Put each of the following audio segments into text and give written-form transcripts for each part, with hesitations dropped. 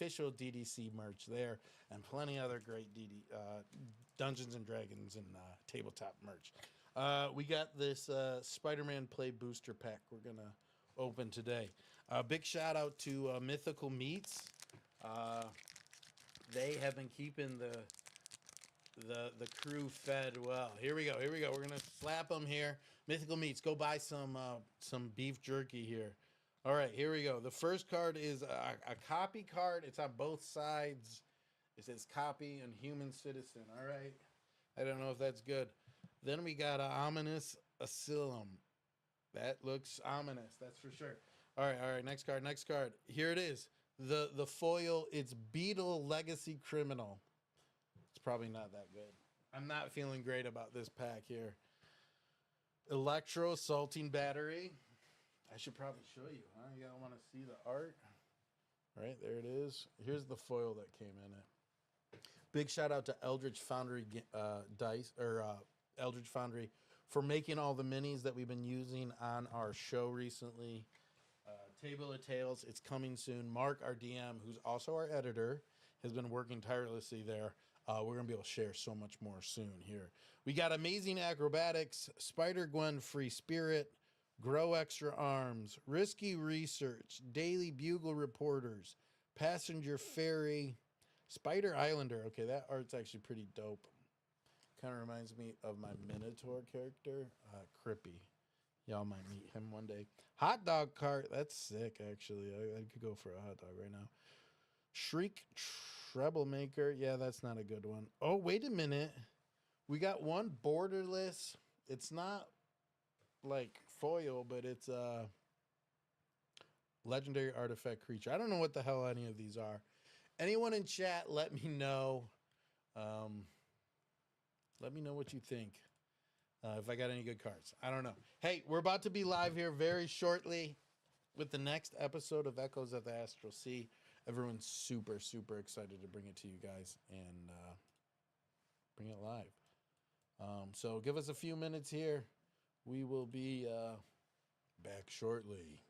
official DDC merch there, and plenty other great Dungeons and Dragons and tabletop merch. We got this Spider-Man Play Booster Pack we're gonna open today. Big shout out to Mythical Meats. They have been keeping the crew fed well. Here we go. We're gonna slap them here. Mythical Meats. Go buy some beef jerky here. All right, here we go. The first card is a copy card. It's on both sides. It says copy and human citizen. All right. I don't know if that's good. Then we got an ominous asylum. That looks ominous. That's for sure. All right. Next card. Here it is. The foil. It's Beetle Legacy Criminal. It's probably not that good. I'm not feeling great about this pack here. Electro Assaulting Battery. I should probably show you, huh? You gotta want to see the art. All right, there it is. Here's the foil that came in it. Big shout out to Eldritch Foundry Eldritch Foundry for making all the minis that we've been using on our show recently. Table of Tales, it's coming soon. Mark, our DM, who's also our editor, has been working tirelessly there. We're going to be able to share so much more soon here. We got Amazing Acrobatics, Spider-Gwen Free Spirit, Grow Extra Arms, Risky Research, Daily Bugle Reporters, Passenger Ferry, Spider Islander. Okay, that art's actually pretty dope. Kind of reminds me of my Minotaur character, Crippy. Y'all might meet him one day. Hot Dog Cart. That's sick, actually. I could go for a hot dog right now. Shriek Troublemaker. Yeah, that's not a good one. Oh, wait a minute. We got one borderless. It's not like foil, but it's a legendary artifact creature. I don't know what the hell any of these are. Anyone in chat, let me know. Let me know what you think. If I got any good cards. I don't know. Hey, we're about to be live here very shortly with the next episode of Echoes of the Astral Sea. Everyone's super, super excited to bring it to you guys and bring it live. So give us a few minutes here. We will be back shortly.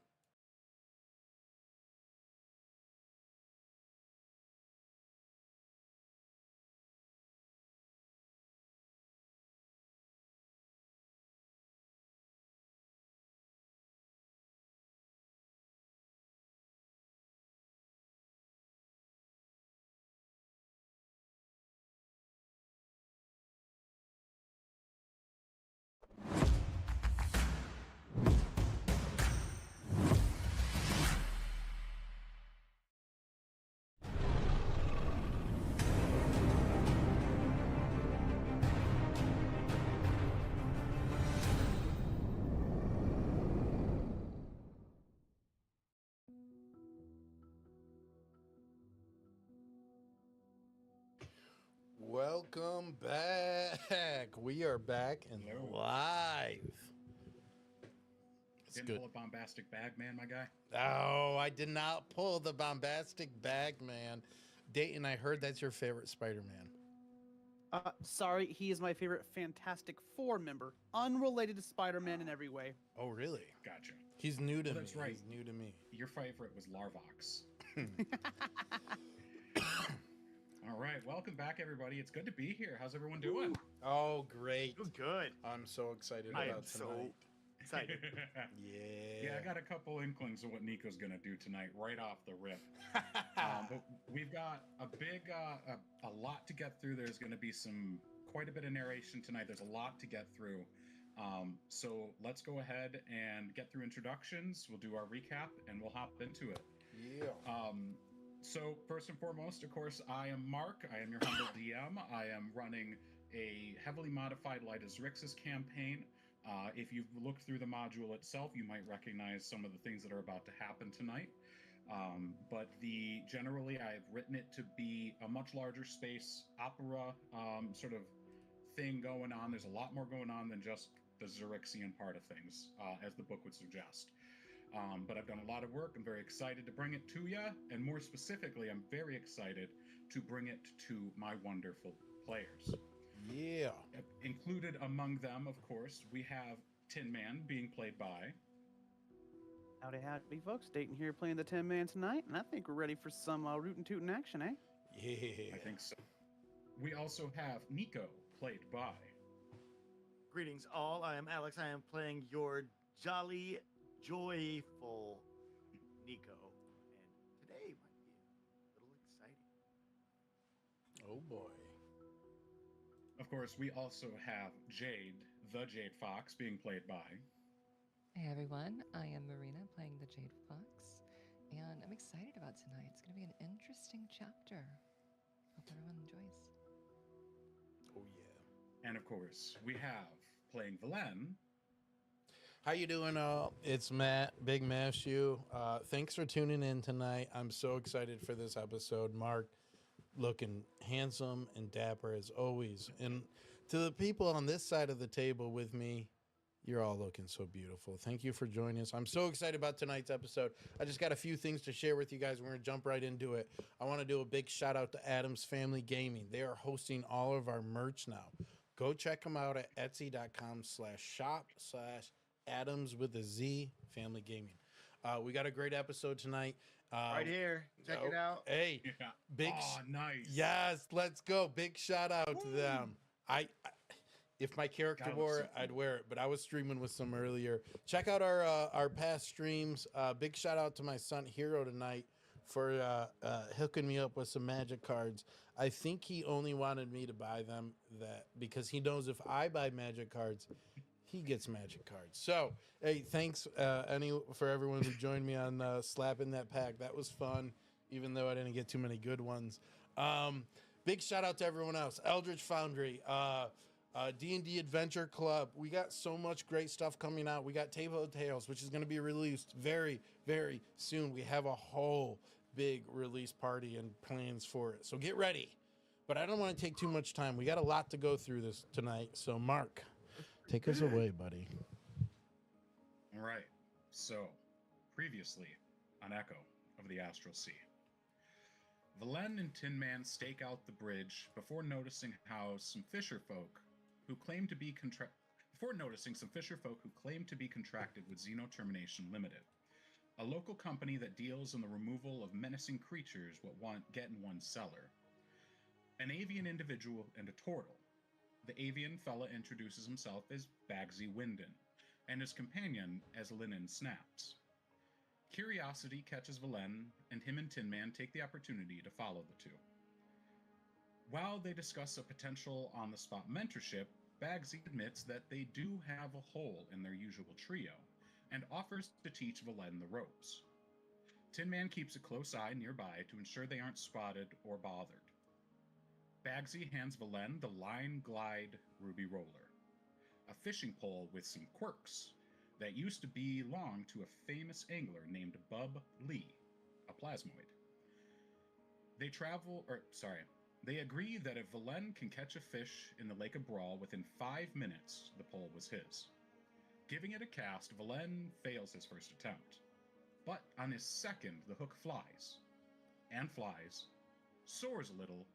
Welcome back. We are back and live. It's Didn't good. pull a bombastic bag, man, my guy. Oh, I did not pull the bombastic bag, man. Dayton, I heard that's your favorite Spider-Man. Sorry, he is my favorite Fantastic Four member, unrelated to Spider-Man in every way. Oh, really? Gotcha. He's new to me. That's right. He's new to me. Your favorite was Larvox. All right, welcome back, everybody. It's good to be here. How's everyone doing? Oh, great. Good. I'm so excited I am about so tonight. excited. Yeah. I got a couple inklings of what Nico's going to do tonight, right off the rip. But we've got a big, a lot to get through. There's going to be quite a bit of narration tonight. There's a lot to get through. So let's go ahead and get through introductions. We'll do our recap and we'll hop into it. Yeah. So first and foremost, of course, I am Mark. I am your humble DM. I am running a heavily modified Light as Rix's campaign. If you've looked through the module itself, you might recognize some of the things that are about to happen tonight. But generally, I've written it to be a much larger space opera sort of thing going on. There's a lot more going on than just the Xerixian part of things, as the book would suggest. But I've done a lot of work. I'm very excited to bring it to you. And more specifically, I'm very excited to bring it to my wonderful players. Yeah. Included among them, of course, we have Tin Man being played by... Howdy, howdy, folks. Dayton here playing the 10 man tonight, and I think we're ready for some rootin' tootin' action, eh? Yeah. I think so. We also have Nico, played by. Greetings, all. I am Alex. I am playing your jolly, joyful Nico. And today might be a little exciting. Oh boy. Of course, we also have Jade, the Jade Fox, being played by. Hey everyone, I am Marina playing the Jade Fox, and I'm excited about tonight. It's going to be an interesting chapter. Hope everyone enjoys. Oh yeah. And of course, we have playing Valen. How you doing, all? It's Matt, Big Matthew. Thanks for tuning in tonight. I'm so excited for this episode. Mark, looking handsome and dapper as always. And to the people on this side of the table with me, you're all looking so beautiful. Thank you for joining us. I'm so excited about tonight's episode. I just got a few things to share with you guys. We're going to jump right into it. I want to do a big shout out to Adams Family Gaming. They are hosting all of our merch now. Go check them out at etsy.com/shop/Adams with a Z Family Gaming. We got a great episode tonight. Right here. Check it out. Hey, Yeah. big Nice. yes, let's go. Big shout out to them. I if my character That wore looks it, so I'd cool. wear it, but I was streaming with some earlier. Check out our past streams. Big shout out to my son Hero tonight for hooking me up with some magic cards. I think he only wanted me to buy them that because he knows if I buy magic cards, he gets magic cards. So, hey, thanks for everyone who joined me on slapping that pack. That was fun, even though I didn't get too many good ones. Big shout out to everyone else. Eldritch Foundry, D&D Adventure Club. We got so much great stuff coming out. We got Table of Tales, which is going to be released very, very soon. We have a whole big release party and plans for it. So get ready. But I don't want to take too much time. We got a lot to go through this tonight. So, Mark, take us away, buddy. All right. So, previously on Echo of the Astral Sea, Valen and Tin Man stake out the bridge before noticing some fisher folk who claim to be contracted with Xeno Termination Limited, a local company that deals in the removal of menacing creatures get in one's cellar. An avian individual and a turtle. The avian fella introduces himself as Bagsy Winden, and his companion as Linen Snaps. Curiosity catches Valen, and him and Tin Man take the opportunity to follow the two. While they discuss a potential on-the-spot mentorship, Bagsy admits that they do have a hole in their usual trio, and offers to teach Valen the ropes. Tin Man keeps a close eye nearby to ensure they aren't spotted or bothered. Bagsy hands Valen the Line Glide Ruby Roller, a fishing pole with some quirks that used to belong to a famous angler named Bub Lee, a plasmoid. They agree that if Valen can catch a fish in the Lake of Brawl within 5 minutes, the pole was his. Giving it a cast, Valen fails his first attempt. But on his second, the hook flies, soars a little,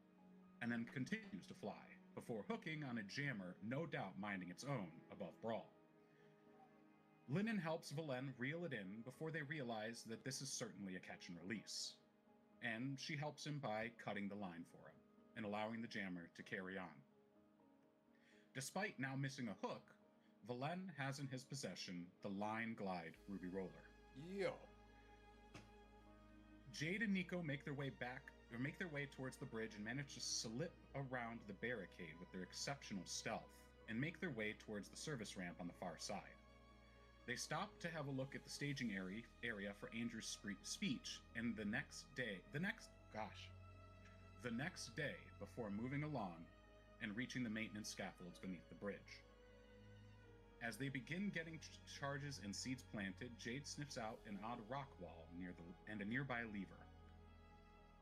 and then continues to fly, before hooking on a jammer no doubt minding its own above Brawl. Linen helps Valen reel it in before they realize that this is certainly a catch and release, and she helps him by cutting the line for him and allowing the jammer to carry on. Despite now missing a hook, Valen has in his possession the Line Glide Ruby Roller. Yo. Jade and Nico make their way towards the bridge and manage to slip around the barricade with their exceptional stealth and make their way towards the service ramp on the far side. They stop to have a look at the staging area for Andrew's speech, and the next day, before moving along and reaching the maintenance scaffolds beneath the bridge. As they begin getting charges and seeds planted, Jade sniffs out an odd rock wall and a nearby lever.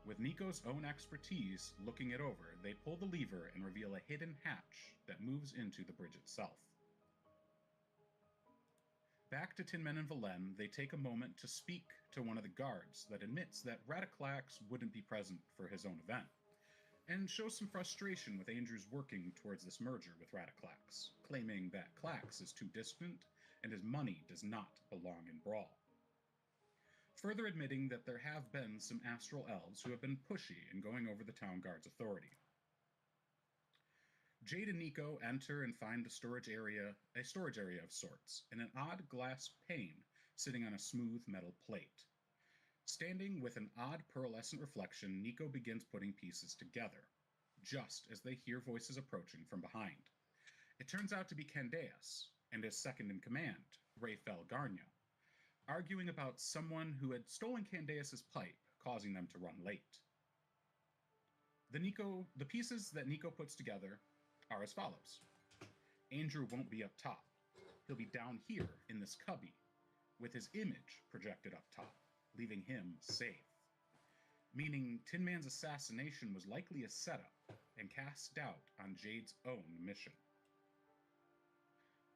With Nico's own expertise looking it over, they pull the lever and reveal a hidden hatch that moves into the bridge itself. Back to Tin Man and Valen, they take a moment to speak to one of the guards that admits that Radiclax wouldn't be present for his own event, and shows some frustration with Andrew's working towards this merger with Radiclax, claiming that Clax is too distant and his money does not belong in Brawl. further admitting that there have been some astral elves who have been pushy in going over the town guard's authority. Jade and Nico enter and find a storage area of sorts, in an odd glass pane sitting on a smooth metal plate. Standing with an odd pearlescent reflection, Nico begins putting pieces together, just as they hear voices approaching from behind. It turns out to be Candaeus and his second in command, Rayfel Garnia, arguing about someone who had stolen Candaeus's pipe, causing them to run late. The pieces that Nico puts together are as follows. Andrew won't be up top. He'll be down here in this cubby, with his image projected up top, leaving him safe. Meaning Tin Man's assassination was likely a setup and cast doubt on Jade's own mission.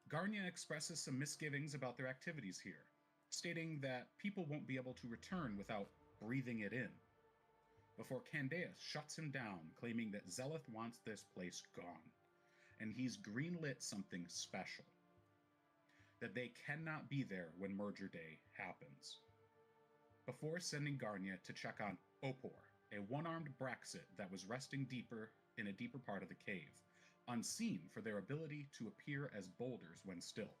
Garnia expresses some misgivings about their activities here, stating that people won't be able to return without breathing it in, before Candaeus shuts him down, claiming that Zeleth wants this place gone, and he's greenlit something special, that they cannot be there when Merger Day happens. Before sending Garnia to check on Opor, a one-armed Braxit that was resting in a deeper part of the cave, unseen for their ability to appear as boulders when still.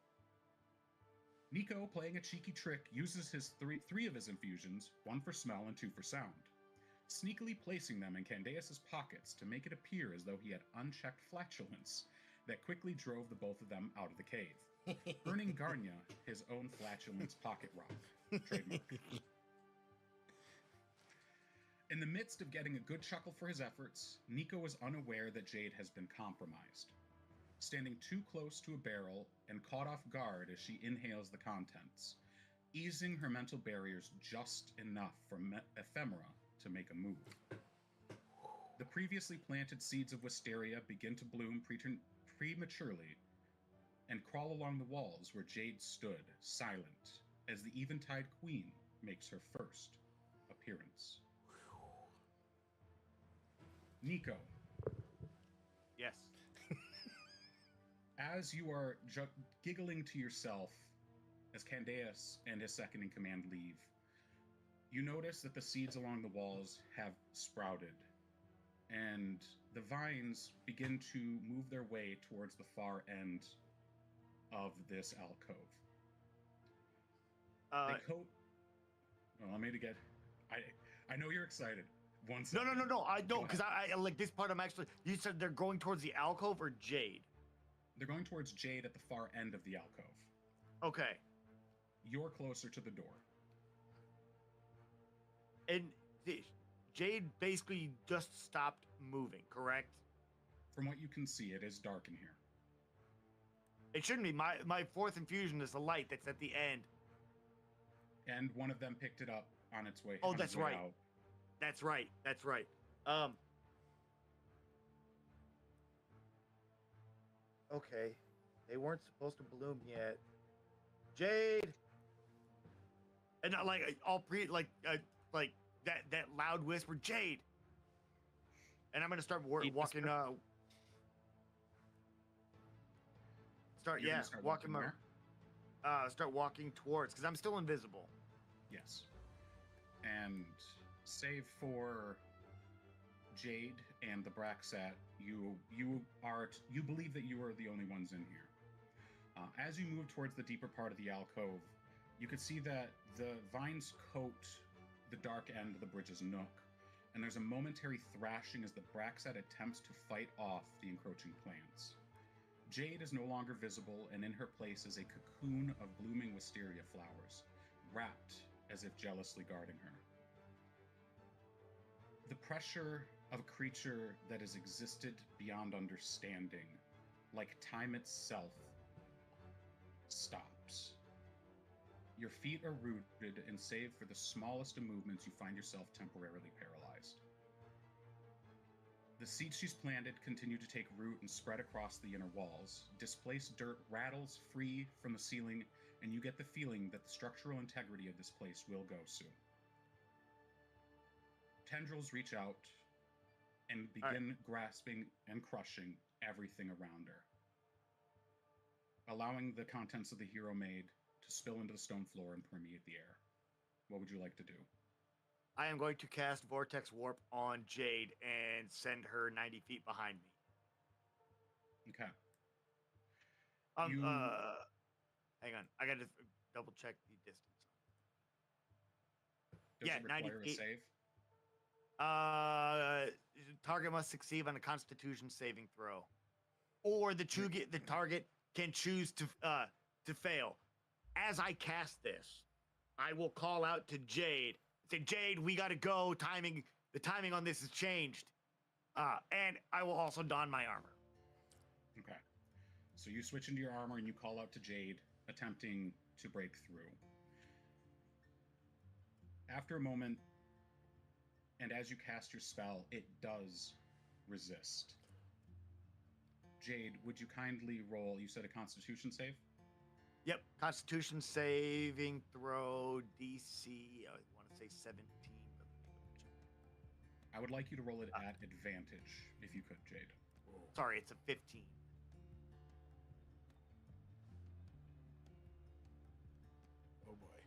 Nico, playing a cheeky trick, uses his three of his infusions, one for smell and two for sound, sneakily placing them in Candaeus's pockets to make it appear as though he had unchecked flatulence that quickly drove the both of them out of the cave, earning Garnia his own flatulence pocket rock, trademark. In the midst of getting a good chuckle for his efforts, Nico is unaware that Jade has been compromised, standing too close to a barrel and caught off guard as she inhales the contents, easing her mental barriers just enough for ephemera to make a move. The previously planted seeds of wisteria begin to bloom prematurely and crawl along the walls where Jade stood, silent, as the Eventide Queen makes her first appearance. Nico. Yes. As you are giggling to yourself as Candaeus and his second in command leave, you notice that the seeds along the walls have sprouted, and the vines begin to move their way towards the far end of this alcove. They coat. Well, I know you're excited. One second. No. I don't, because I like this part. I'm actually. You said they're going towards the alcove or Jade? They're going towards Jade at the far end of the alcove. Okay. You're closer to the door. And Jade basically just stopped moving, correct? From what you can see, it is dark in here. It shouldn't be. My fourth infusion is the light that's at the end. And one of them picked it up on its way. Oh, that's right. Out. That's right. Okay. They weren't supposed to bloom yet. Jade. And not like that loud whisper, Jade. And I'm gonna start walking. Start walking towards, because I'm still invisible. Yes. And save for Jade and the Braxat, you believe that you are the only ones in here. As you move towards the deeper part of the alcove, you can see that the vines coat the dark end of the bridge's nook, and there's a momentary thrashing as the Braxat attempts to fight off the encroaching plants. Jade is no longer visible, and in her place is a cocoon of blooming wisteria flowers, wrapped as if jealously guarding her. The pressure of a creature that has existed beyond understanding, like time itself, stops. Your feet are rooted, and save for the smallest of movements, you find yourself temporarily paralyzed. The seeds she's planted continue to take root and spread across the inner walls. Displaced dirt rattles free from the ceiling, and you get the feeling that the structural integrity of this place will go soon. Tendrils reach out and begin grasping and crushing everything around her, allowing the contents of the hero made to spill into the stone floor and permeate the air. What would you like to do? I am going to cast Vortex Warp on Jade and send her 90 feet behind me. Okay. Um, You- uh, hang on. I gotta double check the distance. Does Yeah, it 90 require a feet. save? Target must succeed on a Constitution saving throw, or the target can choose to fail. As I cast this, I will call out to Jade. Say, Jade, we gotta go. The timing on this has changed. And I will also don my armor. Okay. So you switch into your armor and you call out to Jade, attempting to break through. After a moment, and as you cast your spell, it does resist. Jade, would you kindly roll, you said a Constitution save? Yep, Constitution saving throw DC. I want to say 17. But let me double check. I would like you to roll it at advantage, if you could, Jade. Sorry, it's a 15. Oh boy.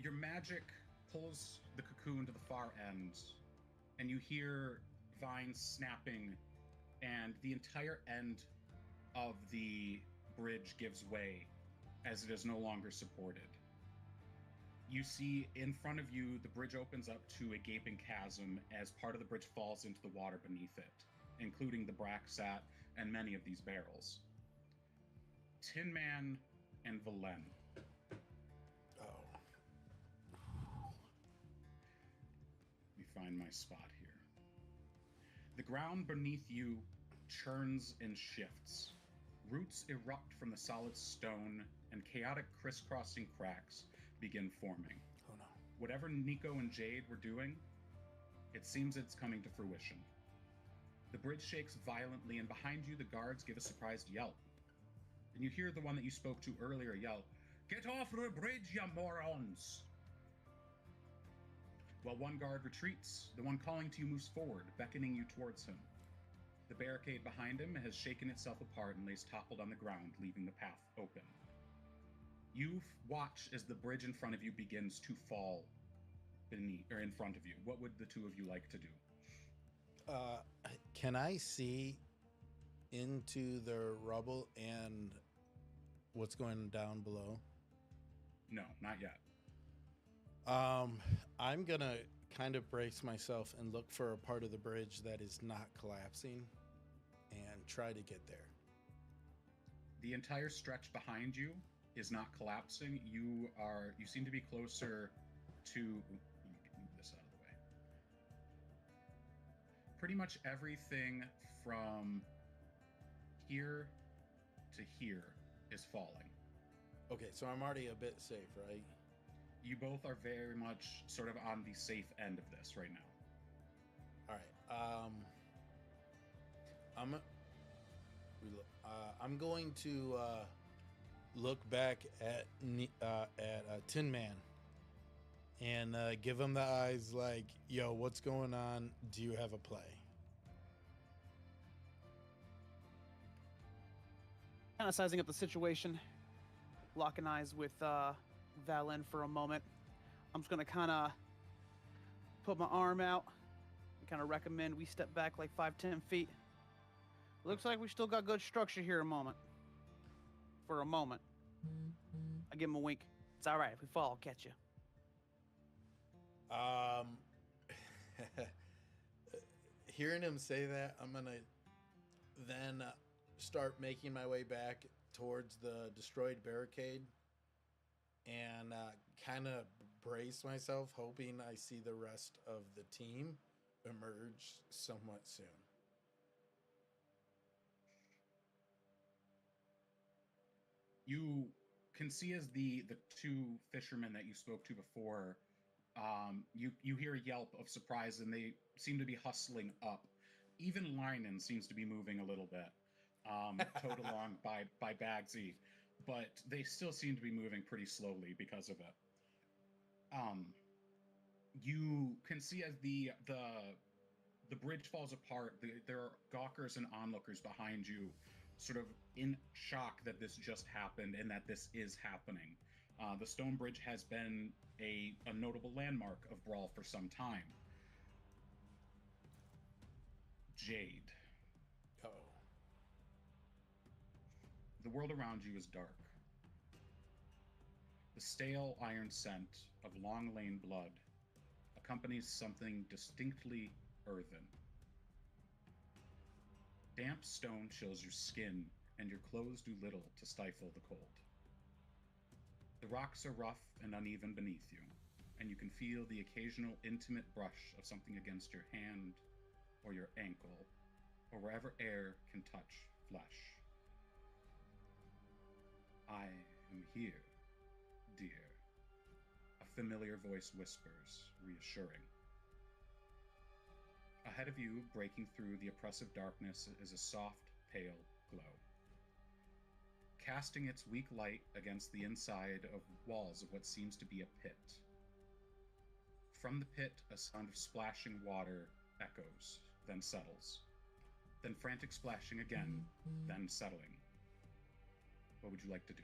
Your magic pulls the cocoon to the far end, and you hear vines snapping, and the entire end of the bridge gives way as it is no longer supported. You see in front of you, the bridge opens up to a gaping chasm as part of the bridge falls into the water beneath it, including the Braxat and many of these barrels. Tin Man and Valen. Oh. Let me find my spot here. The ground beneath you churns and shifts. Roots erupt from the solid stone, and chaotic crisscrossing cracks begin forming. Oh no. Whatever Nico and Jade were doing, it seems it's coming to fruition. The bridge shakes violently, and behind you, the guards give a surprised yelp. And you hear the one that you spoke to earlier yell, "Get off the bridge, you morons!" While one guard retreats, the one calling to you moves forward, beckoning you towards him. The barricade behind him has shaken itself apart and lays toppled on the ground, leaving the path open. You watch as the bridge in front of you begins to fall beneath or in front of you. What would the two of you like to do? Can I see into the rubble and what's going down below? No, not yet. I'm gonna kind of brace myself and look for a part of the bridge that is not collapsing and try to get there. The entire stretch behind you is not collapsing. You seem to be closer to, let me move this out of the way. Pretty much everything from here to here is falling. Okay, so I'm already a bit safe, right? You both are very much sort of on the safe end of this right now. All right. I'm going to look back at Tin Man and give him the eyes like, "Yo, what's going on? Do you have a play?" Kind of sizing up the situation, locking eyes with Valen for a moment. I'm just gonna kind of put my arm out and kind of recommend we step back like 5-10 feet. Looks like we still got good structure here for a moment. I give him a wink. It's all right. If we fall, I'll catch you. Hearing him say that, I'm gonna then start making my way back towards the destroyed barricade and kind of brace myself, hoping I see the rest of the team emerge somewhat soon. You can see as the two fishermen that you spoke to before, you hear a yelp of surprise, and they seem to be hustling up. Even Linen seems to be moving a little bit, towed along by Bagsy, but they still seem to be moving pretty slowly because of it. You can see as the bridge falls apart, there are gawkers and onlookers behind you sort of in shock that this just happened and that this is happening. The stone bridge has been a notable landmark of Brawl for some time. Jade. Oh. The world around you is dark. The stale iron scent of long lane blood accompanies something distinctly earthen. Damp stone chills your skin, and your clothes do little to stifle the cold. The rocks are rough and uneven beneath you, and you can feel the occasional intimate brush of something against your hand or your ankle, or wherever air can touch flesh. I am here, dear, a familiar voice whispers, reassuring. Ahead of you, breaking through the oppressive darkness, is a soft, pale glow. Casting its weak light against the inside of walls of what seems to be a pit. From the pit, a sound of splashing water echoes, then settles. Then frantic splashing again, then settling. What would you like to do?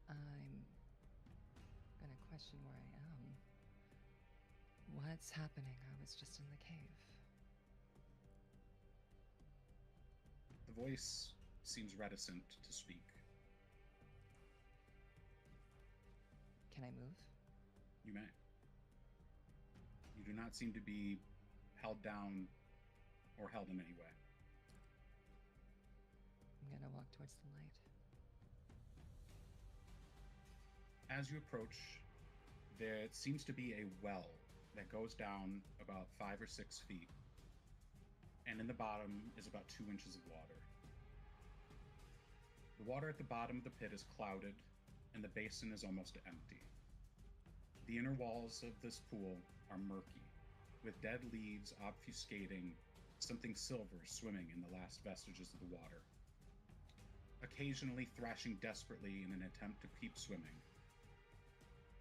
I'm gonna question where I am. What's happening? I was just in the cave. The voice seems reticent to speak. Can I move? You may. You do not seem to be held down or held in any way. I'm gonna walk towards the light. As you approach, there seems to be a well that goes down about 5 or 6 feet, and in the bottom is about 2 inches of water. The water at the bottom of the pit is clouded, and the basin is almost empty. The inner walls of this pool are murky, with dead leaves obfuscating something silver swimming in the last vestiges of the water. Occasionally thrashing desperately in an attempt to keep swimming,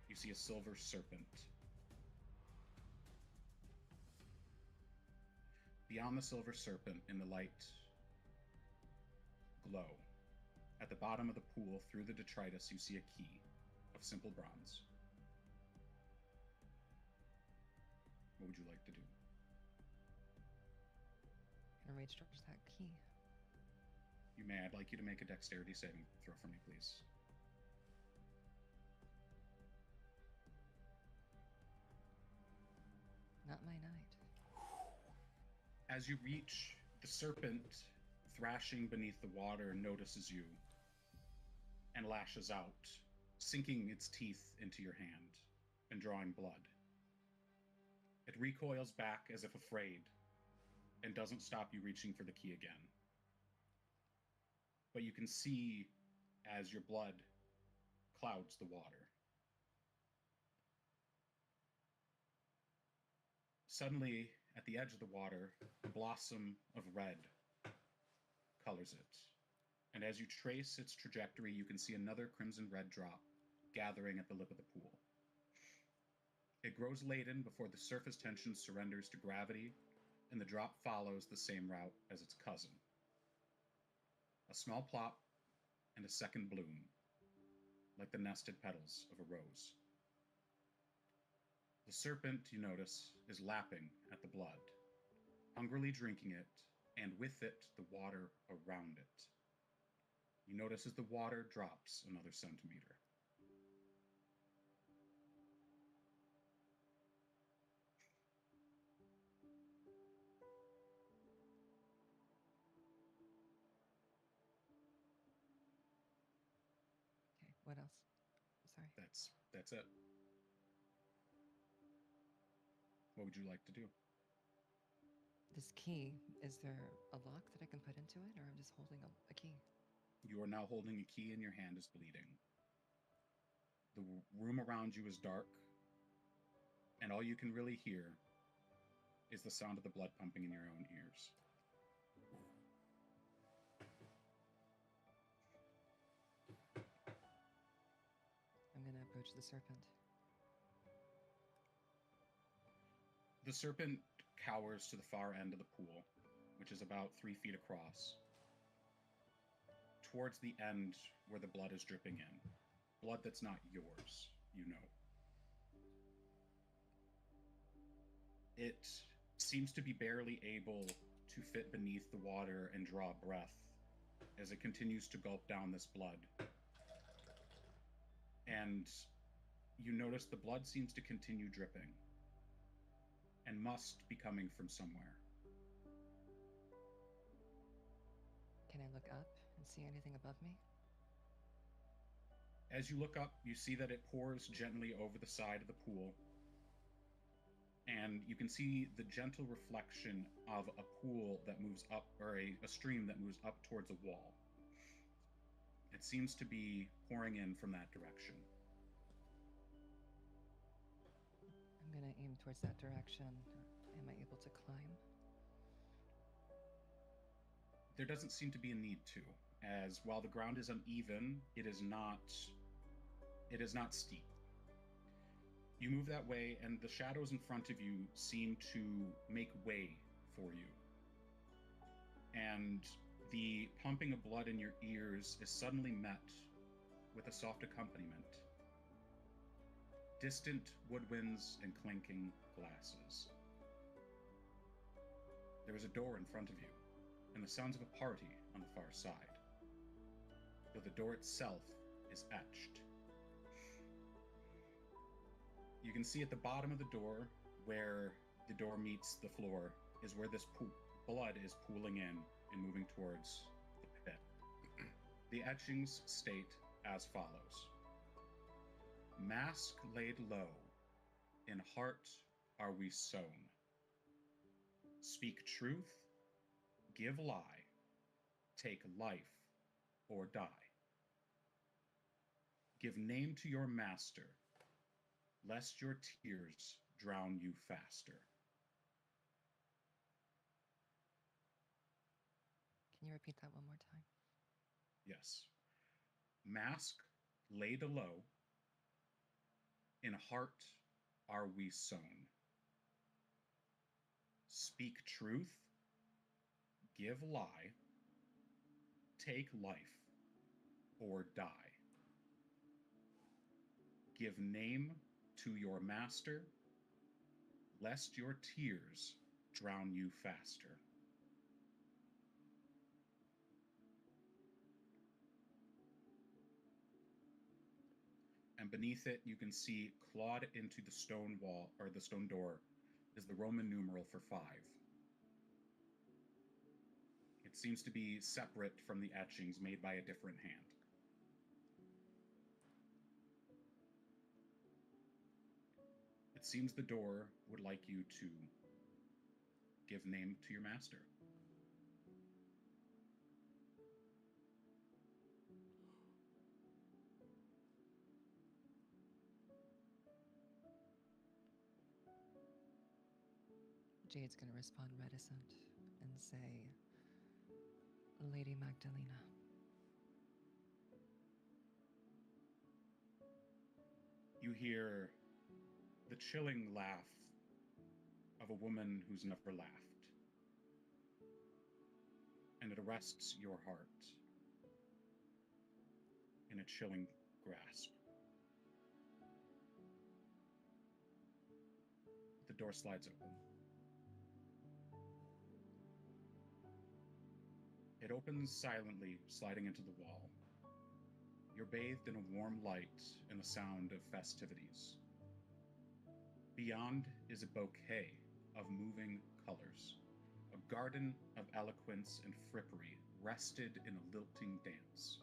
you see a silver serpent. Beyond the silver serpent, in the light glow, at the bottom of the pool, through the detritus, you see a key of simple bronze. What would you like to do? Gonna reach towards that key. You may. I'd like you to make a dexterity saving throw for me, please. Not my night. As you reach, the serpent, thrashing beneath the water, notices you and lashes out, sinking its teeth into your hand and drawing blood. It recoils back as if afraid and doesn't stop you reaching for the key again. But you can see as your blood clouds the water. Suddenly, at the edge of the water, a blossom of red colors it. And as you trace its trajectory, you can see another crimson-red drop gathering at the lip of the pool. It grows laden before the surface tension surrenders to gravity, and the drop follows the same route as its cousin. A small plop and a second bloom, like the nested petals of a rose. The serpent, you notice, is lapping at the blood, hungrily drinking it, and with it, the water around it. You notice as the water drops another centimeter. Okay, what else? Sorry. That's it. What would you like to do? This key, is there a lock that I can put into it, or I'm just holding a key? You are now holding a key and your hand is bleeding. The room around you is dark, and all you can really hear is the sound of the blood pumping in your own ears. I'm gonna approach the serpent. The serpent cowers to the far end of the pool, which is about 3 feet across, towards the end where the blood is dripping in. Blood that's not yours, you know. It seems to be barely able to fit beneath the water and draw breath as it continues to gulp down this blood. And you notice the blood seems to continue dripping and must be coming from somewhere. Can I look up and see anything above me? As you look up, you see that it pours gently over the side of the pool, and you can see the gentle reflection of a pool that moves up, or a stream that moves up towards a wall. It seems to be pouring in from that direction. I'm gonna aim towards that direction. Am I able to climb? There doesn't seem to be a need to, as while the ground is uneven, it is not steep. You move that way, and the shadows in front of you seem to make way for you. And the pumping of blood in your ears is suddenly met with a soft accompaniment. Distant woodwinds and clinking glasses. There is a door in front of you, and the sounds of a party on the far side, though the door itself is etched. You can see at the bottom of the door, where the door meets the floor, is where this blood is pooling in and moving towards the pit. The etchings state as follows: Mask laid low, in heart are we sown. Speak truth, give lie, take life or die. Give name to your master, lest your tears drown you faster. Can you repeat that one more time? Yes. Mask laid low, in heart are we sown. Speak truth, give lie, take life or die. Give name to your master, lest your tears drown you faster. And beneath it, you can see clawed into the stone wall, or the stone door, is the Roman numeral for 5. It seems to be separate from the etchings made by a different hand. It seems the door would like you to give name to your master. Jade's gonna respond reticent and say, Lady Magdalena. You hear the chilling laugh of a woman who's never laughed, and it arrests your heart in a chilling grasp. The door slides open. It opens silently, sliding into the wall. You're bathed in a warm light and the sound of festivities. Beyond is a bouquet of moving colors, a garden of eloquence and frippery rested in a lilting dance.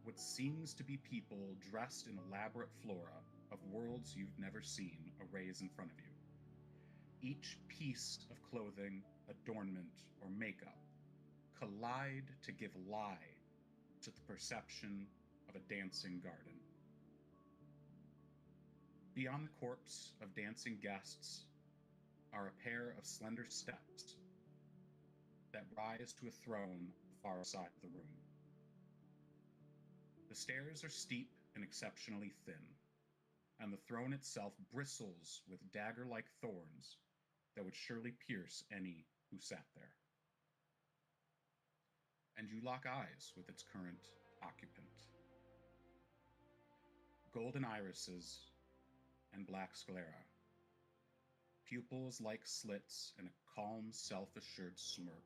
What seems to be people dressed in elaborate flora of worlds you've never seen arrays in front of you. Each piece of clothing, adornment, or makeup collide to give lie to the perception of a dancing garden. Beyond the corpse of dancing guests are a pair of slender steps that rise to a throne far side of the room. The stairs are steep and exceptionally thin, and the throne itself bristles with dagger-like thorns that would surely pierce any who sat there. And you lock eyes with its current occupant. Golden irises and black sclera, pupils like slits in a calm, self-assured smirk,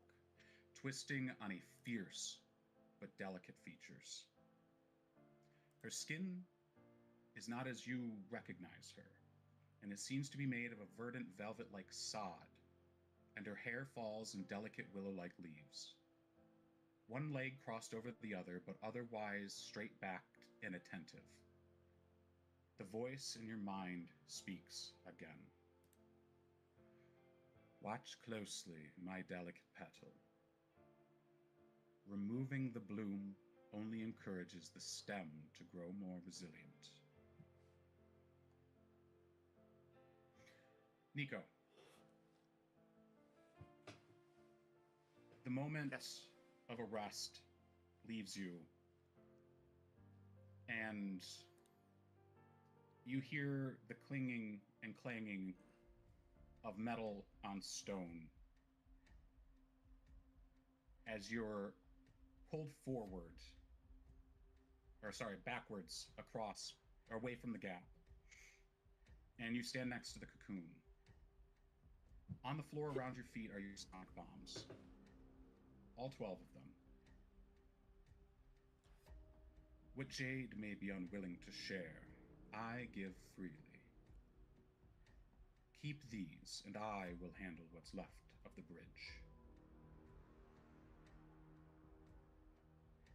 twisting on a fierce but delicate features. Her skin is not as you recognize her, and it seems to be made of a verdant velvet-like sod, and her hair falls in delicate willow-like leaves. One leg crossed over the other, but otherwise straight-backed and attentive. The voice in your mind speaks again. Watch closely, my delicate petal. Removing the bloom only encourages the stem to grow more resilient. Nico. The moment of arrest leaves you, and you hear the clinging and clanging of metal on stone as you're pulled backwards across, or away from the gap, and you stand next to the cocoon. On the floor around your feet are your sonic bombs. All 12 of them. What Jade may be unwilling to share, I give freely. Keep these, and I will handle what's left of the bridge.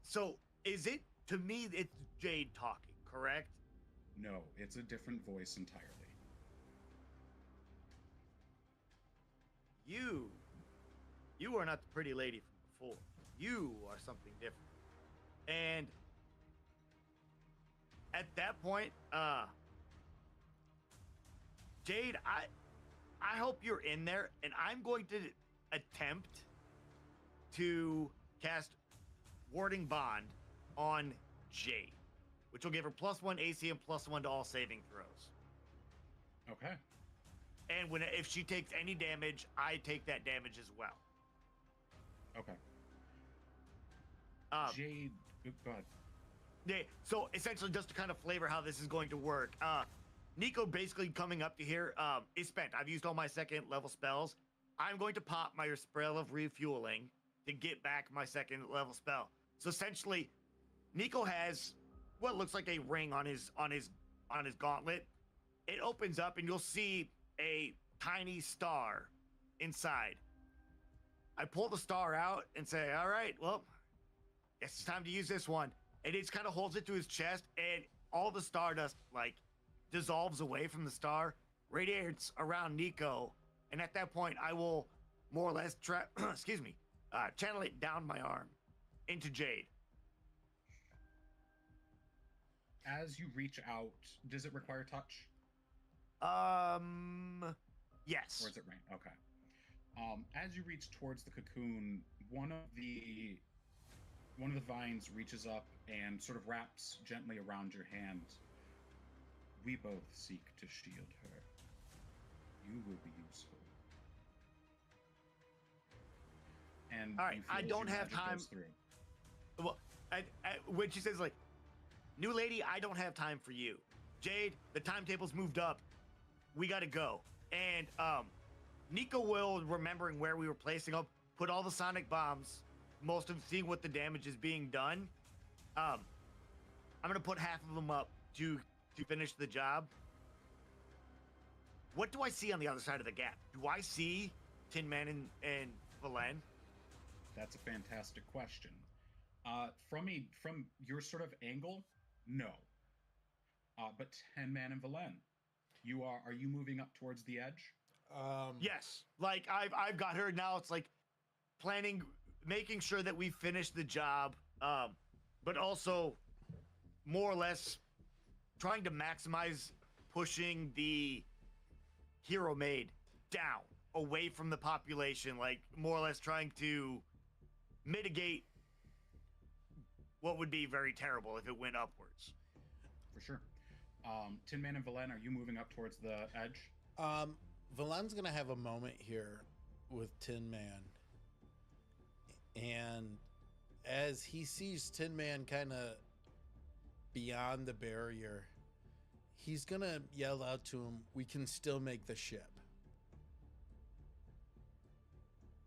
So, is it, to me, it's Jade talking, correct? No, it's a different voice entirely. You are not the pretty lady from before. You are something different. And at that point, Jade, I hope you're in there, and I'm going to attempt to cast Warding Bond on Jade, which will give her +1 AC and +1 to all saving throws. Okay. And if she takes any damage, I take that damage as well. Okay. Jade, go ahead. Yeah, so essentially, just to kind of flavor how this is going to work, Nico basically coming up to here is spent. I've used all my second level spells. I'm going to pop my spell of refueling to get back my second level spell. So essentially, Nico has what looks like a ring on his gauntlet. It opens up, and you'll see a tiny star inside. I pull the star out and say, all right, well, guess it's time to use this one. And he just kind of holds it to his chest, and all the stardust, like, dissolves away from the star, radiates around Nico, and at that point, I will more or less, channel it down my arm into Jade. As you reach out, does it require touch? Yes. Or is it rain? Okay. As you reach towards the cocoon, one of the vines reaches up and sort of wraps gently around your hand. We both seek to shield her. You will be useful. And all right, I don't have time. Well, when she says, like, new lady, I don't have time for you. Jade, the timetable's moved up. We gotta go. And Nico will, remembering where we were placing them, put all the sonic bombs, most of seeing what the damage is being done. I'm gonna put half of them up to finish the job. What do I see on the other side of the gap? Do I see Tin Man and Valen? That's a fantastic question. From your sort of angle, no. But Tin Man and Valen, are you moving up towards the edge? Yes. Like I've got her now. It's like planning, making sure that we finish the job, but also more or less trying to maximize pushing the hero maid down away from the population, like more or less trying to mitigate what would be very terrible if it went upwards. For sure. Tin Man and Valen, are you moving up towards the edge? Valen's gonna have a moment here with Tin Man. And as he sees Tin Man kind of beyond the barrier, he's going to yell out to him, "We can still make the ship."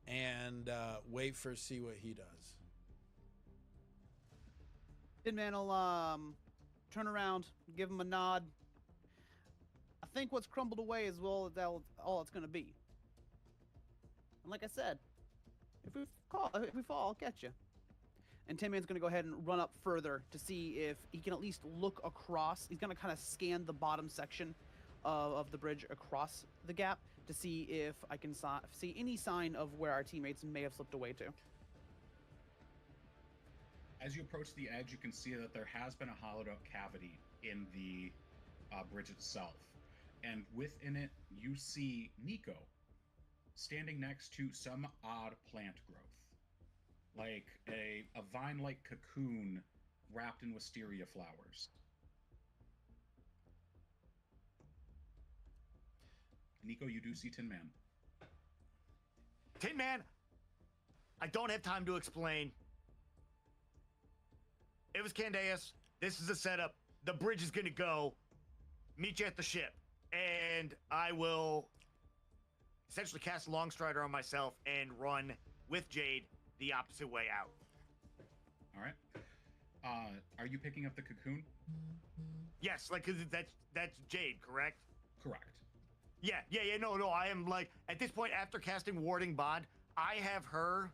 And wait for see what he does. Tin Man will turn around, give him a nod. I think what's crumbled away is all it's going to be. And like I said, if we fall, I'll catch you. And Tin Man's going to go ahead and run up further to see if he can at least look across. He's going to kind of scan the bottom section of the bridge across the gap to see if I can see any sign of where our teammates may have slipped away to. As you approach the edge, you can see that there has been a hollowed out cavity in the bridge itself. And within it, you see Nico standing next to some odd plant growth. Like a vine-like cocoon wrapped in wisteria flowers. Nico, you do see Tin Man. Tin Man, I don't have time to explain. It was Candaeus. This is a setup. The bridge is gonna go. Meet you at the ship. And I will essentially cast Longstrider on myself and run with Jade the opposite way out. All right. Are you picking up the cocoon? Yes, like, 'cause that's Jade, correct? Correct. Yeah, no, I am, like, at this point, after casting Warding Bond, I have her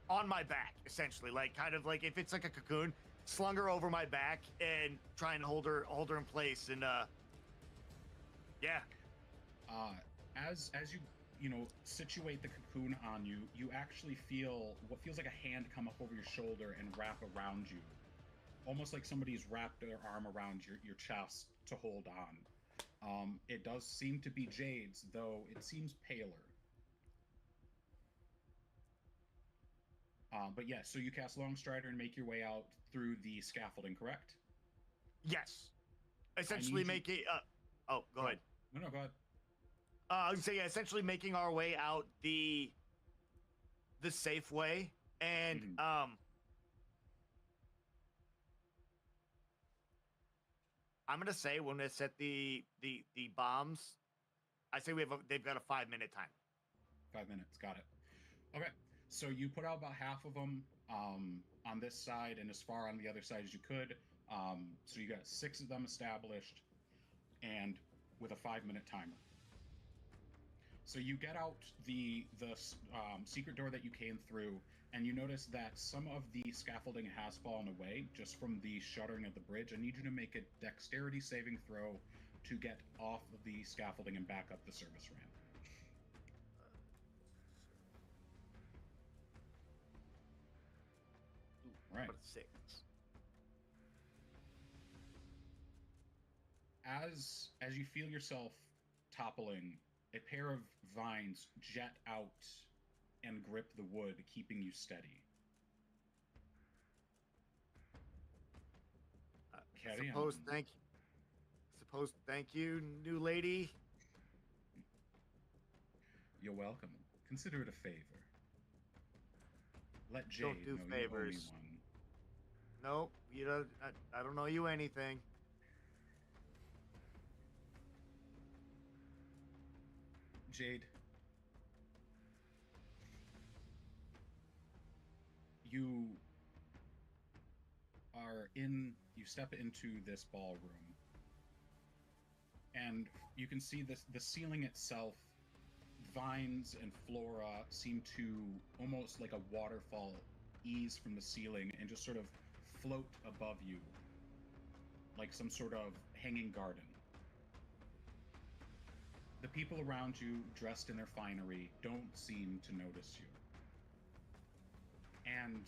on my back, essentially. Like, kind of like, if it's like a cocoon, slung her over my back and try and hold her in place, and, yeah. As you situate the cocoon on you, you actually feel what feels like a hand come up over your shoulder and wrap around you. Almost like somebody's wrapped their arm around your chest to hold on. It does seem to be Jade's, though it seems paler. But yes, so you cast Longstrider and make your way out through the scaffolding, correct? Yes. Essentially make it, go ahead. No, go ahead. I would say, yeah, essentially making our way out the safe way, and I'm gonna say when they set the bombs, I say they've got a 5-minute time. 5 minutes, got it. Okay, so you put out about half of them on this side and as far on the other side as you could. So you got 6 of them established, and with a 5-minute timer. So you get out the secret door that you came through, and you notice that some of the scaffolding has fallen away just from the shuttering of the bridge. I need you to make a dexterity saving throw to get off of the scaffolding and back up the service ramp. Right. What a 6. As you feel yourself toppling, a pair of vines jet out and grip the wood, keeping you steady. Carry on. Thank you, new lady. You're welcome. Consider it a favor. Let Jade Don't do know favors. you owe me one. Nope, you don't. I don't know you anything. Jade, you step into this ballroom, and you can see the ceiling itself, vines and flora seem to, almost like a waterfall, ease from the ceiling and just sort of float above you, like some sort of hanging garden. The people around you, dressed in their finery, don't seem to notice you. And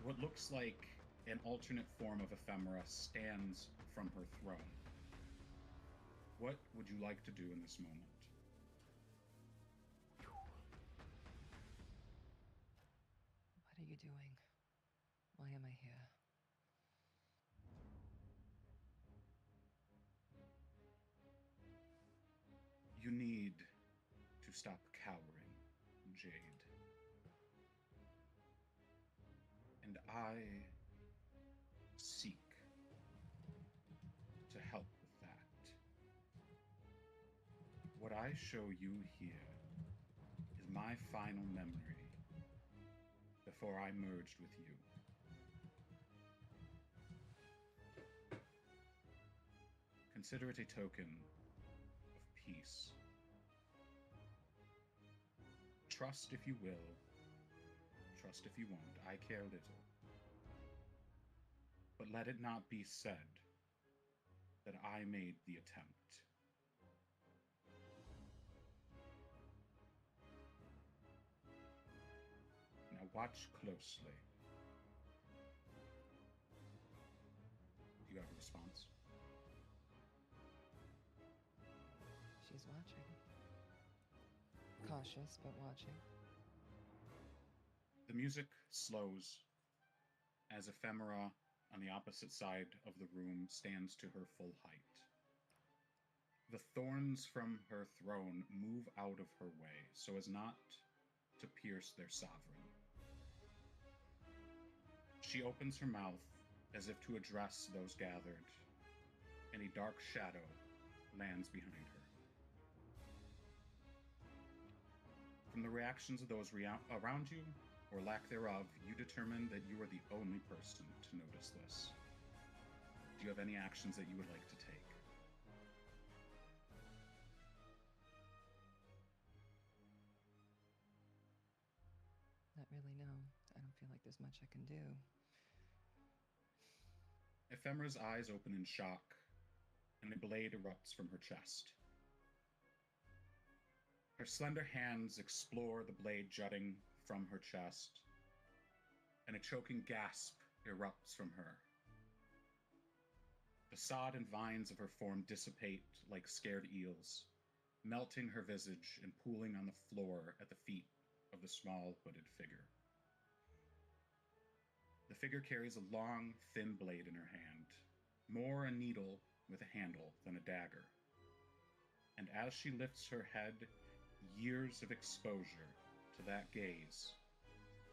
what looks like an alternate form of ephemera stands from her throne. What would you like to do in this moment? What are you doing? Why am I here? You need to to stop cowering, Jade. And I seek to help with that. What I show you here is my final memory before I merged with you. Consider it a token of peace. Trust if you will, trust if you won't, I care little. But let it not be said that I made the attempt. Now watch closely. Do you have a response? She's watching. Cautious, but watching. The music slows as Ephemera on the opposite side of the room stands to her full height. The thorns from her throne move out of her way so as not to pierce their sovereign. She opens her mouth as if to address those gathered, and a dark shadow lands behind her. From the reactions of those around you, or lack thereof, you determine that you are the only person to notice this. Do you have any actions that you would like to take? Not really, no. I don't feel like there's much I can do. Ephemera's eyes open in shock, and a blade erupts from her chest. Her slender hands explore the blade jutting from her chest, and a choking gasp erupts from her. The sod and vines of her form dissipate like scared eels, melting her visage and pooling on the floor at the feet of the small hooded figure. The figure carries a long, thin blade in her hand, more a needle with a handle than a dagger. And as she lifts her head, years of exposure to that gaze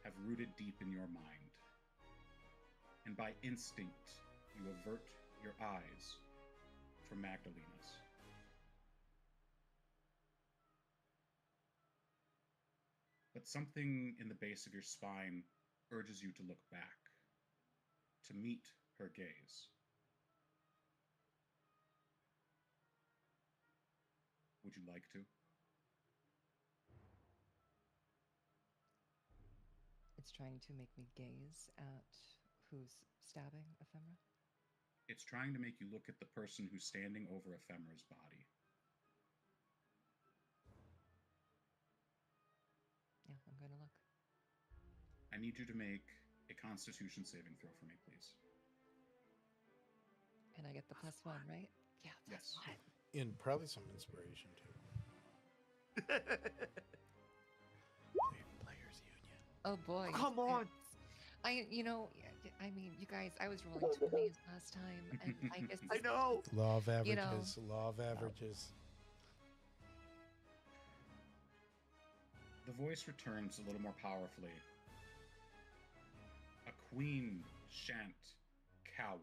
have rooted deep in your mind. And by instinct, you avert your eyes from Magdalena's. But something in the base of your spine urges you to look back, to meet her gaze. Would you like to? It's trying to make me gaze at who's stabbing Ephemera. It's trying to make you look at the person who's standing over Ephemera's body. Yeah, I'm going to look. I need you to make a Constitution saving throw for me, please. And I get the +1, right? Yeah, Yes. +1. And probably some inspiration too. Players Union. Oh boy. Come on. I mean, you guys, I was rolling 20s last time, and I guess I know. Law of averages. You know. Law of averages. The voice returns a little more powerfully. A queen shan't cower.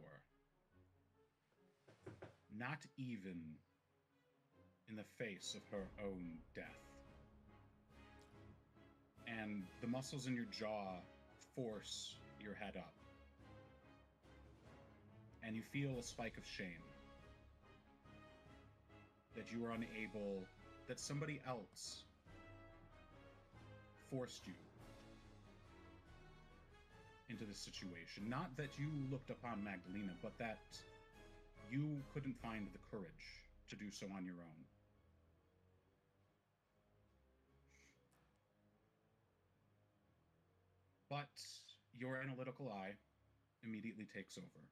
Not even in the face of her own death. And the muscles in your jaw force your head up. And you feel a spike of shame that you were unable, that somebody else forced you into this situation. Not that you looked upon Magdalena, but that you couldn't find the courage to do so on your own. But your analytical eye immediately takes over.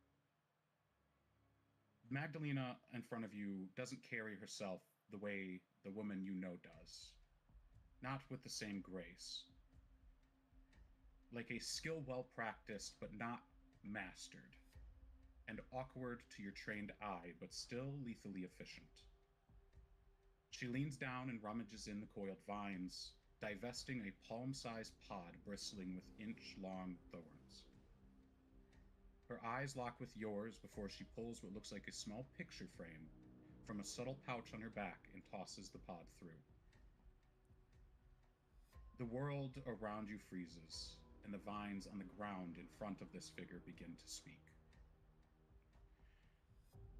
Magdalena in front of you doesn't carry herself the way the woman you know does. Not with the same grace. Like a skill well practiced but not mastered. And awkward to your trained eye, but still lethally efficient. She leans down and rummages in the coiled vines, divesting a palm-sized pod bristling with inch-long thorns. Her eyes lock with yours before she pulls what looks like a small picture frame from a subtle pouch on her back and tosses the pod through. The world around you freezes, and the vines on the ground in front of this figure begin to speak.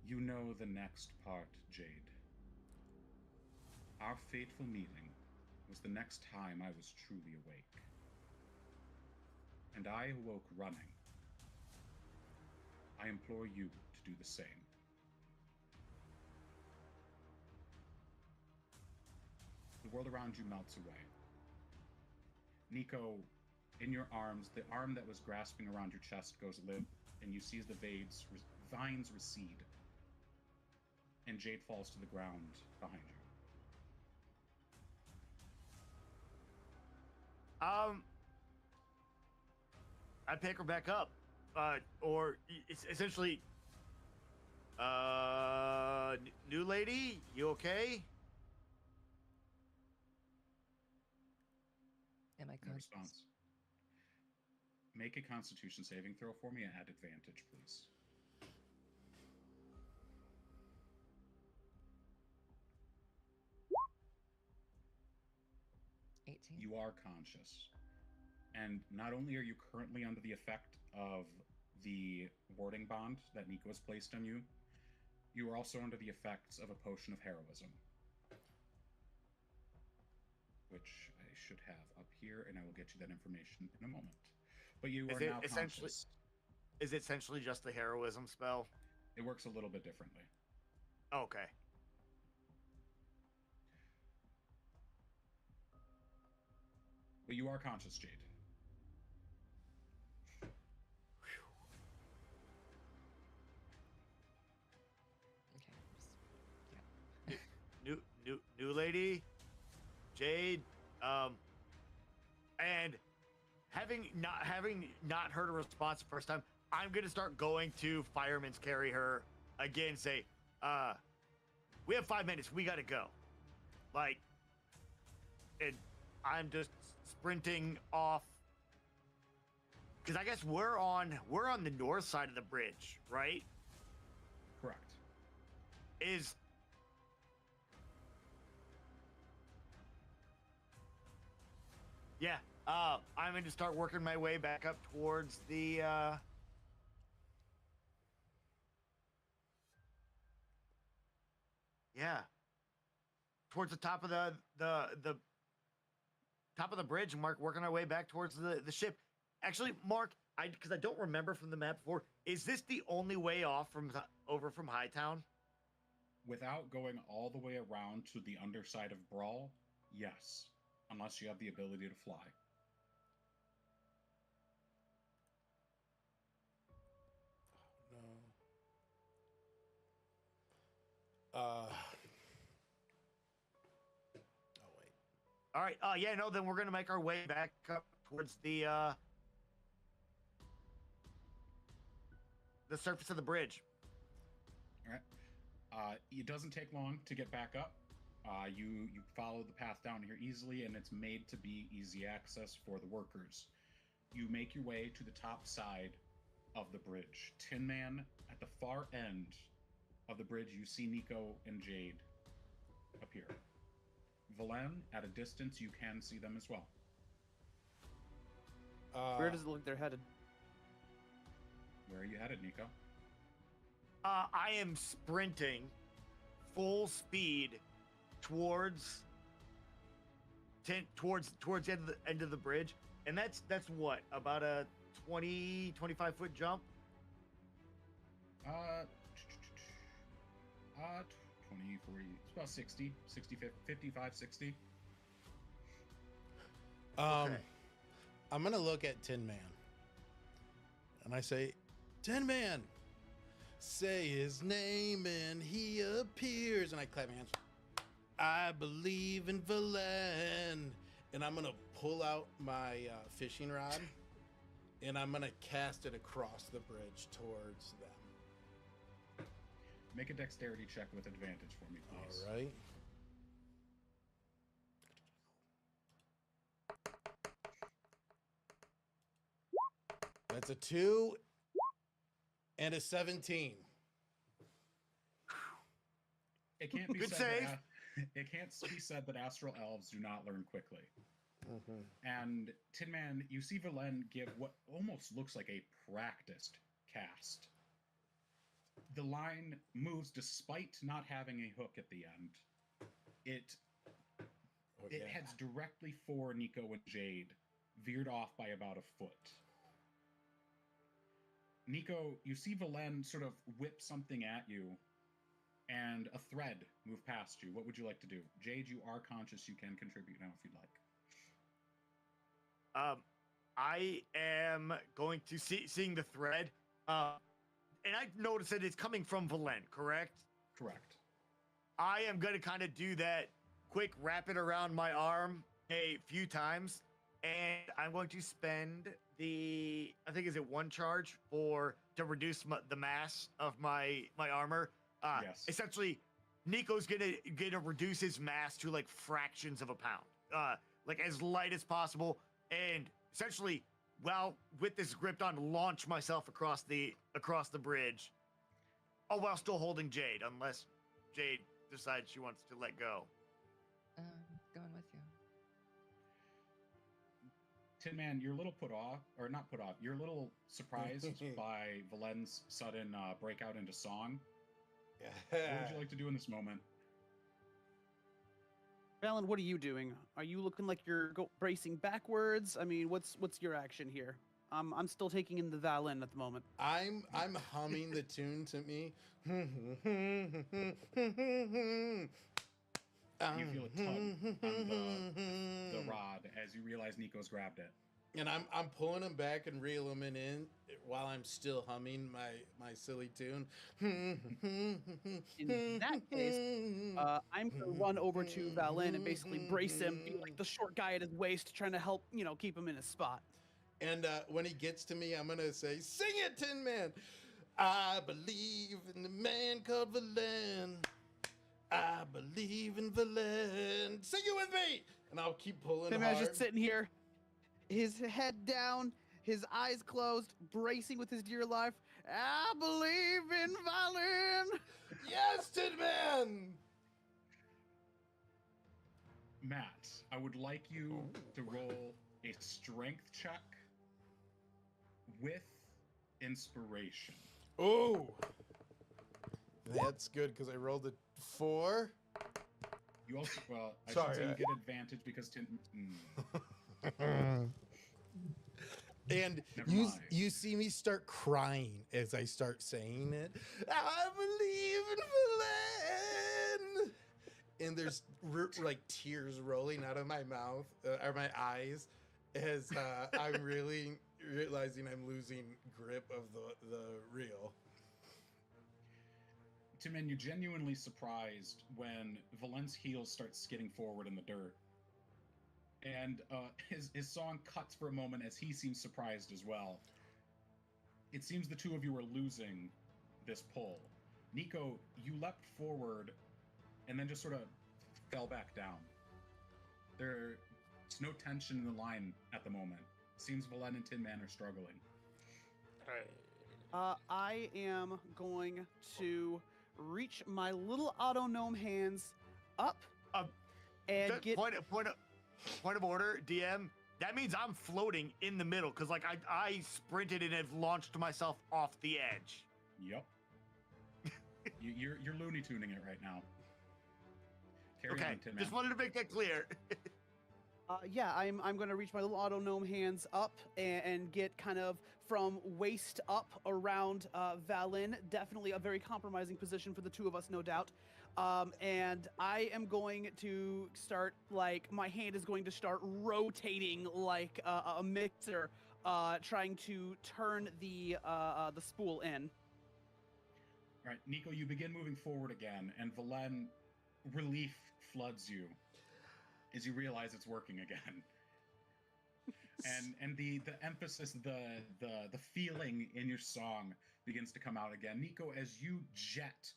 You know the next part, Jade. Our fateful meeting was the next time I was truly awake. And I awoke running. I implore you to do the same. The world around you melts away. Nico, in your arms, the arm that was grasping around your chest goes limp, and you see as the vines recede, and Jade falls to the ground behind you. I pick her back up, or it's essentially, new lady, you okay? Am I No conscious? response. Make a Constitution saving throw for me at advantage, please. 18. You are conscious. And not only are you currently under the effect of the warding bond that Nico has placed on you, you are also under the effects of a potion of heroism, which I should have up here, and I will get you that information in a moment. But you are now conscious. Is it essentially just a heroism spell? It works a little bit differently. Okay. But you are conscious, Jade. Okay. Yeah. New lady, Jade, and having not heard a response the first time, I'm gonna start going to firemen's carry her again and say, we have 5 minutes, we gotta go. Like, and I'm just sprinting off, because I guess we're on the north side of the bridge, right? Correct. Yeah, I'm going to start working my way back up towards the, towards the top of the top of the bridge, and working our way back towards the ship. Actually, Mark, because I don't remember from the map before, is this the only way off over from Hightown? Without going all the way around to the underside of Brawl, yes. Unless you have the ability to fly. No. Oh wait. All right. Yeah. No. Then we're gonna make our way back up towards the surface of the bridge. All right. It doesn't take long to get back up. You follow the path down here easily, and it's made to be easy access for the workers. You make your way to the top side of the bridge. Tin Man, at the far end of the bridge, you see Nico and Jade appear. Valen, at a distance, you can see them as well. Where does it look they're headed? Where are you headed, Nico? I am sprinting full speed towards the end of the bridge, and that's what, about a 25 foot jump? 20, 40, it's about 60, 55, 60. Okay. I'm gonna look at Tin Man, and I say, Tin Man, say his name and he appears, and I clap my hands. I believe in Valen, and I'm gonna pull out my fishing rod, and I'm gonna cast it across the bridge towards them. Make a dexterity check with advantage for me, please. All right. That's a 2 and a 17. It can't be Good said save. that it can't be said that astral elves do not learn quickly. And Tin Man, you see Velen give what almost looks like a practiced cast. The line moves despite not having a hook at the end. It heads directly for Nico and Jade, veered off by about a foot. Nico, you see Velen sort of whip something at you, and a thread move past you. What would you like to do? Jade, you are conscious. You can contribute now if you'd like. I am going to seeing the thread, and I noticed that it's coming from Valen, correct? Correct. I am going to kind of do that quick, wrap it around my arm a few times, and I'm going to spend the, I think, is it 1 charge to reduce the mass of my armor. Yes. Essentially, Nico's gonna reduce his mass to like fractions of a pound, like as light as possible, and essentially, well, with this gripped on, launch myself across the bridge. Oh, while still holding Jade, unless Jade decides she wants to let go. Going with you. Tin Man, you're a little put off, or not put off, you're a little surprised by Valen's sudden breakout into song. What would you like to do in this moment? Valen, what are you doing? Are you looking like you're bracing backwards? I mean, what's your action here? I'm still taking in the Valen at the moment. I'm humming the tune to me. You feel a tug on the rod as you realize Nico's grabbed it. And I'm pulling him back and reeling him in while I'm still humming my silly tune. In that case, I'm gonna run over to Valen and basically brace him, be like the short guy at his waist, trying to help, keep him in his spot. And when he gets to me, I'm gonna say, "Sing it, Tin Man! I believe in the man called Valen. I believe in Valen. Sing it with me!" And I'll keep pulling Tin hard. Man's just sitting here, his head down, his eyes closed, bracing with his dear life. I believe in Valen. Yes, Tin Man! Matt, I would like you to roll a strength check with inspiration. Oh, that's good because I rolled a 4. You also, well, I Sorry, should say you I- get advantage because And Never you mind. you see me start crying as I start saying it. I believe in Valen. And there's like tears rolling out of my mouth or my eyes as I'm really realizing I'm losing grip of the reel. Timin, you're genuinely surprised when Valen's heels start skidding forward in the dirt. And his song cuts for a moment as he seems surprised as well. It seems the two of you are losing this pull. Nico, you leapt forward and then just sort of fell back down. There's no tension in the line at the moment. Seems Valen and Tin Man are struggling. I am going to reach my little auto gnome hands up and Just get. point of order, DM. That means I'm floating in the middle because like I sprinted and have launched myself off the edge. Yep. You're Looney Tuning it right now. Carry Okay, on, Tin Man. just wanted to make that clear. Yeah, I'm going to reach my little auto gnome hands up and get kind of from waist up around Valen. Definitely a very compromising position for the two of us, no doubt. And I am going to start, like, my hand is going to start rotating like a mixer, trying to turn the spool in. All right, Nico, you begin moving forward again, and Valen, relief floods you as you realize it's working again. And the emphasis, the feeling in your song begins to come out again. Nico, as you jet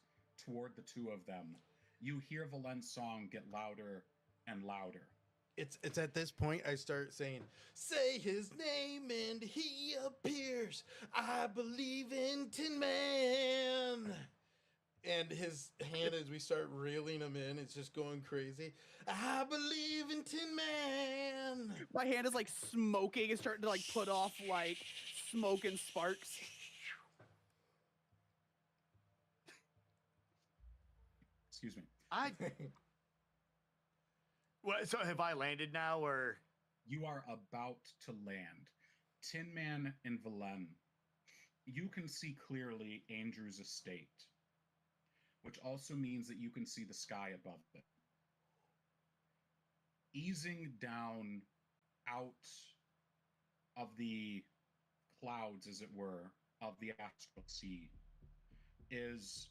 toward the two of them, you hear Valen's song get louder and louder. it's at this point I start saying, say his name and he appears. I believe in Tin Man. And his hand, as we start reeling him in, it's just going crazy. I believe in Tin Man. My hand is like smoking and starting to like put off like smoke and sparks. Excuse me. What? So have I landed now, or You are about to land. Tin Man in Velen. You can see clearly Andrew's estate, which also means that you can see the sky above it. Easing down out of the clouds, as it were, of the astral sea is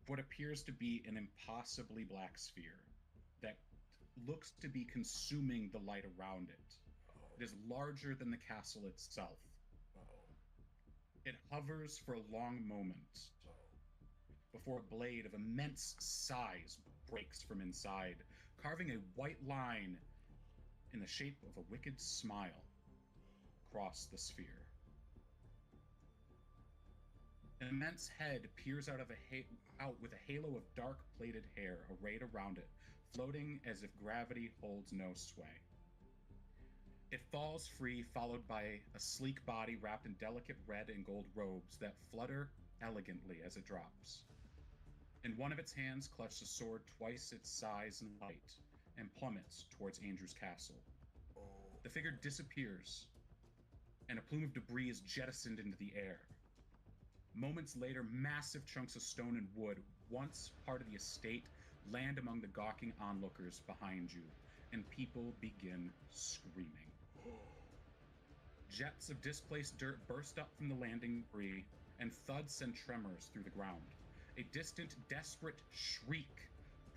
what appears to be an impossibly black sphere that looks to be consuming the light around it. It is larger than the castle itself. It hovers for a long moment before a blade of immense size breaks from inside, carving a white line in the shape of a wicked smile across the sphere. An immense head peers out with a halo of dark plaited hair arrayed around it, floating as if gravity holds no sway. It falls free, followed by a sleek body wrapped in delicate red and gold robes that flutter elegantly as it drops. In one of its hands clutches a sword twice its size and height, and plummets towards Andrew's castle. The figure disappears, and a plume of debris is jettisoned into the air. Moments later, massive chunks of stone and wood, once part of the estate, land among the gawking onlookers behind you, and people begin screaming. Jets of displaced dirt burst up from the landing debris, and thuds send tremors through the ground. A distant, desperate shriek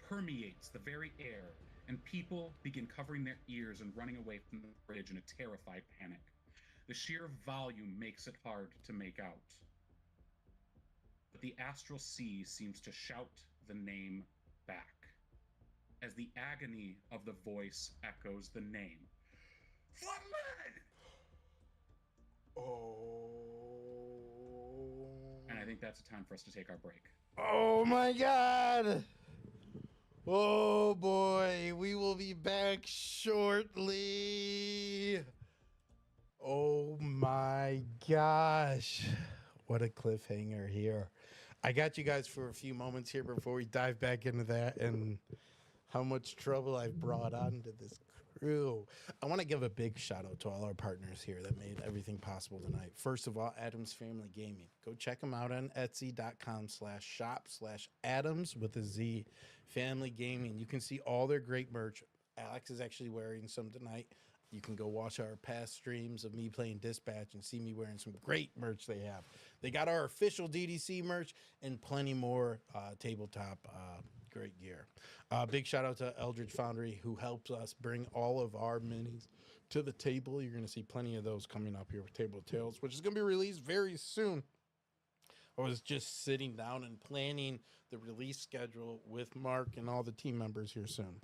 permeates the very air, and people begin covering their ears and running away from the bridge in a terrified panic. The sheer volume makes it hard to make out. But the astral sea seems to shout the name back, as the agony of the voice echoes the name. Flatman! And I think that's a time for us to take our break. Oh my god! Oh boy, we will be back shortly. Oh my gosh. What a cliffhanger here. I got you guys for a few moments here before we dive back into that and how much trouble I've brought onto this crew. I want to give a big shout out to all our partners here that made everything possible tonight. First of all, Adams Family Gaming. Go check them out on etsy.com/shop/Adams with a Z Family Gaming. You can see all their great merch. Alex is actually wearing some tonight. You can go watch our past streams of me playing Dispatch and see me wearing some great merch they have. They got our official DDC merch and plenty more tabletop great gear. Big shout out to Eldridge Foundry, who helps us bring all of our minis to the table. You're going to see plenty of those coming up here with Table of Tales, which is going to be released very soon. I was just sitting down and planning the release schedule with Mark and all the team members here soon.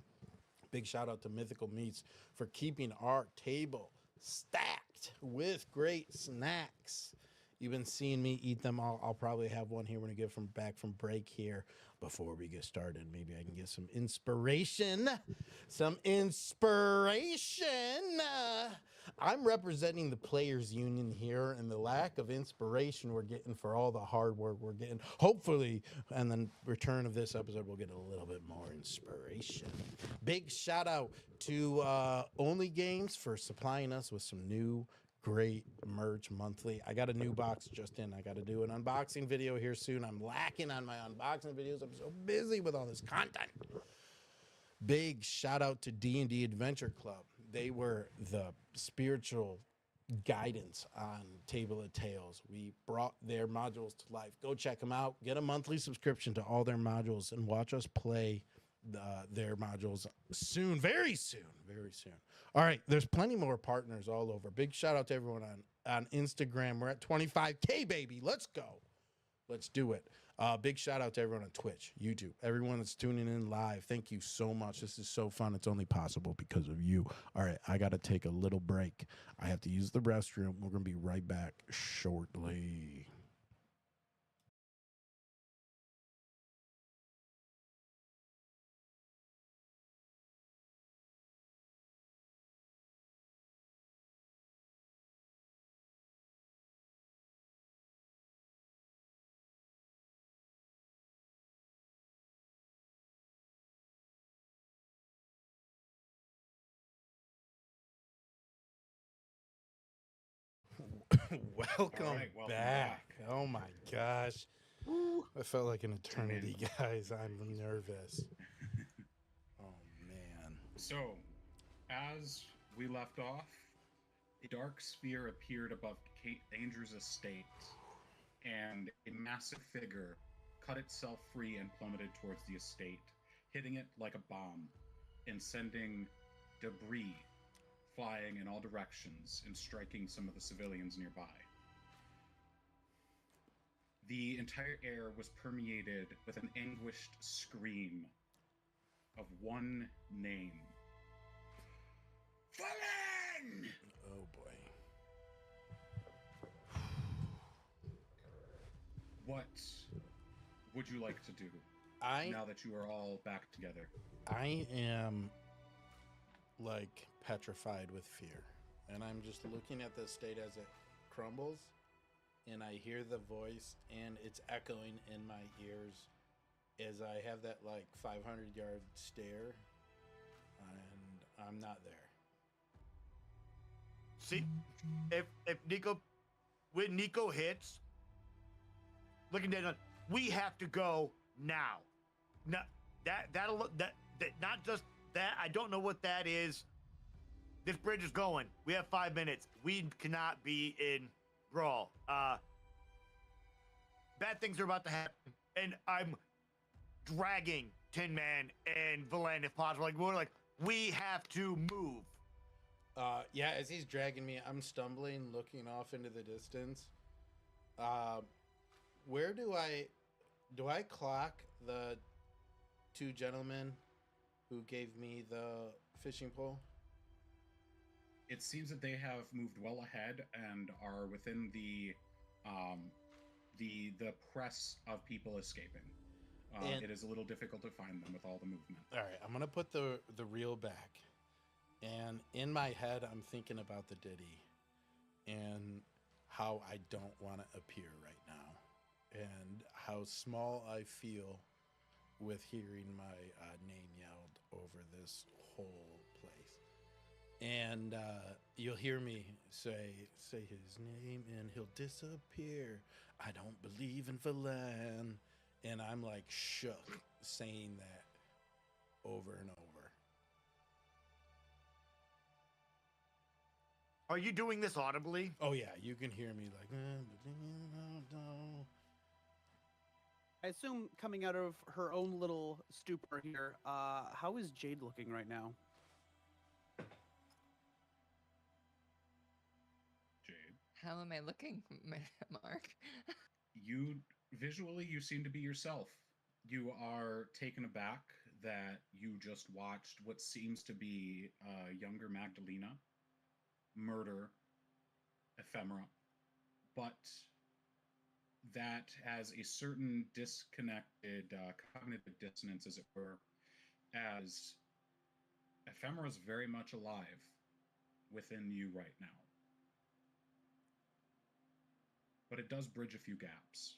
Big shout out to Mythical Meats for keeping our table stacked with great snacks. You've been seeing me eat them all. I'll probably have one here when I get back from break here. Before we get started, maybe I can get some inspiration. I'm representing the players union here and the lack of inspiration we're getting for all the hard work we're getting. Hopefully, and then return of this episode, we'll get a little bit more inspiration. Big shout out to Only Games for supplying us with some new great merch monthly. I got a new box just in. I got to do an unboxing video here soon. I'm lacking on my unboxing videos. I'm so busy with all this content. Big shout out to D&D Adventure Club. They were the spiritual guidance on Table of Tales. We brought their modules to life. Go check them out. Get a monthly subscription to all their modules and watch us play their modules soon, very soon. All right, there's plenty more partners all over. Big shout out to everyone on Instagram. We're at 25K, baby. Let's go. Let's do it. Big shout out to everyone on Twitch, YouTube, everyone that's tuning in live. Thank you so much. This is so fun. It's only possible because of you. All right, I got to take a little break. I have to use the restroom. We're going to be right back shortly. Welcome, welcome back. back. Oh my gosh. I felt like an eternity, guys. I'm nervous. Oh man. So, as we left off, a dark sphere appeared above Kate Danger's estate, and a massive figure cut itself free and plummeted towards the estate, hitting it like a bomb and sending debris flying in all directions and striking some of the civilians nearby. The entire air was permeated with an anguished scream of one name. Fallen! Oh boy. What would you like to do now that you are all back together? I am like petrified with fear, and I'm just looking at the state as it crumbles, and I hear the voice, and it's echoing in my ears as I have that like 500-yard stare, and I'm not there. See, if Nico, when Nico hits, looking at it, we have to go now. No, that not just that. I don't know what that is. This bridge is going. We have 5 minutes. We cannot be in brawl. Bad things are about to happen, and I'm dragging Tin Man and Valen if possible. Like we're like, we have to move. Yeah, as he's dragging me, I'm stumbling, looking off into the distance. Where do I clock the two gentlemen who gave me the fishing pole? It seems that they have moved well ahead and are within the press of people escaping. It is a little difficult to find them with all the movement. All right, I'm gonna put the reel back, and in my head, I'm thinking about the ditty and how I don't want to appear right now, and how small I feel with hearing my name yelled over this whole place. And you'll hear me say his name, and he'll disappear. I don't believe in Valen. And I'm like shook saying that over and over. Are you doing this audibly? Oh yeah, you can hear me like. I assume coming out of her own little stupor here, how is Jade looking right now? Jade, How am I looking, Mark? you seem to be yourself. You are taken aback that you just watched what seems to be younger Magdalena murder Ephemera, but that has a certain disconnected cognitive dissonance, as it were, as Ephemera is very much alive within you right now. But it does bridge a few gaps.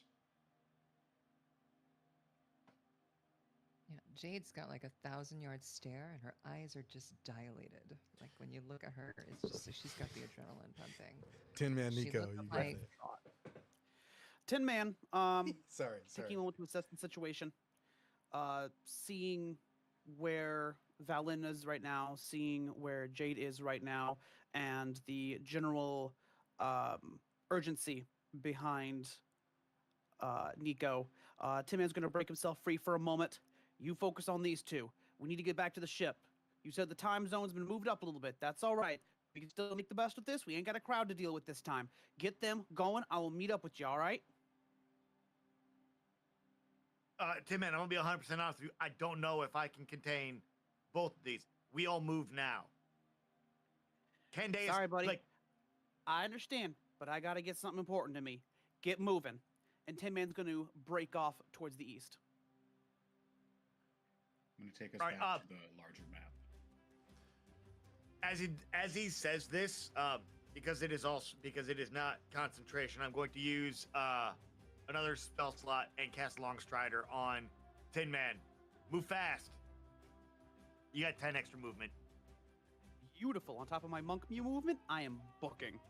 Yeah, Jade's got like 1,000-yard stare, and her eyes are just dilated. Like when you look at her, it's just like she's got the adrenaline pumping. Tin Man She Nico, looked you got like- it. Tin Man, Sorry. taking a moment to assess the situation, seeing where Valen is right now, seeing where Jade is right now, and the general urgency behind Nico. Tin Man's going to break himself free for a moment. You focus on these two. We need to get back to the ship. You said the time zone's been moved up a little bit. That's all right. We can still make the best of this. We ain't got a crowd to deal with this time. Get them going. I will meet up with you, all right? Tim, man, I'm gonna be 100% honest with you. I don't know if I can contain both of these. We all move now. Candace, Sorry, buddy. like, I understand, but I gotta get something important to me. Get moving. And Tin Man's gonna break off towards the east. I'm going to take us Alright, back to the larger map. as he says this, because it is not concentration, I'm going to use another spell slot and cast Long Strider on Tin Man. Move fast. You got 10 extra movement. Beautiful. On top of my monk mew movement, I am booking.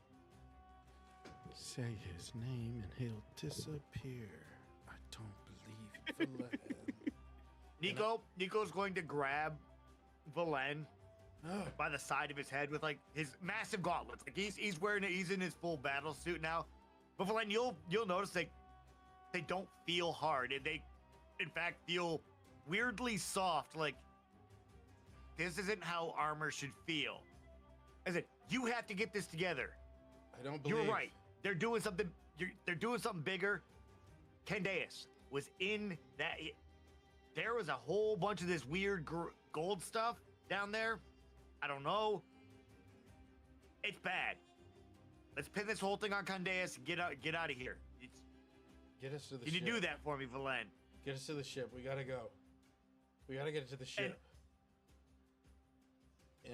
Say his name and he'll disappear. I don't believe Valen. Nico's going to grab Valen by the side of his head with like his massive gauntlets. Like he's wearing it. He's in his full battle suit now. But Valen, you'll notice they don't feel hard. They, in fact, feel weirdly soft. Like this isn't how armor should feel. I said you have to get this together. I don't believe. You're right. They're doing something. They're doing something bigger. Candace was in that. There was a whole bunch of this weird gold stuff down there. I don't know. It's bad. Let's pin this whole thing on Candace and get out of here. Get us to the Can ship. you do that for me, Valen? Get us to the ship. We gotta go. We gotta get it to the ship.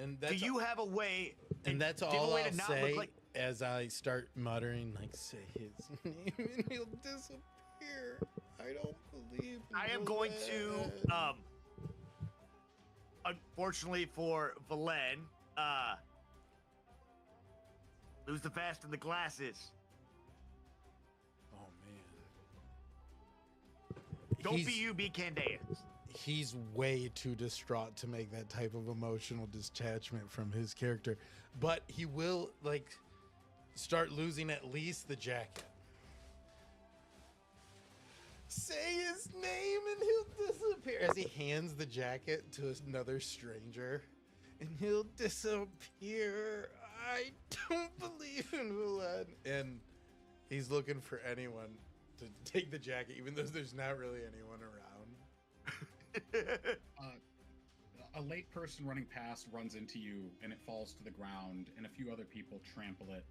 And that's Do you have a way? and that's do you have a all way I'll to not say look like- as I start muttering, like, say his name and he'll disappear. I don't believe. I am going to, Valen. Unfortunately for Valen, lose the fast and the glasses. Oh man. Don't be you, be Candace. He's way too distraught to make that type of emotional detachment from his character, but he will like start losing at least the jacket. Say his name and he'll disappear as he hands the jacket to another stranger, and he'll disappear. I don't believe in Mulan. And he's looking for anyone to take the jacket, even though there's not really anyone around. A late person running past runs into you, and it falls to the ground, and a few other people trample it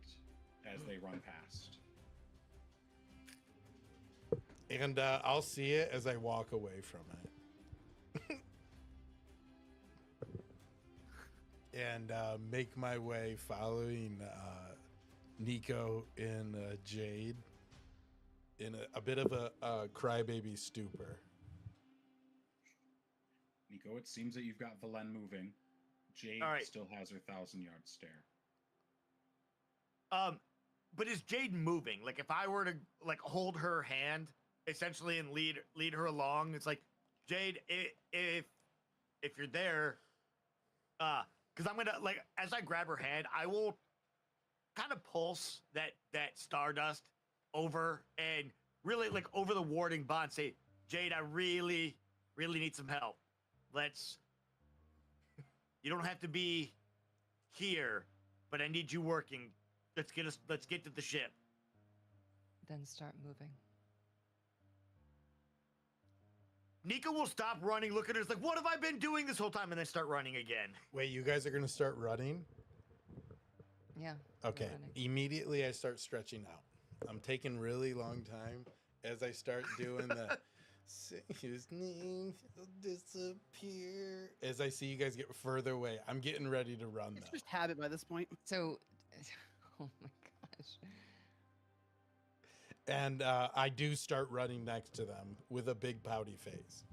as they run past. And I'll see it as I walk away from it. And make my way following Nico and Jade in a bit of a crybaby stupor. Nico, it seems that you've got Valen moving. Jade All right. still has her 1,000-yard stare. But is Jade moving? Like if I were to like hold her hand essentially and lead her along, it's like Jade, if you're there, because I'm gonna like as I grab her hand, I will kind of pulse that stardust over and really like over the warding bond. Say, Jade, I really need some help. You don't have to be here, but I need you working. Let's get to the ship. Then start moving. Nico will stop running, look at her, it's like, what have I been doing this whole time? And then start running again. Wait, you guys are going to start running? Yeah. we're Okay. running. Immediately I start stretching out. I'm taking really long time as I start doing the say his name, he'll disappear. As I see you guys get further away, I'm getting ready to run It's though. just habit by this point. So, oh my gosh. And I do start running next to them with a big pouty face.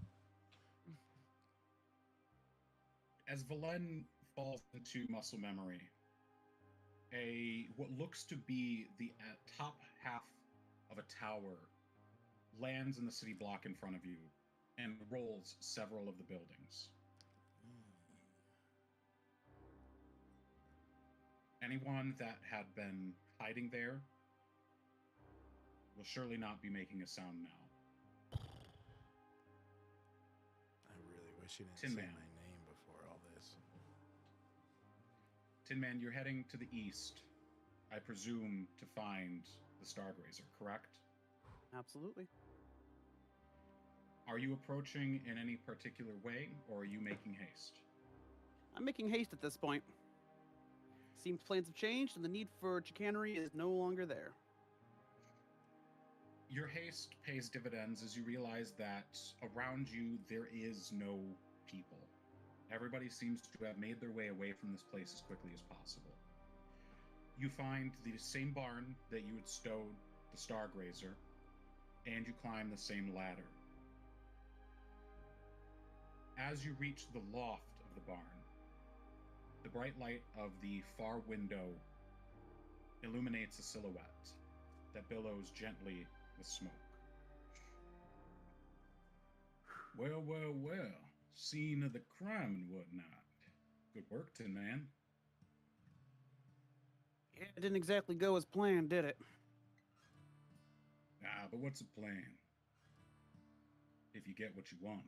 As Valen falls into muscle memory, what looks to be the top half of a tower lands in the city block in front of you and rolls several of the buildings. Anyone that had been hiding there will surely not be making a sound now. I really wish you didn't Tin say Man. my name before all this. Tin Man, you're heading to the east, I presume, to find the Stargrazer, correct? Absolutely. Are you approaching in any particular way, or are you making haste? I'm making haste at this point. Seems plans have changed, and the need for chicanery is no longer there. Your haste pays dividends as you realize that around you there is no people. Everybody seems to have made their way away from this place as quickly as possible. You find the same barn that you had stowed the Stargrazer, and you climb the same ladder. As you reach the loft of the barn, the bright light of the far window illuminates a silhouette that billows gently with smoke. Well, well, well. Scene of the crime and whatnot. Good work, Tin Man. Yeah, it didn't exactly go as planned, did it? Ah, but what's the plan? If you get what you wanted.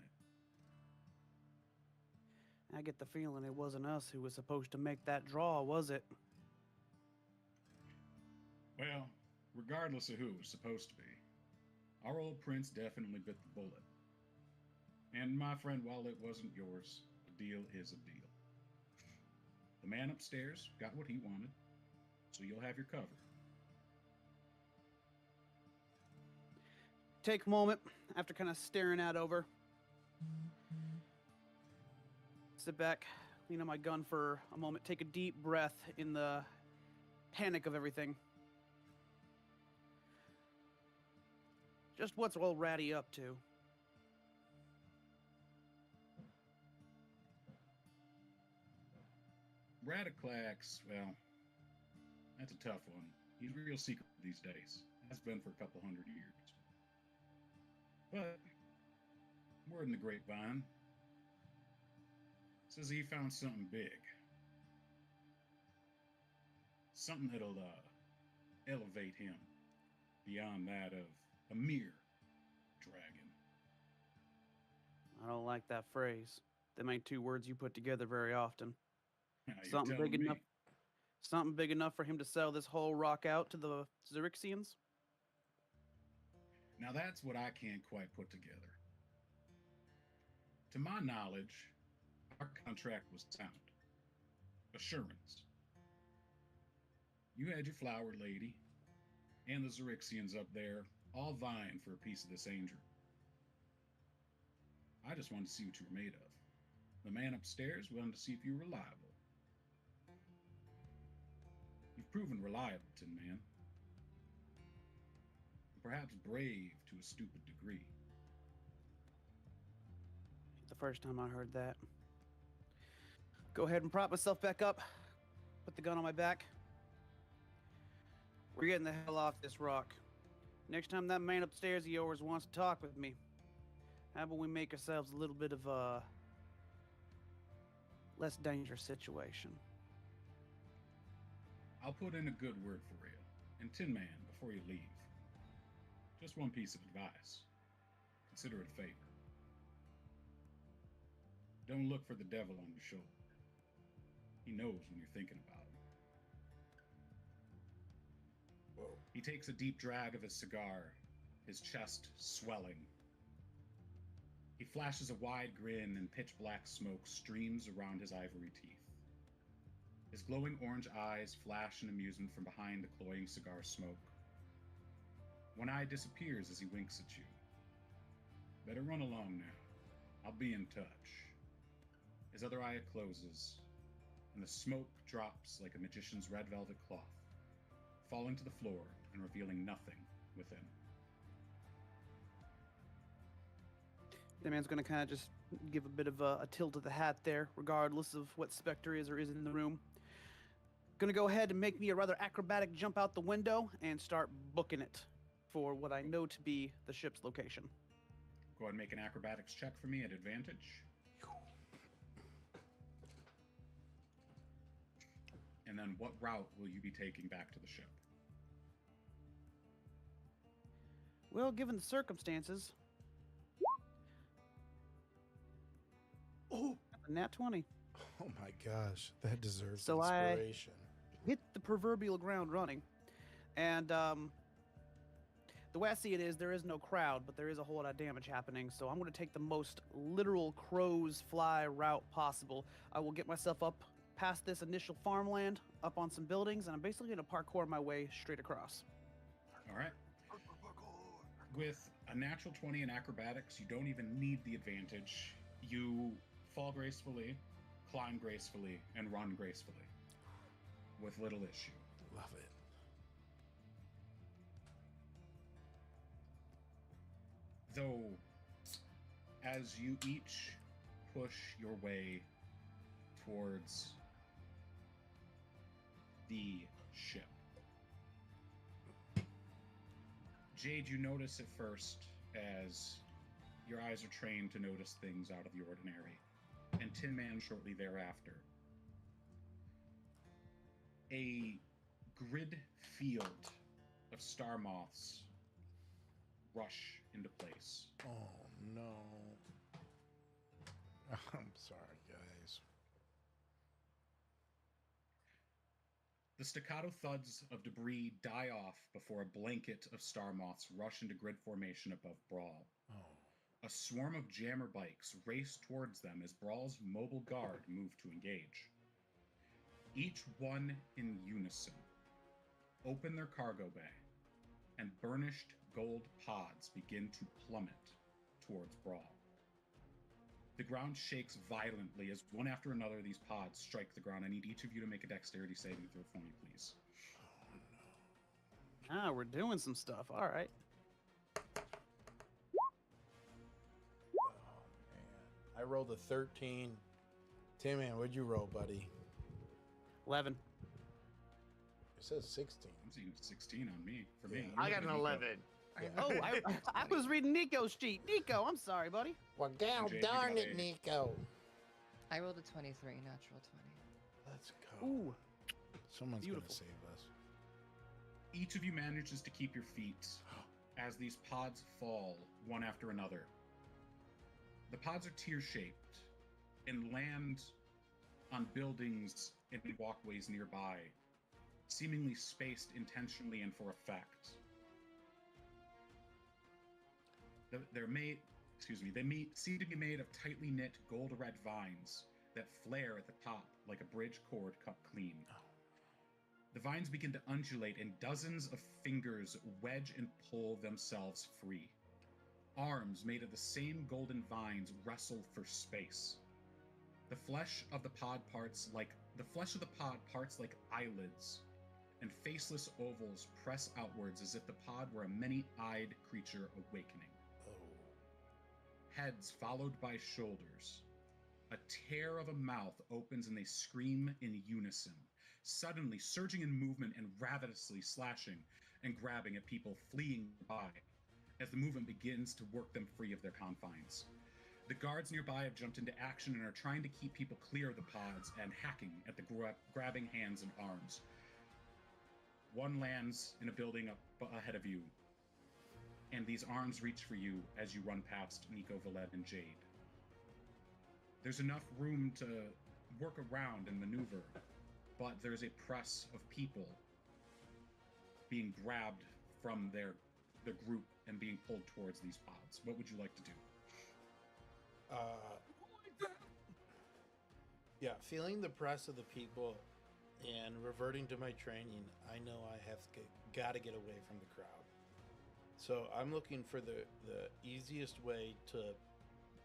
I get the feeling it wasn't us who was supposed to make that draw, was it? Well, regardless of who it was supposed to be, our old prince definitely bit the bullet. And my friend, while it wasn't yours, a deal is a deal. The man upstairs got what he wanted, so you'll have your cover. Take a moment after kind of staring that over. Sit back, lean on my gun for a moment, take a deep breath in the panic of everything. Just what's all Ratty up to? Radiclax, well, that's a tough one. He's real secret these days. Has been for a couple hundred years. But, word in the grapevine says he found something big. Something that'll elevate him beyond that of a mere dragon. I don't like that phrase. Them ain't two words you put together very often. Now, you're Something telling big me. enough. Something big enough for him to sell this whole rock out to the Xerixians? Now that's what I can't quite put together. To my knowledge, our contract was sound. Assurance. You had your flower lady and the Xerixians up there all vying for a piece of this angel. I just wanted to see what you were made of. The man upstairs wanted to see if you were reliable. You've proven reliable, Tin Man. Perhaps brave to a stupid degree. The first time I heard that. Go ahead and prop myself back up. Put the gun on my back. We're getting the hell off this rock. Next time that man upstairs of yours wants to talk with me, how about we make ourselves a little bit of a less dangerous situation? I'll put in a good word for you. And Tin Man, before you leave, just one piece of advice. Consider it a favor. Don't look for the devil on your shoulder. He knows when you're thinking about him. Whoa. He takes a deep drag of his cigar, his chest swelling. He flashes a wide grin and pitch black smoke streams around his ivory teeth. His glowing orange eyes flash in amusement from behind the cloying cigar smoke. One eye disappears as he winks at you. Better run along now. I'll be in touch. His other eye closes, and the smoke drops like a magician's red velvet cloth, falling to the floor and revealing nothing within. The man's gonna kind of just give a bit of a tilt of the hat there, regardless of what Spectre is or isn't in the room. Gonna go ahead and make me a rather acrobatic jump out the window and start booking it for what I know to be the ship's location. Go ahead and make an acrobatics check for me at advantage. And then what route will you be taking back to the ship? Well, given the circumstances, Oh, a nat 20. oh my gosh, that deserves So I- inspiration. Hit the proverbial ground running. And the the way I see it is there is no crowd, but there is a whole lot of damage happening. So I'm going to take the most literal crow's fly route possible. I will get myself up past this initial farmland, up on some buildings, and I'm basically going to parkour my way straight across. All right. With a natural 20 in acrobatics, you don't even need the advantage. You fall gracefully, climb gracefully, and run gracefully with little issue. Love it. Though, as you each push your way towards the ship, Jade, you notice at first, as your eyes are trained to notice things out of the ordinary, and Tin Man shortly thereafter, a grid field of star moths rush into place. Oh no. I'm sorry, guys. The staccato thuds of debris die off before a blanket of star moths rush into grid formation above Brawl. Oh. A swarm of jammer bikes race towards them as Brawl's mobile guard move to engage. Each one in unison open their cargo bay, and burnished gold pods begin to plummet towards Brawl. The ground shakes violently as one after another these pods strike the ground. I need each of you to make a dexterity saving throw for me, please. Oh no. Ah, we're doing some stuff. All right. Oh man. I rolled a 13. Tim Man, what'd you roll, buddy? 11. It says 16. I'm seeing 16 on me. For me. I got an 11. Yeah. Oh, I was reading Nico's sheet. Nico, I'm sorry, buddy. Well, gal Jade, you darn got it, a- Nico. I rolled a 23, natural 20. Let's go. Ooh. Someone's going Beautiful. to save us. Each of you manages to keep your feet as these pods fall one after another. The pods are tear-shaped and land on buildings and walkways nearby, seemingly spaced intentionally and for effect. They seem to be made of tightly knit gold-red vines that flare at the top like a bridge cord cut clean. The vines begin to undulate and dozens of fingers wedge and pull themselves free. Arms made of the same golden vines wrestle for space. The flesh of the pod parts like eyelids, and faceless ovals press outwards as if the pod were a many-eyed creature awakening. Oh. Heads followed by shoulders. A tear of a mouth opens and they scream in unison, suddenly surging in movement and ravenously slashing and grabbing at people fleeing by as the movement begins to work them free of their confines. The guards nearby have jumped into action and are trying to keep people clear of the pods and hacking at the grabbing hands and arms. One lands in a building up ahead of you, and these arms reach for you as you run past Nico, Valed, and Jade. There's enough room to work around and maneuver, but there's a press of people being grabbed from the group and being pulled towards these pods. What would you like to do? Yeah, feeling the press of the people and reverting to my training, I know I have got to get away from the crowd. So I'm looking for the easiest way to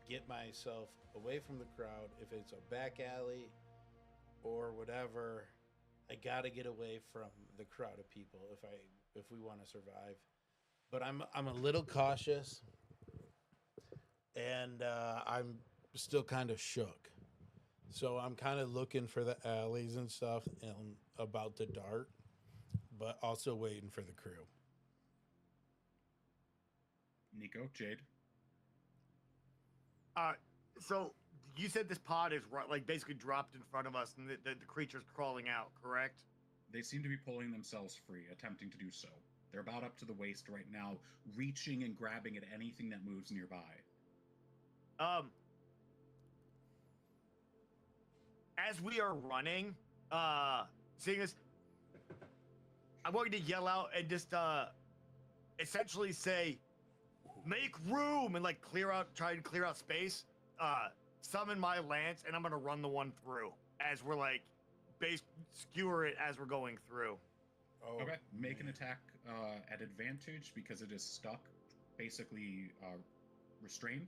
get myself away from the crowd. If it's a back alley or whatever, I got to get away from the crowd of people if we want to survive. But I'm a little cautious, and I'm still kind of shook. So I'm kind of looking for the alleys and stuff and about to dart, but also waiting for the crew. Nico, Jade? So you said this pod is like basically dropped in front of us, and the creature's crawling out, correct? They seem to be pulling themselves free, attempting to do so. They're about up to the waist right now, reaching and grabbing at anything that moves nearby. As we are running, seeing this, I'm going to yell out and just essentially say, make room, and like try to clear out space. Summon my lance, and I'm gonna run the one through as we're like skewer it as we're going through. Oh, Okay, make an man. attack at advantage because it is stuck, basically restrained.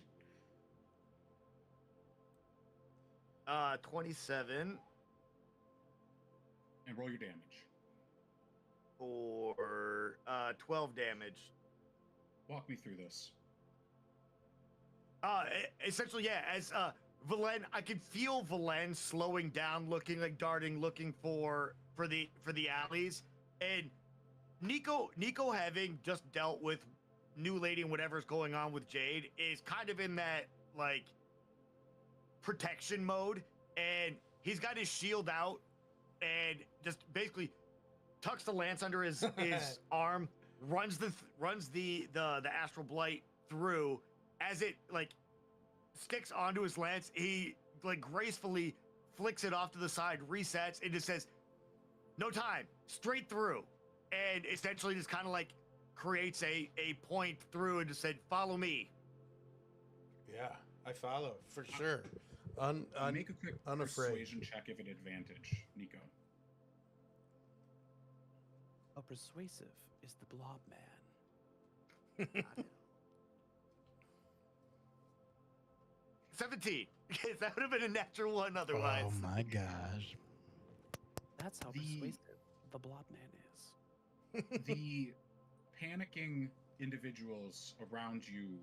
27 And roll your damage. for 12 damage. Walk me through this. Essentially, yeah. As Valen, I can feel Valen slowing down, looking like darting, looking for the alleys, and Nico having just dealt with New Lady and whatever's going on with Jade is kind of in that like protection mode, and he's got his shield out and just basically tucks the lance under his arm, runs the astral blight through. As it like sticks onto his lance, he like gracefully flicks it off to the side, resets, and just says, "No time, straight through," and essentially just kind of like creates a point through and just said, "Follow me." Yeah, I follow for sure. Make a quick unafraid. persuasion check if at advantage, Nico. How persuasive is the blob man? 17. That would have been a natural one otherwise. Oh my gosh. That's how The- persuasive the blob man is. The panicking individuals around you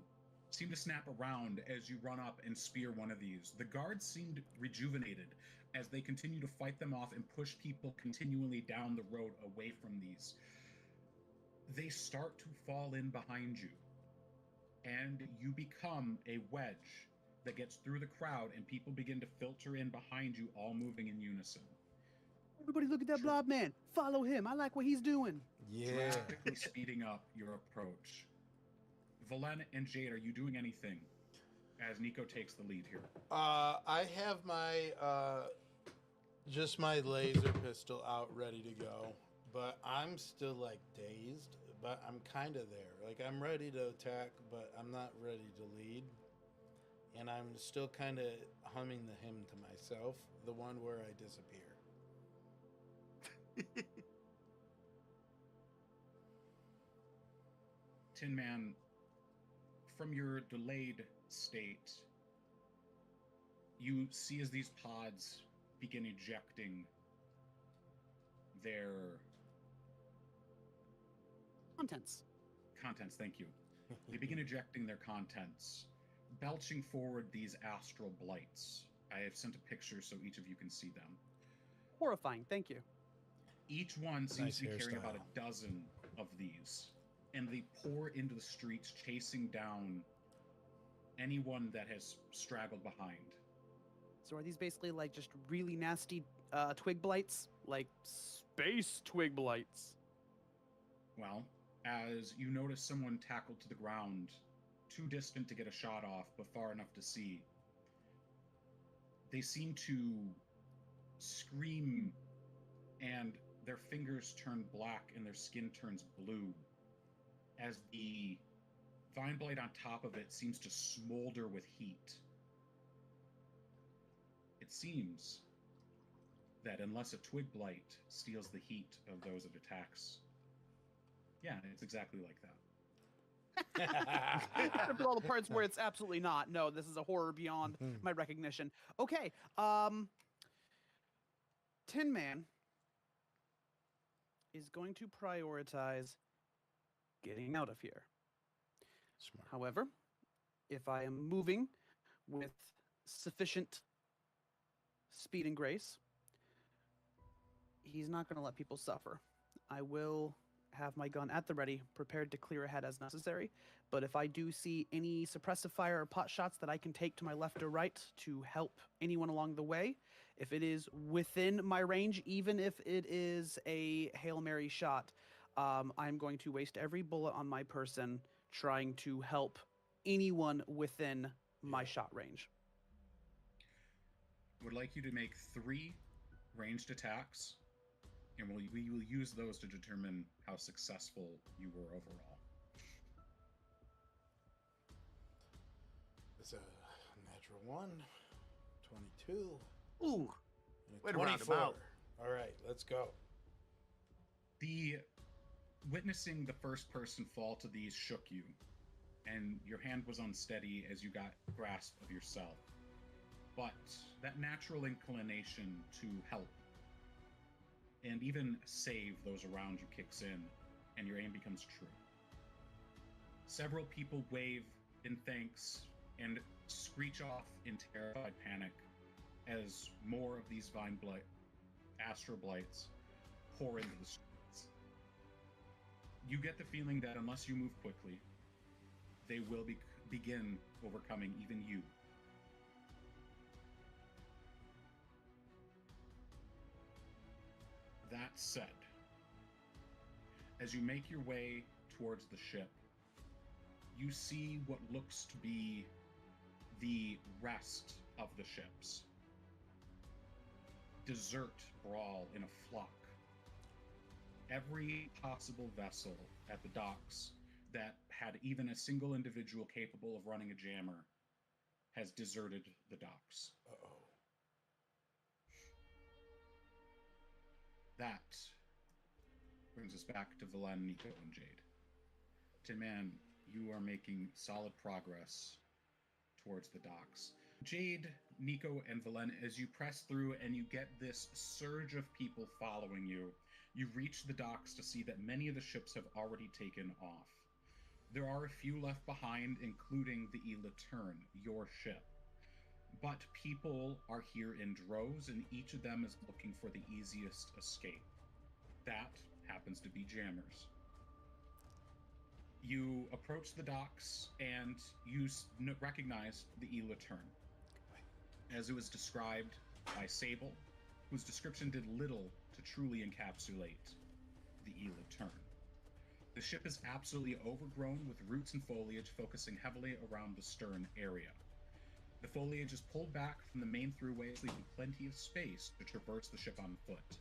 seem to snap around as you run up and spear one of these. The guards seemed rejuvenated as they continue to fight them off and push people continually down the road away from these. They start to fall in behind you, and you become a wedge that gets through the crowd, and people begin to filter in behind you, all moving in unison. Everybody look at that blob man. Follow him. I like what he's doing. Yeah. Drastically speeding up your approach. Valen and Jade, are you doing anything as Nico takes the lead here? I have my just my laser pistol out ready to go, but I'm still like dazed, but I'm kind of there. Like I'm ready to attack, but I'm not ready to lead. And I'm still kind of humming the hymn to myself, the one where I disappear. Tin Man, from your delayed state, you see as these pods begin ejecting their Contents. contents. Thank you. They begin ejecting their contents, belching forward these astral blights. I have sent a picture so each of you can see them. Horrifying. Thank you. Each one seems Nice to be carrying hairstyle. about a dozen of these, and they pour into the streets, chasing down anyone that has straggled behind. So are these basically like just really nasty twig blights? Like space twig blights? Well, as you notice someone tackled to the ground, too distant to get a shot off, but far enough to see, they seem to scream, and their fingers turn black and their skin turns blue as the vine blade on top of it seems to smolder with heat. It seems that unless a twig blight steals the heat of those it attacks, yeah, it's exactly like that. Except for all the parts where it's absolutely not. No, this is a horror beyond my recognition. Okay. Tin Man is going to prioritize getting out of here. Smart. However, if I am moving with sufficient speed and grace, he's not going to let people suffer. I will have my gun at the ready, prepared to clear ahead as necessary. But if I do see any suppressive fire or pot shots that I can take to my left or right to help anyone along the way, if it is within my range, even if it is a Hail Mary shot, I'm going to waste every bullet on my person trying to help anyone within my shot range. Would like you to make 3 ranged attacks, and we will use those to determine how successful you were overall. That's a natural 1, 22, Ooh. and a Way to round 'em 24. out. All right, let's go. The witnessing the first person fall to these shook you, and your hand was unsteady as you got grasp of yourself. But that natural inclination to help and even save those around you kicks in, and your aim becomes true. Several people wave in thanks and screech off in terrified panic as more of these vine blight, astral blights pour into the streets. You get the feeling that unless you move quickly, they will begin overcoming even you. That said, as you make your way towards the ship, you see what looks to be the rest of the ships. Desert brawl in a flock. Every possible vessel at the docks that had even a single individual capable of running a jammer has deserted the docks. Uh-oh. That brings us back to Velen, Nico, and Jade. Tin Man, you are making solid progress towards the docks. Jade, Nico, and Velen, as you press through and you get this surge of people following you, you reach the docks to see that many of the ships have already taken off. There are a few left behind, including the E11, your ship. But people are here in droves, and each of them is looking for the easiest escape. That happens to be jammers. You approach the docks, and you recognize the E11, as it was described by Sable, whose description did little to truly encapsulate the E11. The ship is absolutely overgrown with roots and foliage, focusing heavily around the stern area. The foliage is pulled back from the main throughways, leaving plenty of space to traverse the ship on foot.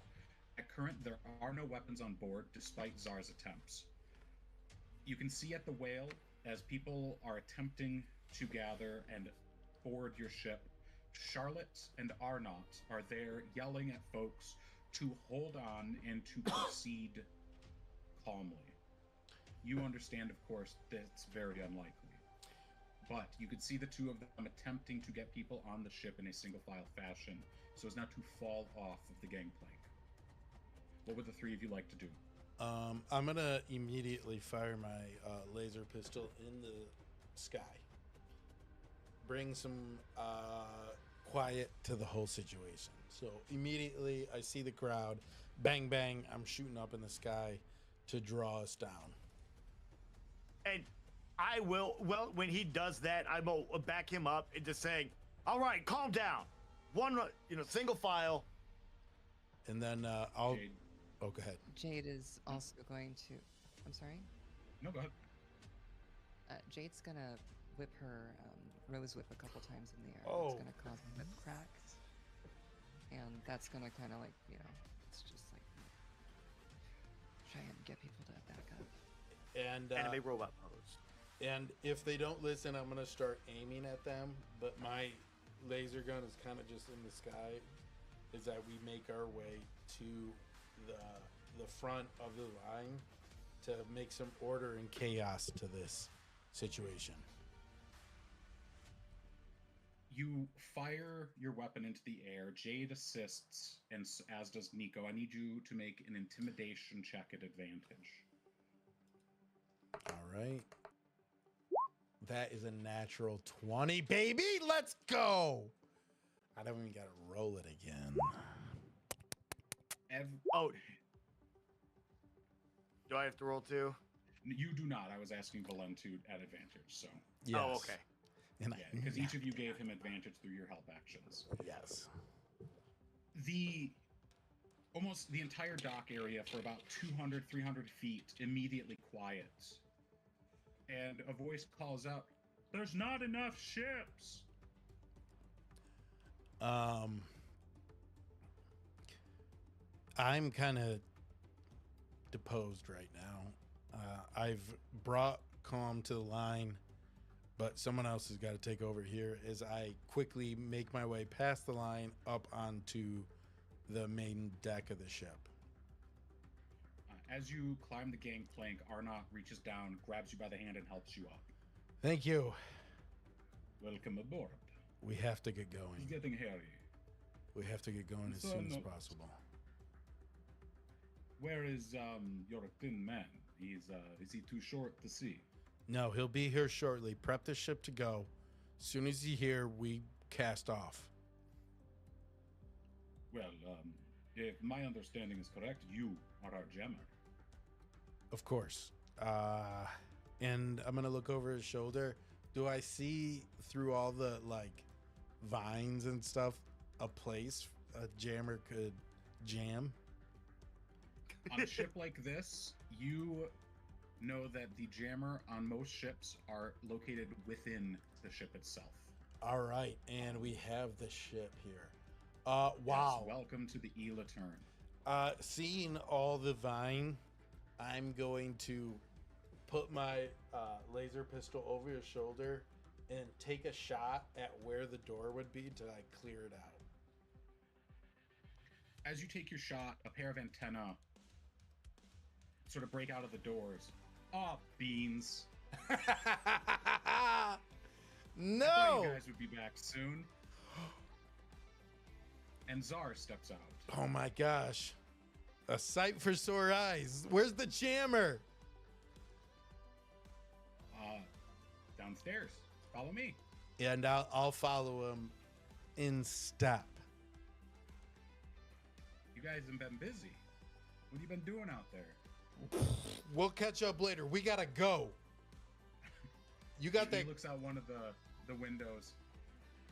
At current, there are no weapons on board, despite Zar's attempts. You can see at the whale, as people are attempting to gather and board your ship, Charlotte and Arnott are there yelling at folks to hold on and to proceed calmly. You understand, of course, that it's very unlikely. But you could see the two of them attempting to get people on the ship in a single file fashion so as not to fall off of the gangplank. What would the three of you like to do? I'm going to immediately fire my laser pistol in the sky. Bring some quiet to the whole situation. So immediately I see the crowd. Bang, bang. I'm shooting up in the sky to draw us down. And I will, well, when he does that, I will back him up into saying, all right, calm down. One, single file. And then I'll... Jade. Oh, go ahead. Jade is also going to. I'm sorry? No, go ahead. Jade's going to whip her rose whip a couple times in the air. Oh. It's going to cause a whip crack. And that's going to kind of it's just like try and get people to back up. And Anime robot pose. And if they don't listen, I'm going to start aiming at them. But my laser gun is kind of just in the sky. Is that we make our way to the front of the line to make some order and chaos to this situation. You fire your weapon into the air. Jade assists, and as does Nico. I need you to make an intimidation check at advantage. All right. That is a natural 20, baby. Let's go. I don't even got to roll it again. Oh. Do I have to roll too? You do not. I was asking Velen to at advantage, so. Yes. Oh, okay. And Yeah, because each of you gave him advantage through your help actions. Yes. Almost the entire dock area for about 200, 300 feet immediately quiets. And a voice calls out, "There's not enough ships!" I'm kind of deposed right now. I've brought calm to the line. but someone else has got to take over here as I quickly make my way past the line up onto the main deck of the ship. As you climb the gangplank, Arnott reaches down, grabs you by the hand, and helps you up. Thank you. Welcome aboard. We have to get It's going. getting hairy. We have to get going as So soon as no- possible. Where is your thin man? Is he too short to see? No, he'll be here shortly. Prep the ship to go. As soon as he's here, we cast off. Well, if my understanding is correct, you are our jammer. Of course. And I'm going to look over his shoulder. Do I see through all the like vines and stuff a place a jammer could jam? On a ship like this, you know that the jammer on most ships are located within the ship itself. All right, and we have the ship here. Wow. Yes, welcome to the Ela-turn. Seeing all the vine, I'm going to put my laser pistol over your shoulder and take a shot at where the door would be to like clear it out. As you take your shot, a pair of antennae sort of break out of the doors. Oh, beans. I thought No! you guys would be back soon. And Czar steps out. Oh my gosh. A sight for sore eyes. Where's the jammer? Downstairs. Follow me. And I'll follow him in step. You guys have been busy. What have you been doing out there? We'll catch up later. We gotta go. You got He that? looks out one of the windows.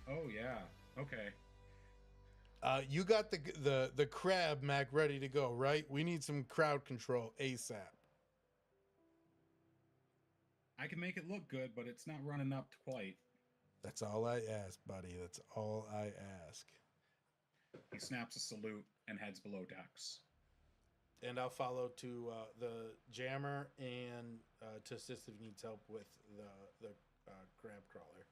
Oh yeah. Okay. You got the crab Mac ready to go, right? We need some crowd control ASAP. I can make it look good, but it's not running up quite. That's all I ask, buddy. That's all I ask. He snaps a salute and heads below decks. And I'll follow to the jammer and to assist if he needs help with the crab crawler.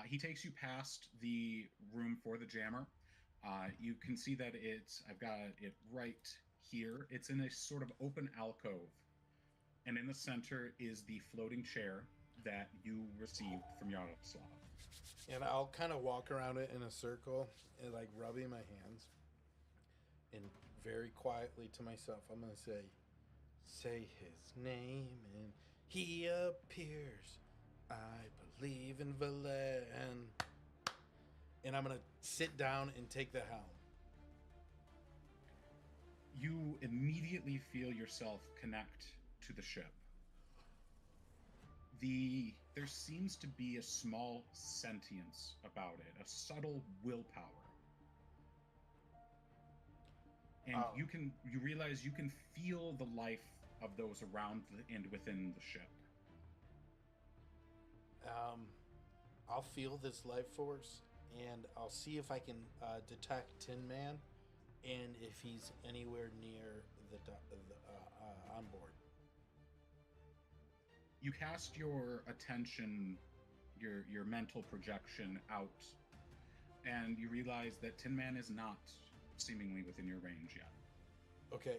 He takes you past the room for the jammer. You can see that I've got it right here. It's in a sort of open alcove. And in the center is the floating chair that you received from Yaroslav. And I'll kind of walk around it in a circle and like rubbing my hands. And very quietly to myself, I'm going to say his name and he appears. I believe in Valen. And I'm going to sit down and take the helm. You immediately feel yourself connect to the ship. There seems to be a small sentience about it, a subtle willpower. And you realize you can feel the life of those around and within the ship. I'll feel this life force and I'll see if I can detect Tin Man and if he's anywhere near the on board. You cast your attention, your mental projection out, and you realize that Tin Man is not seemingly within your range yet. Okay,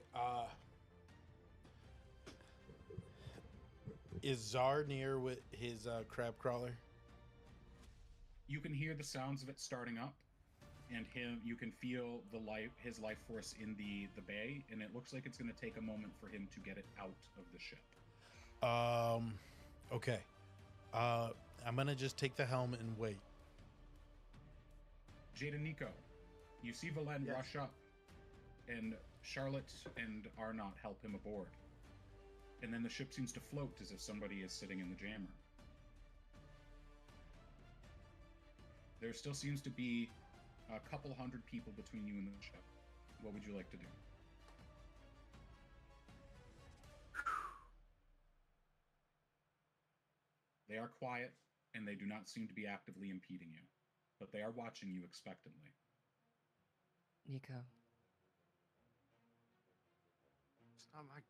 is Czar near with his crab crawler? You can hear the sounds of it starting up, and you can feel his life force in the bay, and it looks like it's going to take a moment for him to get it out of the ship. Okay. I'm gonna just take the helm and wait. Jade and Nico, you see Valen rush up, and Charlotte and Arnott help him aboard. And then the ship seems to float as if somebody is sitting in the jammer. There still seems to be a couple hundred people between you and the ship. What would you like to do? They are quiet, and they do not seem to be actively impeding you, but they are watching you expectantly. Nico, It's not my.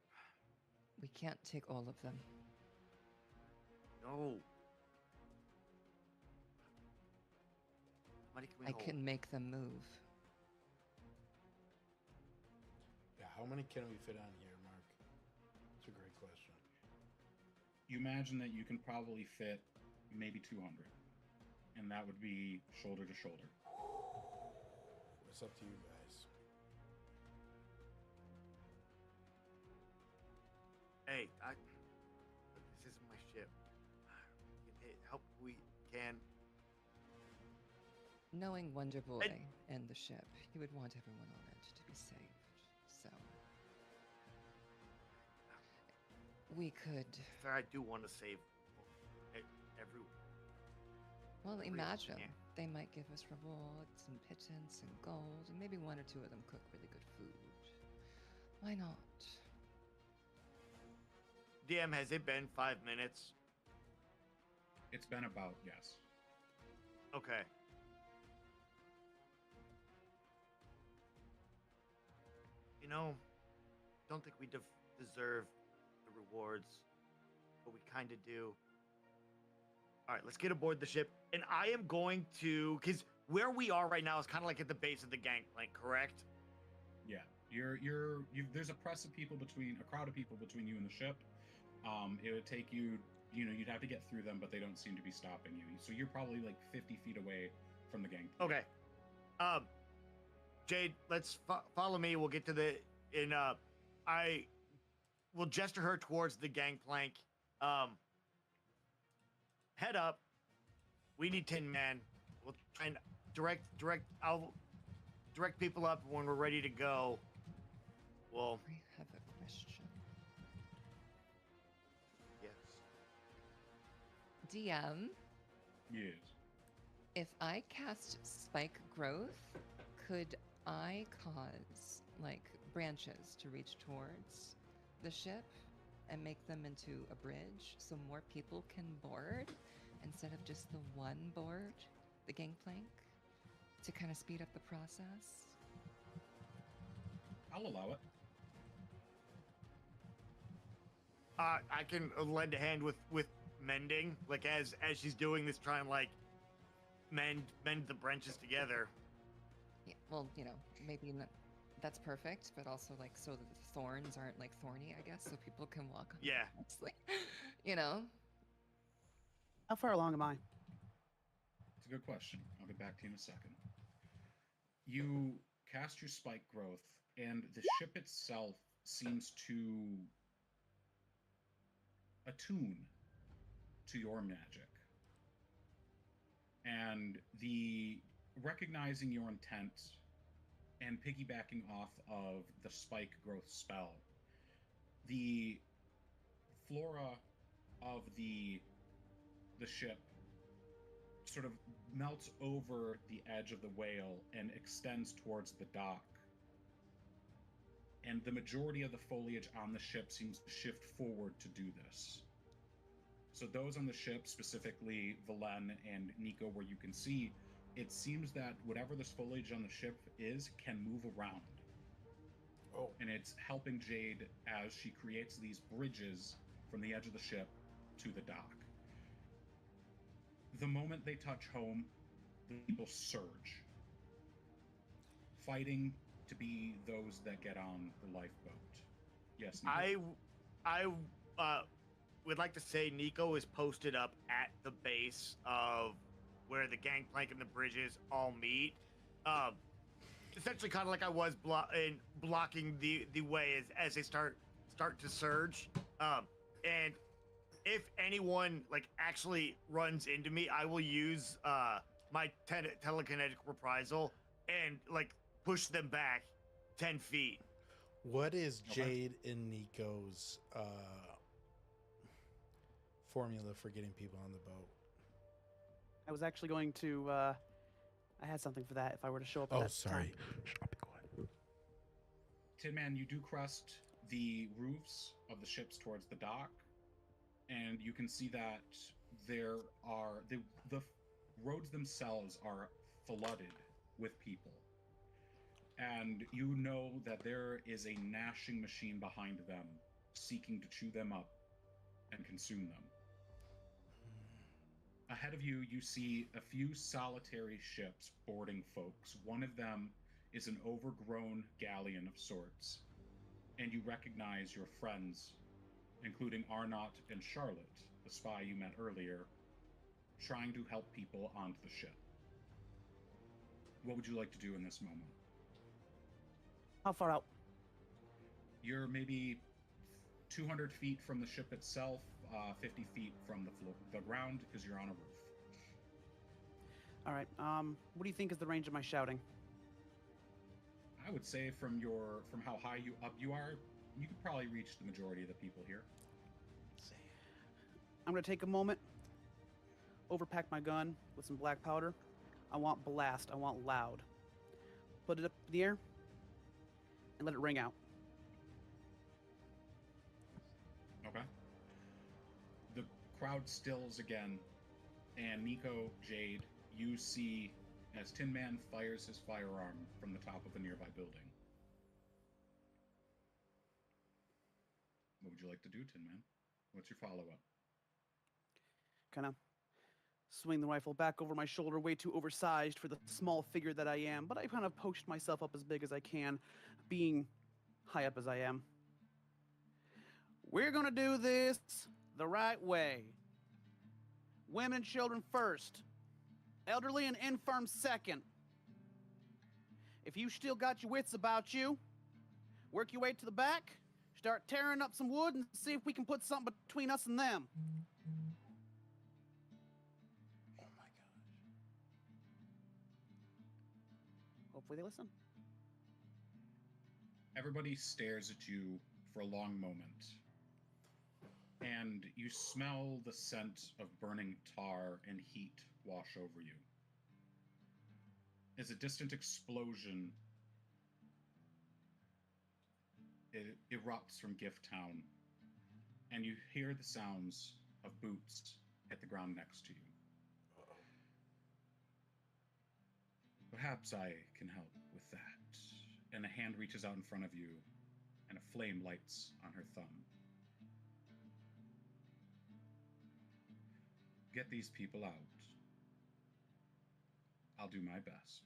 we can't take all of them. No. many can we I hold? can make them move. Yeah, how many can we fit on here, Mark? It's a great question. You imagine that you can probably fit maybe 200, and that would be shoulder to shoulder. It's up to you guys. Hey, this isn't my ship. We can help if we can. Knowing Wonder Boy and the ship, he would want everyone on it to be saved. So we could. Sir, I do want to save everyone. Well, Agree, imagine yeah. they might give us rewards and pittance and gold, and maybe one or two of them cook really good food. Why not? DM, has it been 5 minutes? It's been about, yes. Okay. You know, don't think we deserve the rewards, but we kind of do. All right, let's get aboard the ship. And I am going to, because where we are right now is kind of like at the base of the gangplank, correct? Yeah, there's a press of people a crowd of people between you and the ship. It would take you, you'd have to get through them, but they don't seem to be stopping you. So you're probably like 50 feet away from the gangplank. Okay. Jade, let's follow me. We'll get to I will gesture her towards the gangplank. Head up. We need 10 men. We'll try and I'll direct people up when we're ready to go. Well, I have a question. yes. Yes. DM, if I cast spike growth, could I cause like branches to reach towards the ship and make them into a bridge so more people can board instead of just the one board, the gangplank, to kind of speed up the process? I'll allow it. I can lend a hand with mending, like as she's doing this, try and like mend the branches together. Yeah, well, maybe not, that's perfect, but also like so that the thorns aren't like thorny, I guess, so people can walk on Yeah. them nicely. you know? How far along am I? It's a good question. I'll get back to you in a second. You cast your spike growth, and the ship itself seems to attune to your magic. And the recognizing your intent and piggybacking off of the spike growth spell, the flora of the ship sort of melts over the edge of the whale and extends towards the dock. And the majority of the foliage on the ship seems to shift forward to do this. So those on the ship, specifically Valen and Nico, where you can see, it seems that whatever this foliage on the ship is can move around. Oh. And it's helping Jade as she creates these bridges from the edge of the ship to the dock. The moment they touch home, the people surge, fighting to be those that get on the lifeboat. Yes, Nico? I would like to say Nico is posted up at the base of where the gangplank and the bridges all meet. Essentially kind of like I was blocking the way as they start to surge. And if anyone like actually runs into me, I will use my telekinetic reprisal and like push them back 10 feet. What is Okay. Jade and Nico's formula for getting people on the boat? I was actually going to. I had something for that if I were to show up. At Oh, that sorry. time. I'll be quiet. Tin Man, you do crest the roofs of the ships towards the dock, and you can see that there are the roads themselves are flooded with people. And you know that there is a gnashing machine behind them, seeking to chew them up and consume them. Ahead of you, you see a few solitary ships boarding folks. One of them is an overgrown galleon of sorts, and you recognize your friends, including Arnott and Charlotte, the spy you met earlier, trying to help people onto the ship. What would you like to do in this moment? How far out? You're maybe 200 feet from the ship itself, 50 feet from the ground, because you're on a roof. All right. What do you think is the range of my shouting? I would say from how high up you are, you could probably reach the majority of the people here. I'm gonna take a moment, overpack my gun with some black powder. I want blast. I want loud. Put it up in the air and let it ring out. Okay. The crowd stills again, and Nico, Jade, you see as Tin Man fires his firearm from the top of a nearby building. What would you like to do, Tin Man? What's your follow-up? Kind of swing the rifle back over my shoulder, way too oversized for the small figure that I am, but I kind of poached myself up as big as I can, being high up as I am. We're gonna do this the right way. Women and children first. Elderly and infirm second. If you still got your wits about you, work your way to the back, start tearing up some wood, and see if we can put something between us and them. Oh my gosh. Hopefully they listen. Everybody stares at you for a long moment, and you smell the scent of burning tar and heat wash over you. As a distant explosion erupts from Gift Town, and you hear the sounds of boots hit the ground next to you. Perhaps I can help with that. And a hand reaches out in front of you, and a flame lights on her thumb. Get these people out. I'll do my best.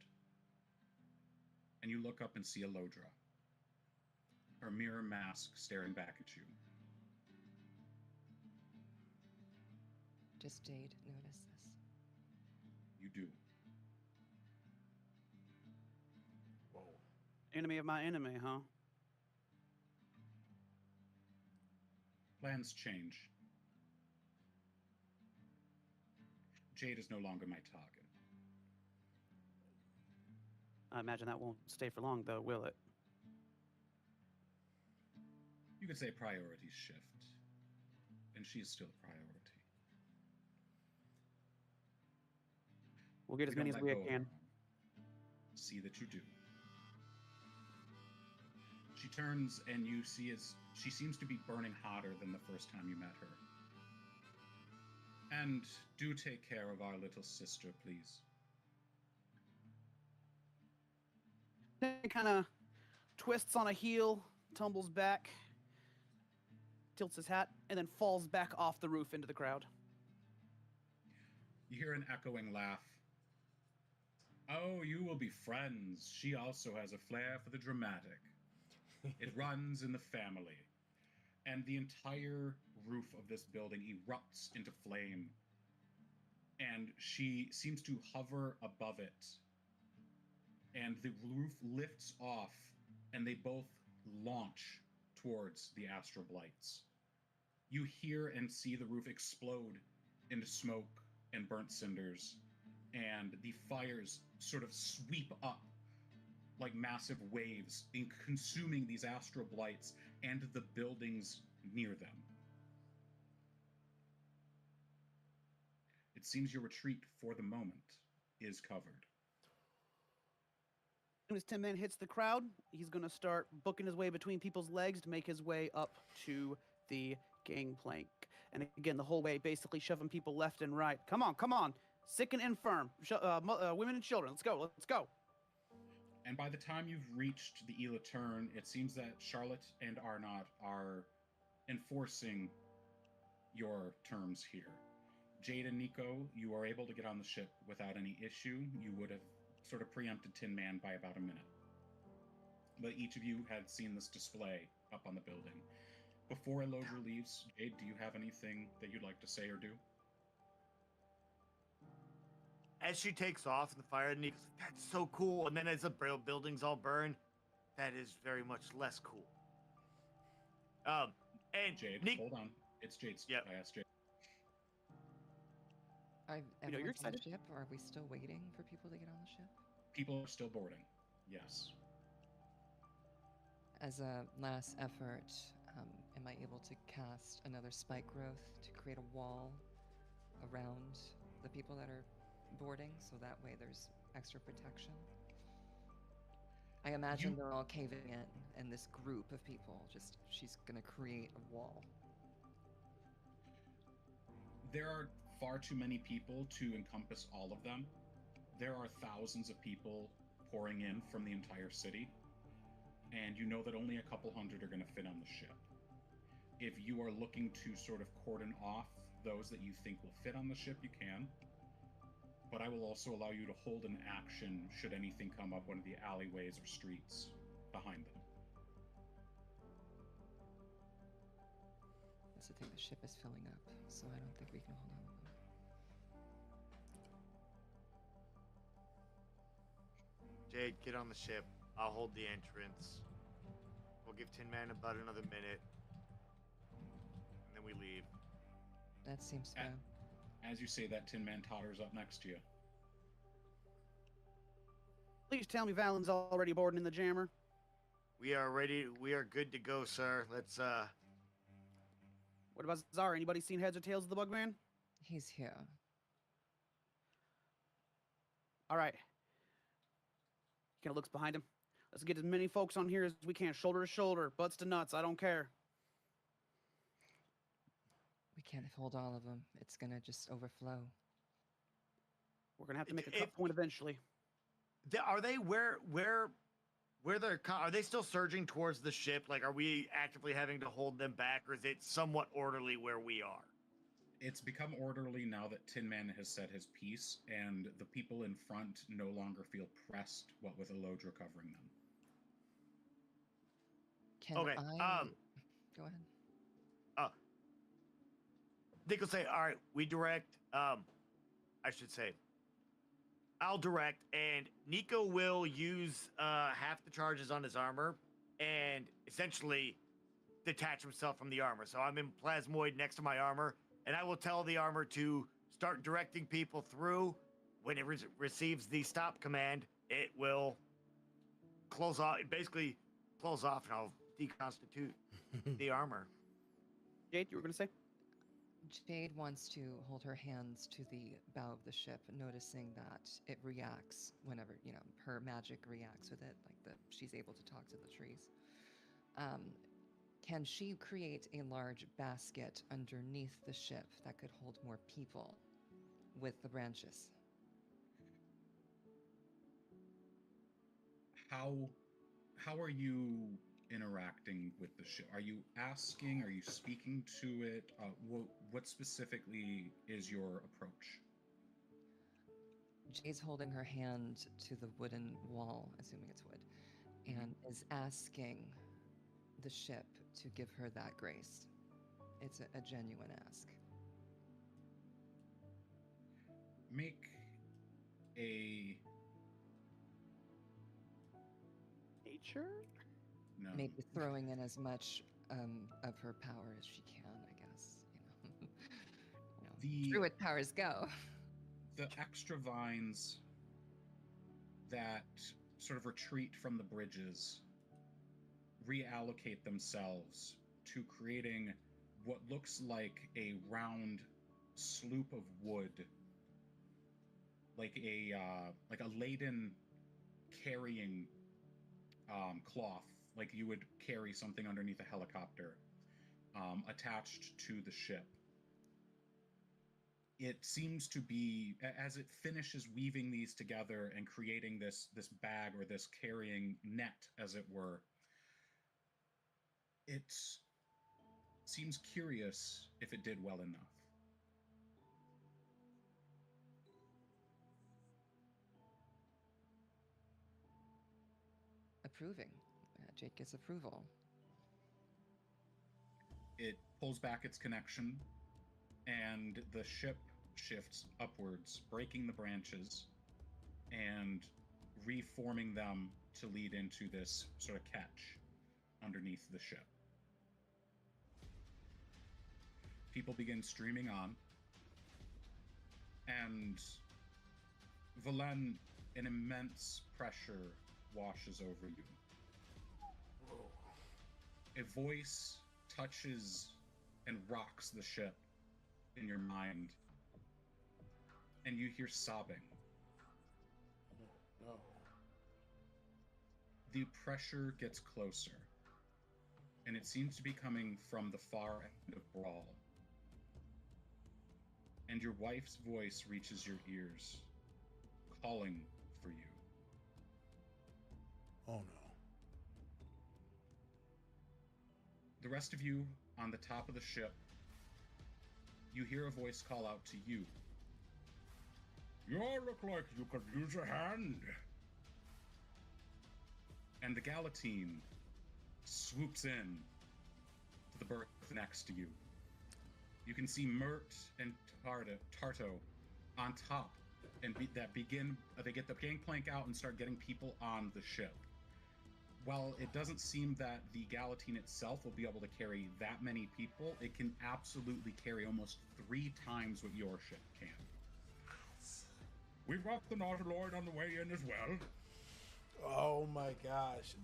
And you look up and see Elodra, her mirror mask staring back at you. Does Jade notice this? You do. Whoa. Enemy of my enemy, huh? Plans change. Jade is no longer my target. I imagine that won't stay for long, though, will it? You could say priorities shift, and she is still a priority. We'll get as We don't many as let we go of can. her. See that you do. She turns, and you see as she seems to be burning hotter than the first time you met her. And do take care of our little sister, please. He kind of twists on a heel, tumbles back, tilts his hat, and then falls back off the roof into the crowd. You hear an echoing laugh. Oh, you will be friends. She also has a flair for the dramatic. It runs in the family. And the entire roof of this building erupts into flame. And she seems to hover above it. And the roof lifts off, and they both launch towards the Astral Blights. You hear and see the roof explode into smoke and burnt cinders, and the fires sort of sweep up like massive waves, consuming these Astral Blights and the buildings near them. It seems your retreat, for the moment, is covered. As soon as Tin Man hits the crowd, he's going to start booking his way between people's legs to make his way up to the gangplank. And again, the whole way basically shoving people left and right. Come on, come on. Sick and infirm. Women and children. Let's go, let's go. And by the time you've reached the Ela turn, it seems that Charlotte and Arnott are enforcing your terms here. Jade and Nico, you are able to get on the ship without any issue. You would have sort of preempted Tin Man by about a minute. But each of you had seen this display up on the building. Before Elodra leaves, Jade, do you have anything that you'd like to say or do? As she takes off in the fire, Nico's like, that's so cool. And then as the buildings all burn, that is very much less cool. And Jade, Nick, hold on. It's Jade's. Yep. I asked Jade. Are You know, you're everyone's on the excited. ship, or are we still waiting for people to get on the ship? People are still boarding. Yes. As a last effort, am I able to cast another spike growth to create a wall around the people that are boarding, so that way there's extra protection? I imagine they're all caving in, and this group of people she's gonna create a wall. There are far too many people to encompass all of them. There are thousands of people pouring in from the entire city, and you know that only a couple hundred are going to fit on the ship. If you are looking to sort of cordon off those that you think will fit on the ship, you can. But I will also allow you to hold an action should anything come up one of the alleyways or streets behind them. That's the thing, the ship is filling up, so I don't think we can hold on to them. Jade, get on the ship. I'll hold the entrance. We'll give Tin Man about another minute. And then we leave. That seems fair. As you say that, Tin Man totters up next to you. Please tell me Valen's already boarding in the jammer. We are ready. We are good to go, sir. Let's, What about Zara? Anybody seen heads or tails of the Bugman? He's here. All right. He kind of looks behind him. Let's get as many folks on here as we can, shoulder to shoulder, butts to nuts. I don't care. We can't hold all of them. It's gonna just overflow. We're gonna have to make a cut point eventually. Are they where they're? Are they still surging towards the ship? Like, are we actively having to hold them back, or is it somewhat orderly where we are? It's become orderly now that Tin Man has said his piece, and the people in front no longer feel pressed, what with Elodra covering them. Can Okay, I... Go ahead. Nick will say, all right, we direct, I should say, I'll direct, and Nico will use half the charges on his armor and essentially detach himself from the armor. So I'm in plasmoid next to my armor, and I will tell the armor to start directing people through. When it receives the stop command, it will close off, basically close off, and I'll deconstitute the armor. Jade, you were gonna say? Jade wants to hold her hands to the bow of the ship, noticing that it reacts whenever, her magic reacts with it, like she's able to talk to the trees. Can she create a large basket underneath the ship that could hold more people with the branches? How are you interacting with the ship? Are you asking? Are you speaking to it? What specifically is your approach? Jade's holding her hand to the wooden wall, assuming it's wood, and is asking the ship to give her that grace. It's a genuine ask. Make a... Nature? No. Maybe throwing in as much of her power as she can, I guess. The Druid powers go. The extra vines that sort of retreat from the bridges reallocate themselves to creating what looks like a round sloop of wood, like a laden carrying cloth, like you would carry something underneath a helicopter, attached to the ship. It seems to be, as it finishes weaving these together and creating this bag or this carrying net, as it were, it seems curious if it did well enough. approving. Jake gets approval. It pulls back its connection, and the ship shifts upwards, breaking the branches and reforming them to lead into this sort of catch underneath the ship. People begin streaming on, and Valen, an immense pressure washes over you. A voice touches and rocks the ship in your mind, and you hear sobbing. No. The pressure gets closer, and it seems to be coming from the far end of Brawl. And your wife's voice reaches your ears, calling for you. Oh no. The rest of you on the top of the ship, you hear a voice call out to you. You look like you could use a hand. And the Galatine swoops in to the berth next to you. You can see Mert and Tarto on top, and they get the gangplank out and start getting people on the ship. While it doesn't seem that the Galatine itself will be able to carry that many people, it can absolutely carry almost 3 times what your ship can. We've got the Nautiloid on the way in as well. Oh my gosh.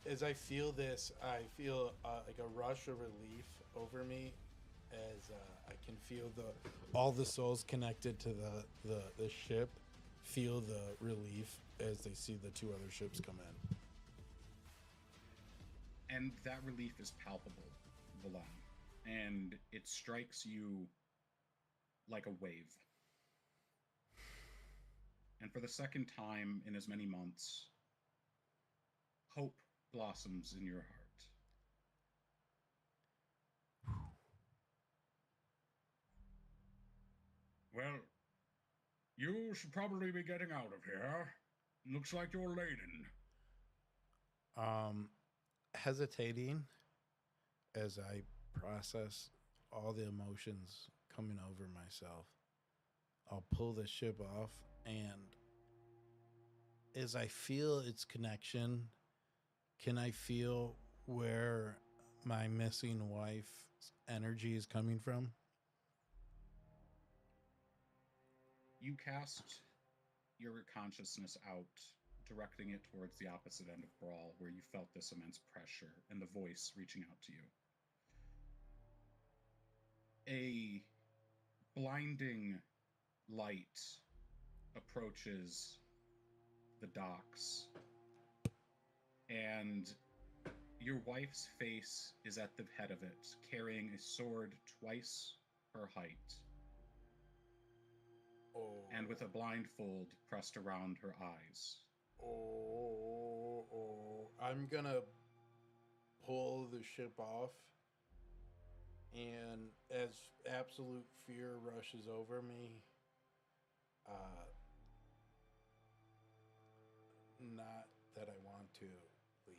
As I feel this, I feel like a rush of relief over me as I can feel all the souls connected to the ship feel the relief as they see the 2 other ships come in. And that relief is palpable, Valen, and it strikes you like a wave. And for the second time in as many months, hope blossoms in your heart. Well, you should probably be getting out of here. Looks like you're laden. Hesitating as I process all the emotions coming over myself. I'll pull the ship off, and as I feel its connection, can I feel where my missing wife's energy is coming from? You cast your consciousness out, directing it towards the opposite end of Brawl, where you felt this immense pressure and the voice reaching out to you. A blinding light approaches the docks, and your wife's face is at the head of it, carrying a sword twice her height, and with a blindfold pressed around her eyes. I'm gonna pull the ship off, and as absolute fear rushes over me, not that I want to leave.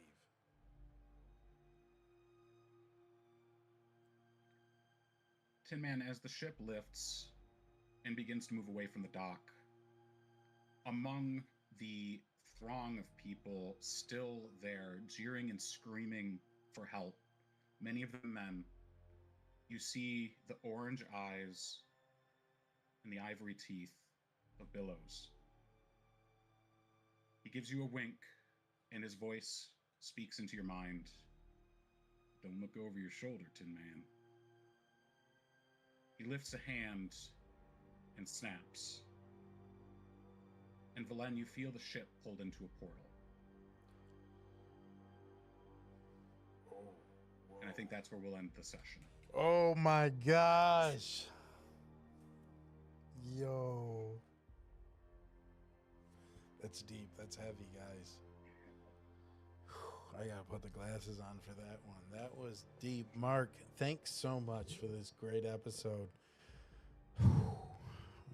Tin Man, as the ship lifts and begins to move away from the dock, among the throng of people still there, jeering and screaming for help, many of them men, you see the orange eyes and the ivory teeth of Billows. He gives you a wink, and his voice speaks into your mind. Don't look over your shoulder, Tin Man. He lifts a hand and snaps. And Valen, you feel the ship pulled into a portal. And I think that's where we'll end the session. Oh my gosh. Yo. That's deep. That's heavy, guys. I gotta put the glasses on for that one. That was deep. Mark, thanks so much for this great episode.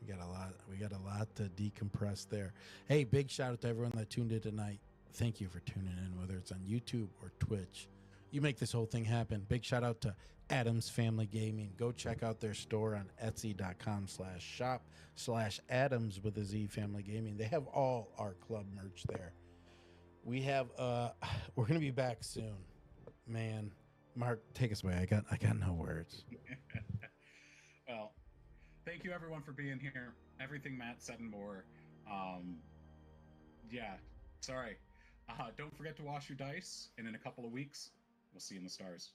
We got a lot to decompress there. Hey, big shout out to everyone that tuned in tonight. thank you for tuning in, whether it's on YouTube or Twitch. You make this whole thing happen. Big shout out to Adams Family Gaming. Go check out their store on etsy.com/shop/Adams with a Z Family Gaming. They have all our club merch there. We have we're gonna be back soon. Man, Mark, take us away. I got no words. Well, thank you everyone for being here. Everything Matt said and more. Yeah, sorry. Don't forget to wash your dice, and in a couple of weeks, we'll see you in the stars.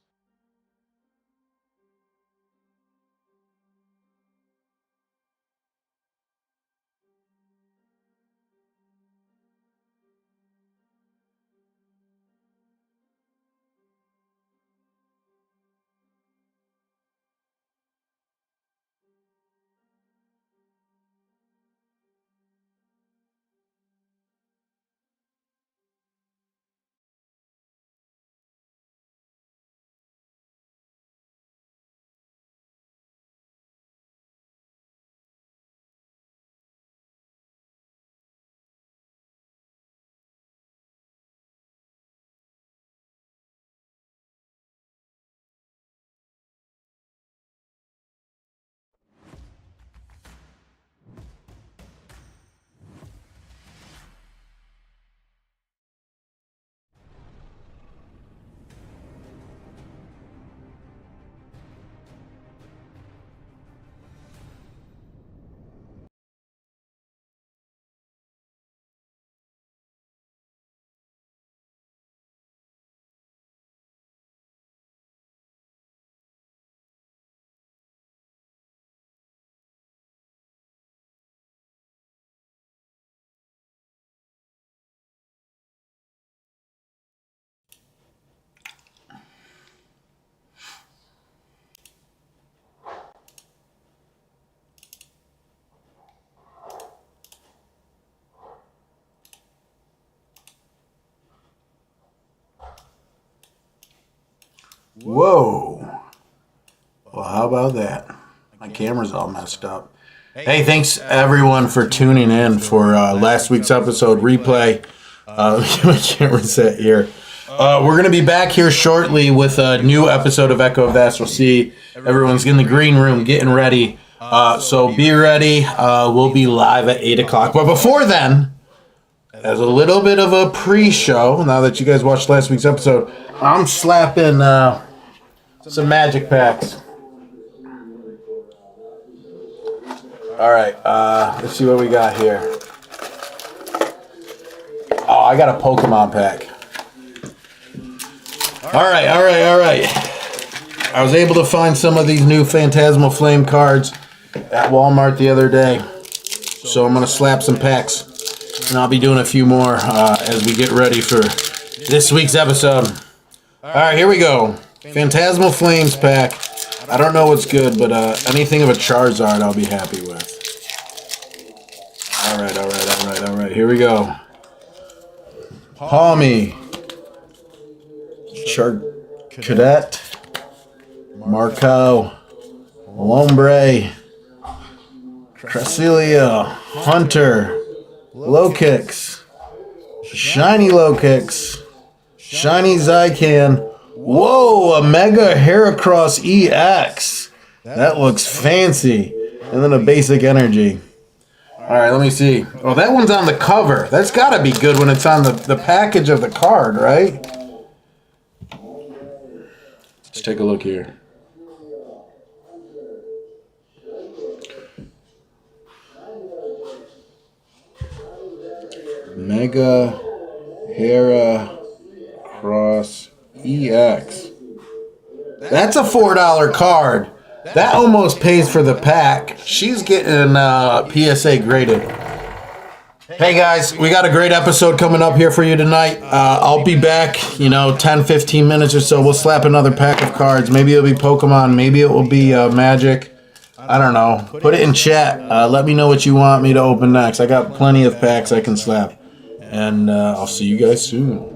Whoa. Well, how about that? My camera's all messed up. Hey, thanks everyone for tuning in for last week's episode replay. My camera's set here. We're going to be back here shortly with a new episode of Echo of the Astral Sea. Everyone's in the green room getting ready. So be ready. We'll be live at 8 o'clock. But before then, as a little bit of a pre-show, now that you guys watched last week's episode, I'm slapping some magic packs. All right, let's see what we got here. Oh, I got a Pokemon pack. All right. I was able to find some of these new Phantasmal Flame cards at Walmart the other day. So I'm going to slap some packs. And I'll be doing a few more as we get ready for this week's episode. All right, here we go. Phantasmal Flames pack. I don't know what's good, but anything of a Charizard I'll be happy with. All right. Here we go. Palmy. Cadet. Marco. Lombre. Cresselia. Hunter. Low Kicks. Shiny Low Kicks. Shiny Zycan. Whoa, a Mega Heracross EX. That looks fancy. And then a basic energy. Alright, let me see. Oh, that one's on the cover. That's got to be good when it's on the package of the card, right? Let's take a look here. Mega Heracross EX. That's a $4 card. That almost pays for the pack. She's getting PSA graded. Hey guys, we got a great episode coming up here for you tonight. I'll be back, 10-15 minutes or so. We'll slap another pack of cards. Maybe it'll be Pokemon. Maybe it will be Magic. I don't know. Put it in chat. Let me know what you want me to open next. I got plenty of packs I can slap. And I'll see you guys soon.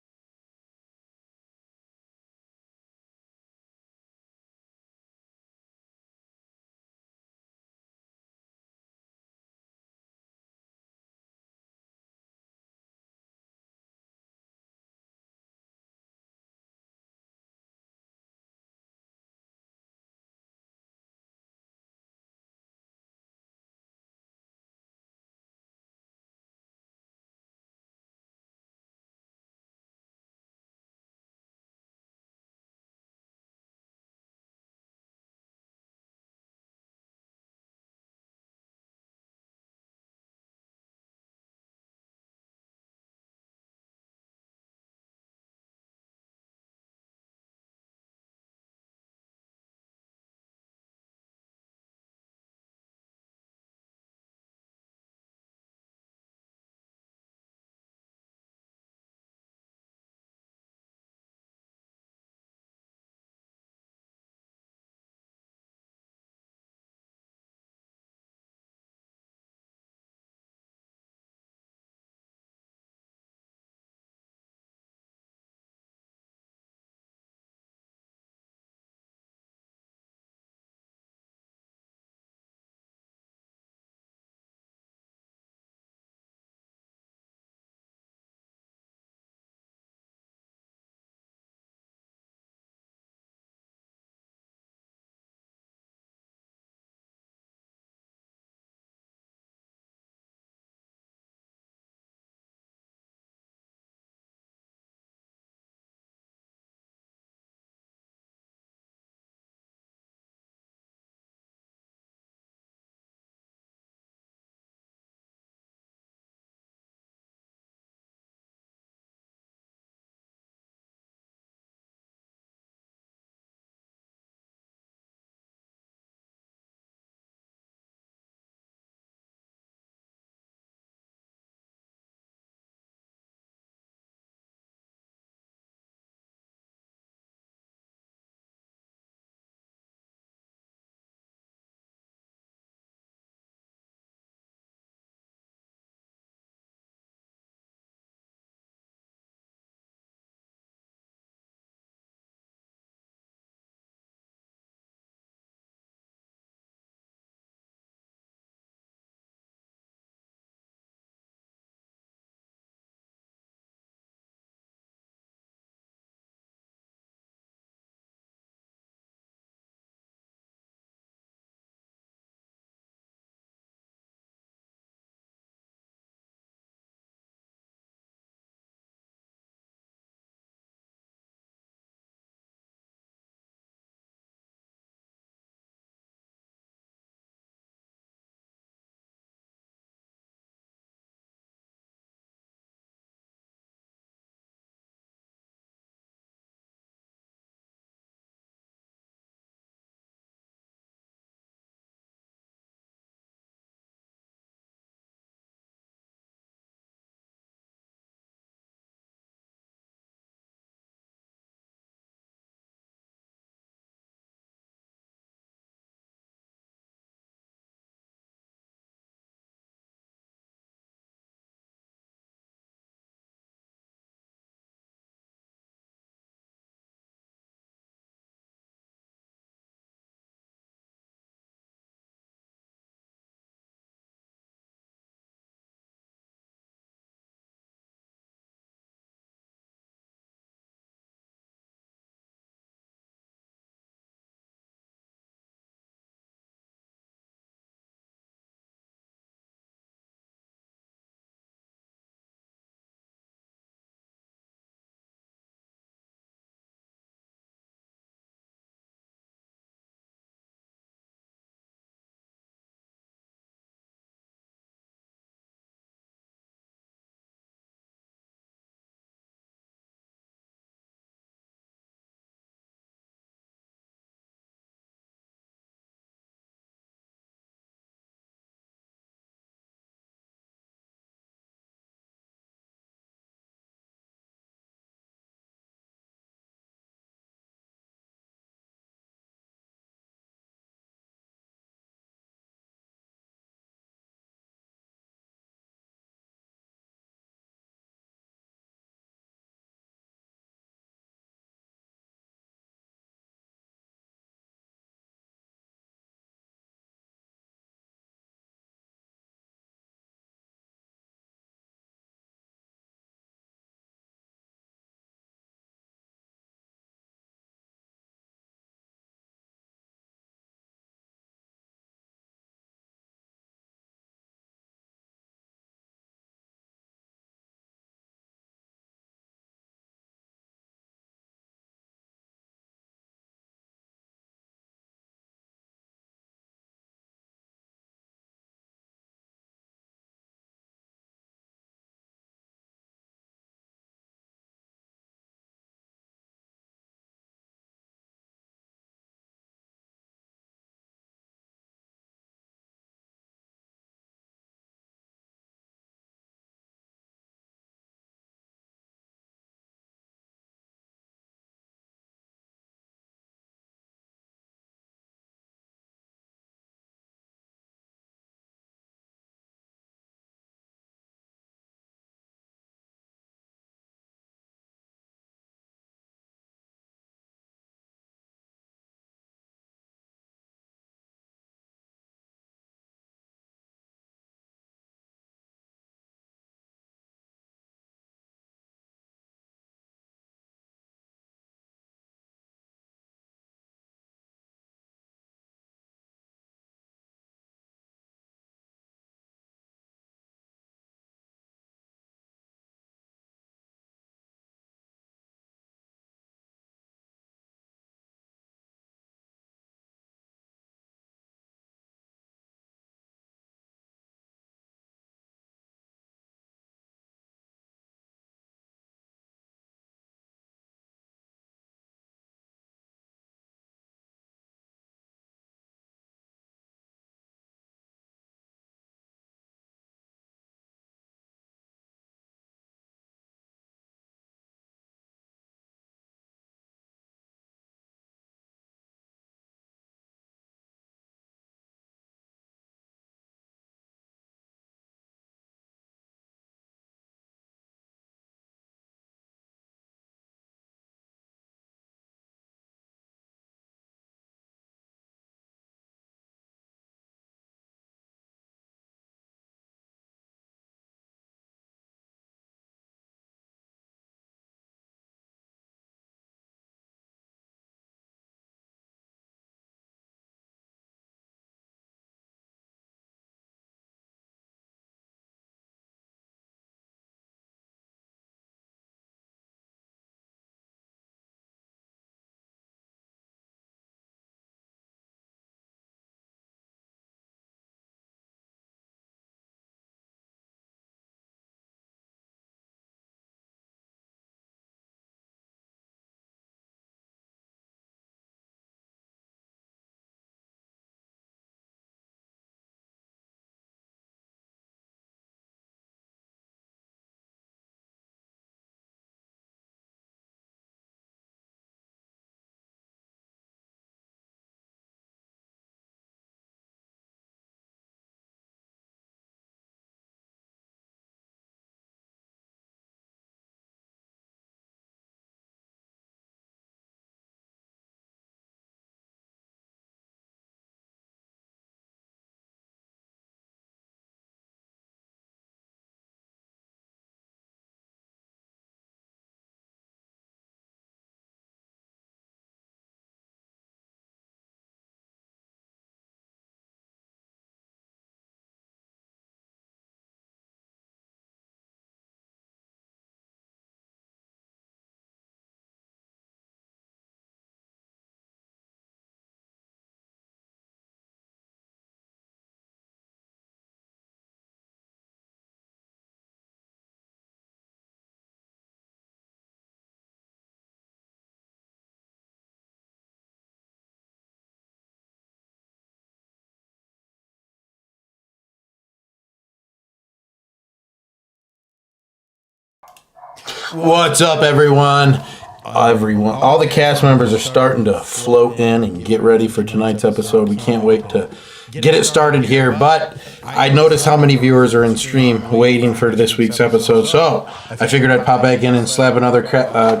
What's up, everyone? All the cast members are starting to float in and get ready for tonight's episode. We can't wait to get it started here, but I noticed how many viewers are in stream waiting for this week's episode, so I figured I'd pop back in and slap another pack of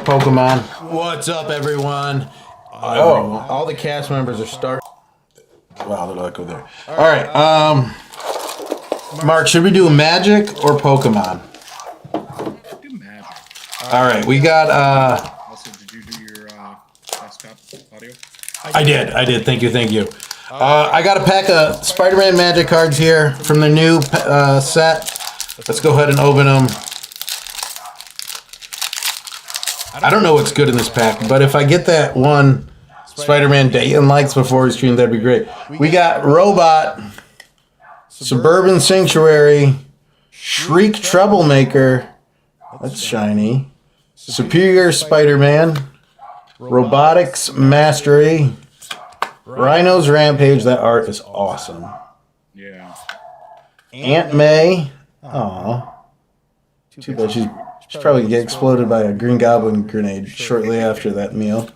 Pokemon. What's up, everyone? All the cast members are starting. Wow, there's echo there. All right, Mark, should we do Magic or Pokemon? Do magic. All right, we got. Also, did you do your desktop audio? I did. Thank you. I got a pack of Spider-Man Magic cards here from the new set. Let's go ahead and open them. I don't know what's good in this pack, but if I get that one Spider-Man Dayton likes before we stream, that'd be great. We got Robot, Suburban Sanctuary, Shriek Troublemaker, that's shiny, Superior Spider-Man, Robotics Mastery, Rhino's Rampage, that art is awesome. Yeah. Aunt May, aw, too bad she's probably gonna get exploded by a Green Goblin grenade shortly after that meal.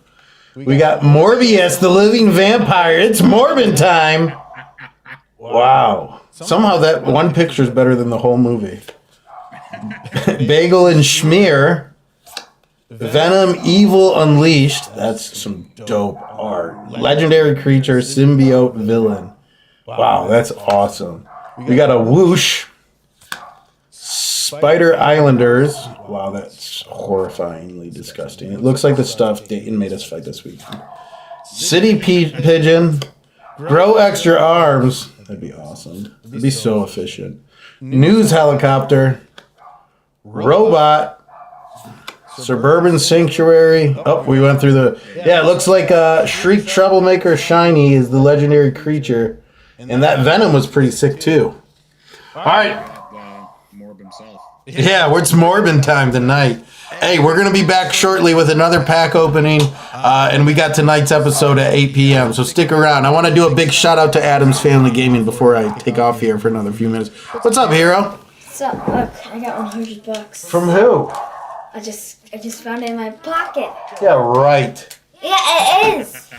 We got Morbius, the living vampire. It's Morbin time. Wow. Somehow that one picture is better than the whole movie. Bagel and Schmear. Venom Evil Unleashed. That's some dope art. Legendary creature, symbiote villain. Wow, that's awesome. We got a Whoosh. Spider Islanders. Wow, that's horrifyingly disgusting. It looks like the stuff Dayton made us fight this week. City Pigeon. Grow extra arms. That'd be awesome. It'd be so efficient. News Helicopter. Robot. Suburban Sanctuary. Oh, we went through the... Yeah, it looks like Shriek Troublemaker Shiny is the legendary creature. And that Venom was pretty sick, too. All right. Morb himself. Yeah, it's Morbin time tonight. Hey, we're going to be back shortly with another pack opening, and we got tonight's episode at 8 p.m., so stick around. I want to do a big shout-out to Adam's Family Gaming before I take off here for another few minutes. What's up, Hero? What's up? Look, I got $100. From who? I just found it in my pocket. Yeah, right. Yeah, it is.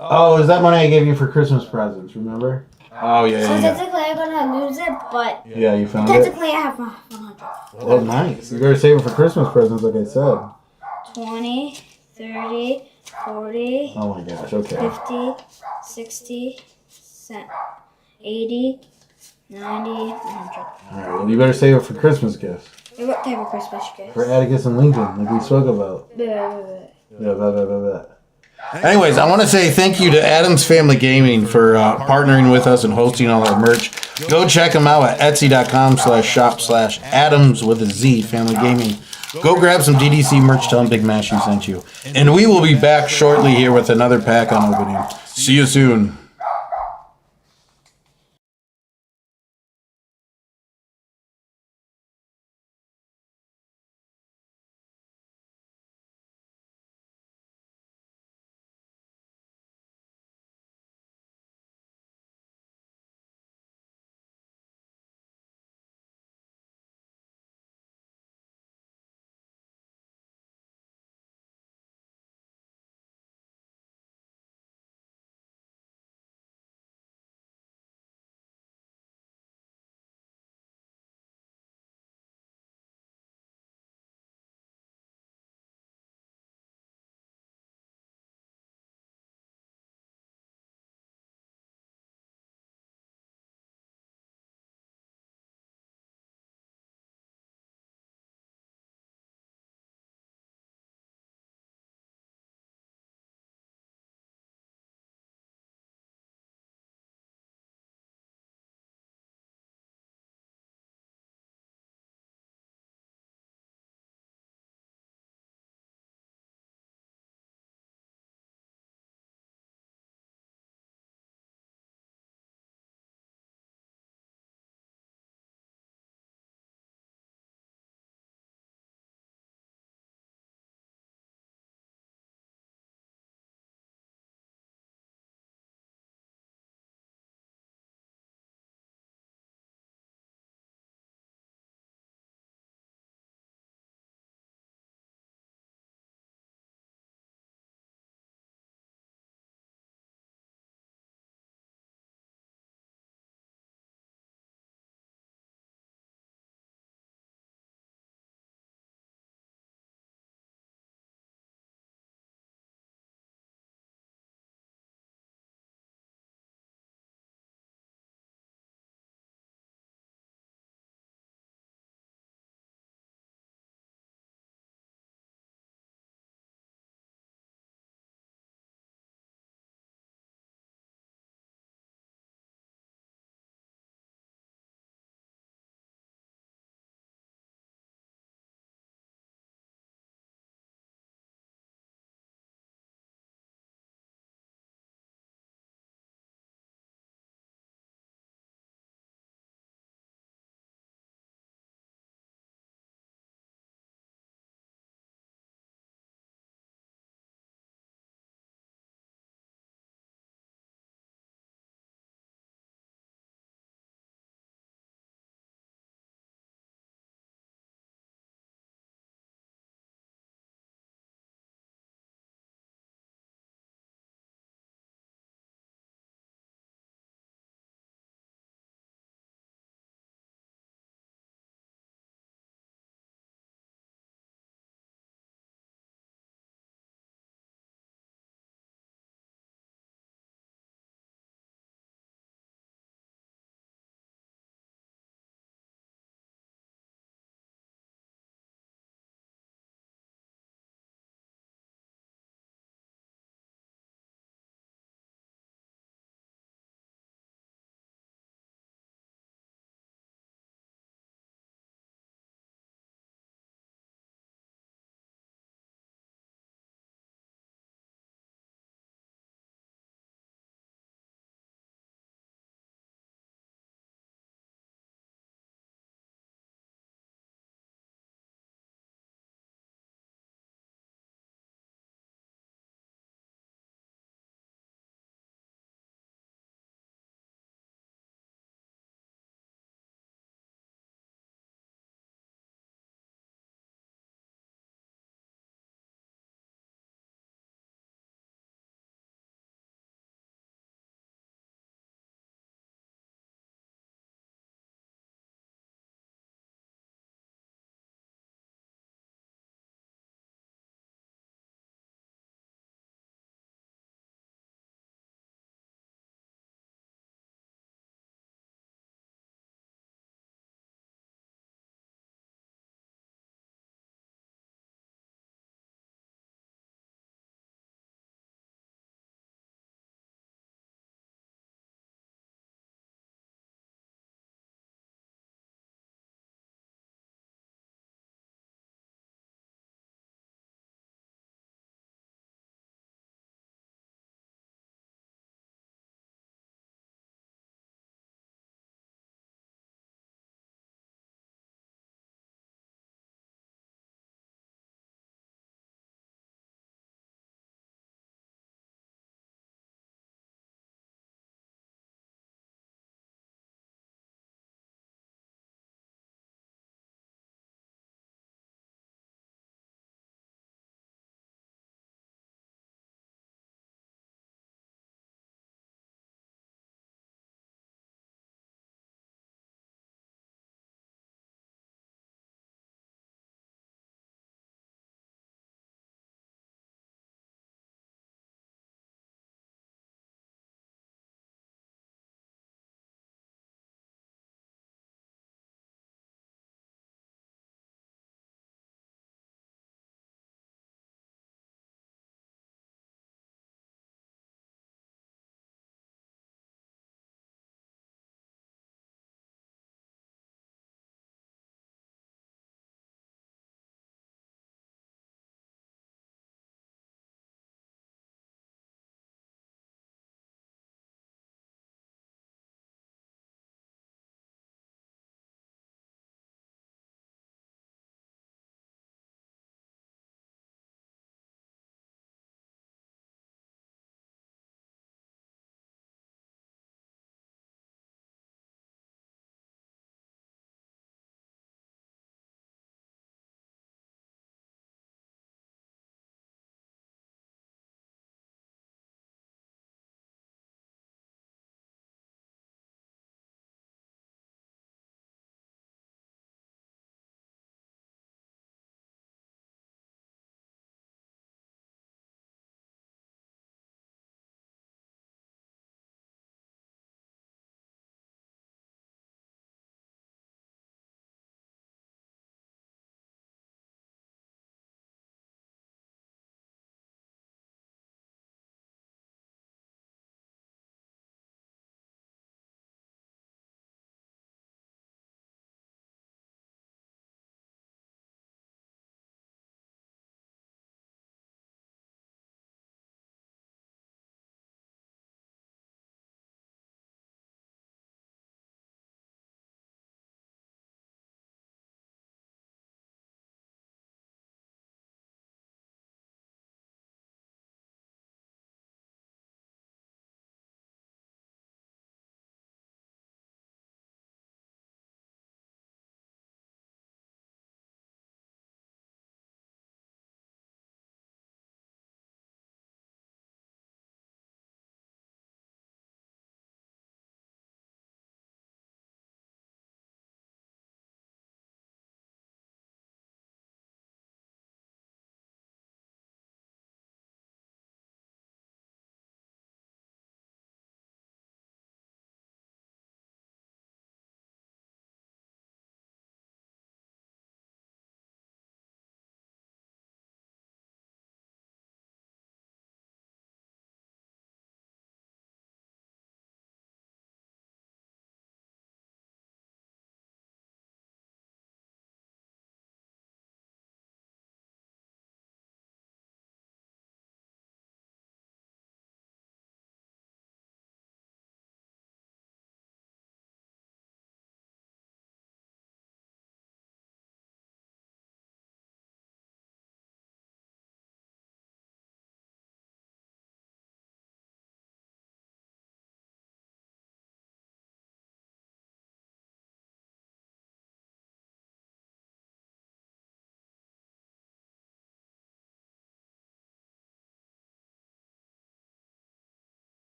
Oh, is that money I gave you for Christmas presents, remember? Oh, So yeah. technically I'm gonna lose it, but Yeah, you found it? technically I have 100. Oh, nice. You better save it for Christmas presents, like I said. 20, 30, 40, Oh, my gosh, okay. 50, 60, 80, 90, 100. All right, well, you better save it for Christmas gifts. What type of Christmas gift? For Atticus and Lincoln, like we spoke about. Yeah. Yeah. Anyways, I want to say thank you to Adam's Family Gaming for partnering with us and hosting all our merch. Go check them out at etsy.com/shop/Adams with a Z Family Gaming. Go grab some DDC merch. Tell them Big Mashy sent you. And we will be back shortly here with another pack on opening. See you soon.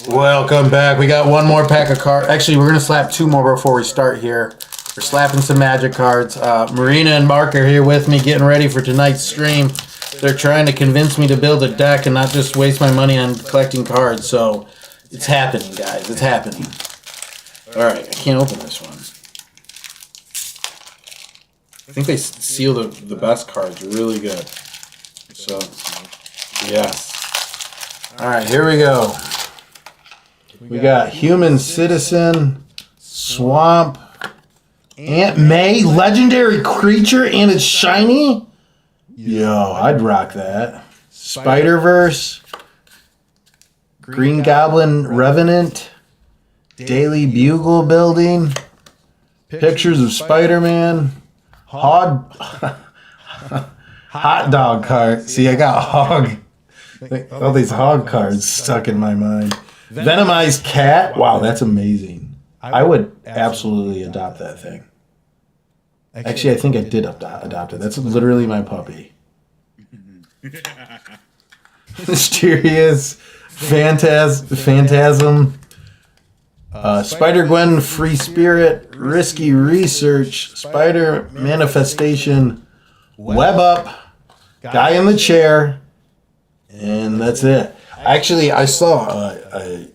Welcome back. We got one more pack of cards. Actually, we're going to slap 2 more before we start here. We're slapping some Magic cards. Marina and Mark are here with me getting ready for tonight's stream. They're trying to convince me to build a deck and not just waste my money on collecting cards. So it's happening, guys. It's happening. All right. I can't open this one. I think they seal the best cards really good. So, yeah. All right. Here we go. We got Human Citizen, Swamp, Aunt May, Legendary Creature, and it's shiny? Yo, I'd rock that. Spider-Verse, Green Goblin Revenant, Daily Bugle Building, pictures of Spider-Man, Hog, Hot Dog card. See, I got Hog. All these Hog cards stuck in my mind. Venomized Cat. Wow, that's amazing. I would absolutely adopt that thing. Actually, I think I did adopt it. That's literally my puppy. Mysterious Phantasm. Spider-Gwen, Free Spirit, Risky Research, Spider Manifestation, Web Up, Guy in the Chair, and that's it. Actually, I saw a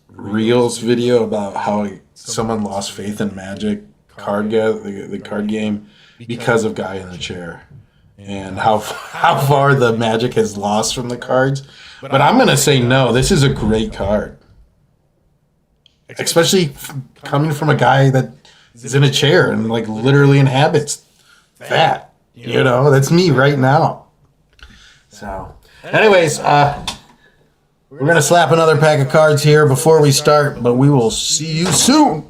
Reels video about how someone lost faith in Magic the card game because of Guy in the Chair, and how far the Magic has lost from the cards. But I'm gonna say no. This is a great card, especially coming from a guy that is in a chair and like literally inhabits that. You know, that's me right now. So, anyways, we're going to slap another pack of cards here before we start, but we will see you soon.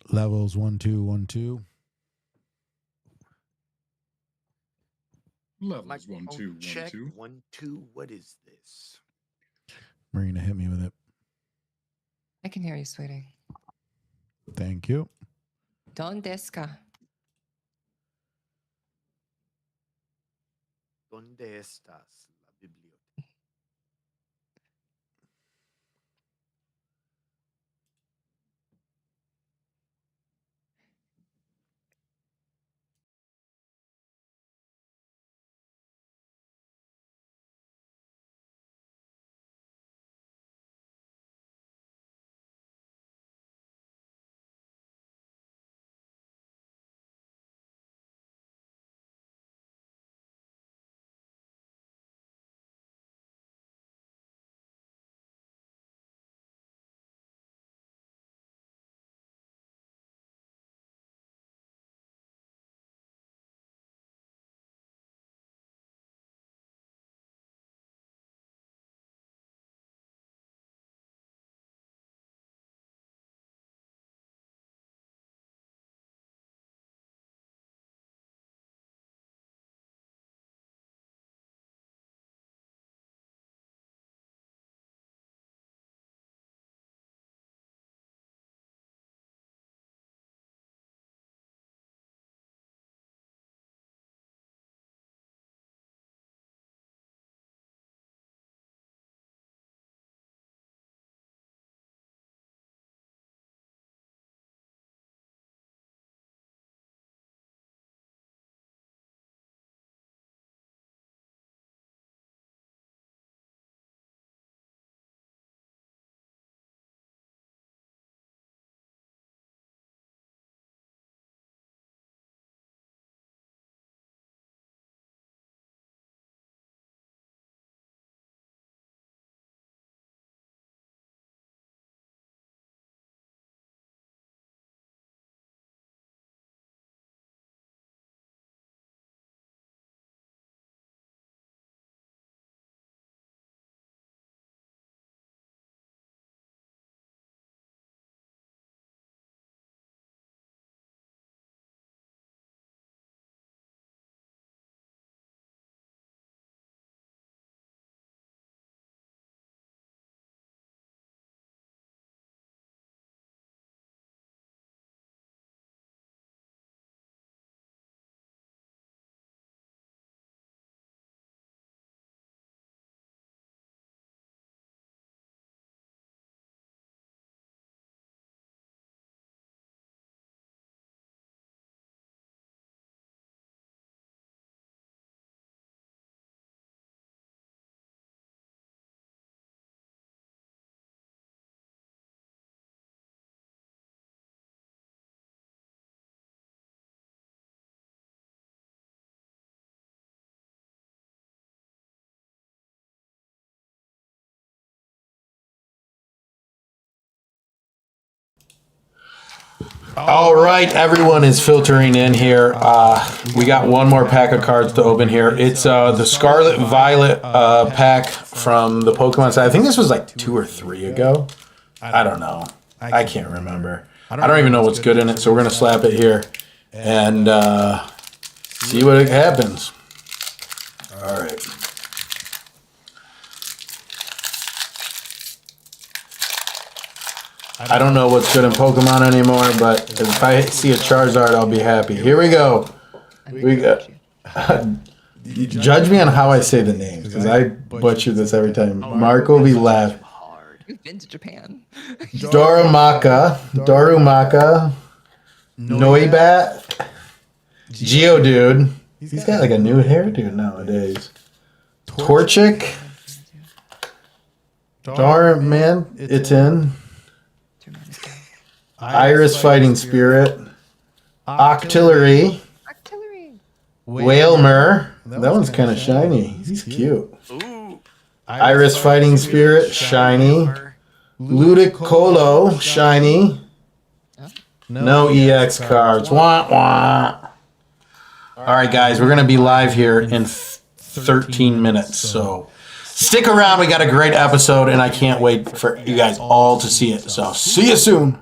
Levels 1, 2, 1, 2. Levels one, Microphone two, one, check. two. 1, 2. What is this? Marina, hit me with it. I can hear you, sweetie. Thank you. Donde está? ¿Dónde estás? La biblioteca. All right, everyone is filtering in here. We got one more pack of cards to open here. It's the Scarlet Violet pack from the Pokemon side. I think this was like 2 or 3 ago. I don't know. I can't remember. I don't even know what's good in it, so we're going to slap it here and see what happens. All right. I don't know what's good in Pokemon anymore, but if I see a Charizard, I'll be happy. Here we go. We got. Judge me on how I say the names, because I butcher this every time. Mark will be laughing. We've been to Japan. Darumaka, Noibat, Geodude. He's got like a new hairdo nowadays. Torchic, Darmanitan, Iris Fighting Spirit, Octillery, Whalmer. That one's kind of shiny. He's cute. Ooh. Iris Fighting Spirit, shiny. Ludicolo, shiny. No EX cards. Wah, wah. All right, guys, we're going to be live here in 13 minutes. So stick around. We got a great episode, and I can't wait for you guys all to see it. So see you soon.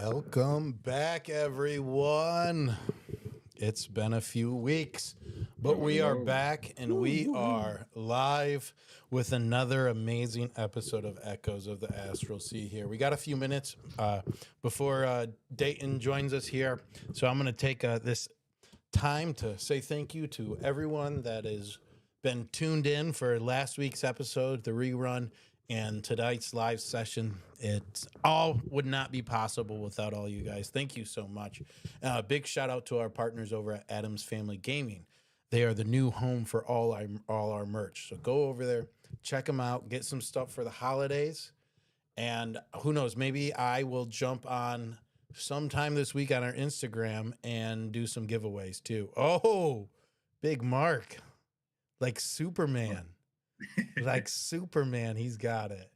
Welcome back, everyone. It's been a few weeks, but we are back and we are live with another amazing episode of Echoes of the Astral Sea here. We got a few minutes before Dayton joins us here, so I'm going to take this time to say thank you to everyone that has been tuned in for last week's episode, the rerun, and tonight's live session. It all would not be possible without all you guys. Thank you so much. Big shout out to our partners over at Adams Family Gaming. They are the new home for all our merch. So go over there, check them out, get some stuff for the holidays. And who knows, maybe I will jump on sometime this week on our Instagram and do some giveaways too. Oh, Big Mark, like Superman. Like Superman, he's got it.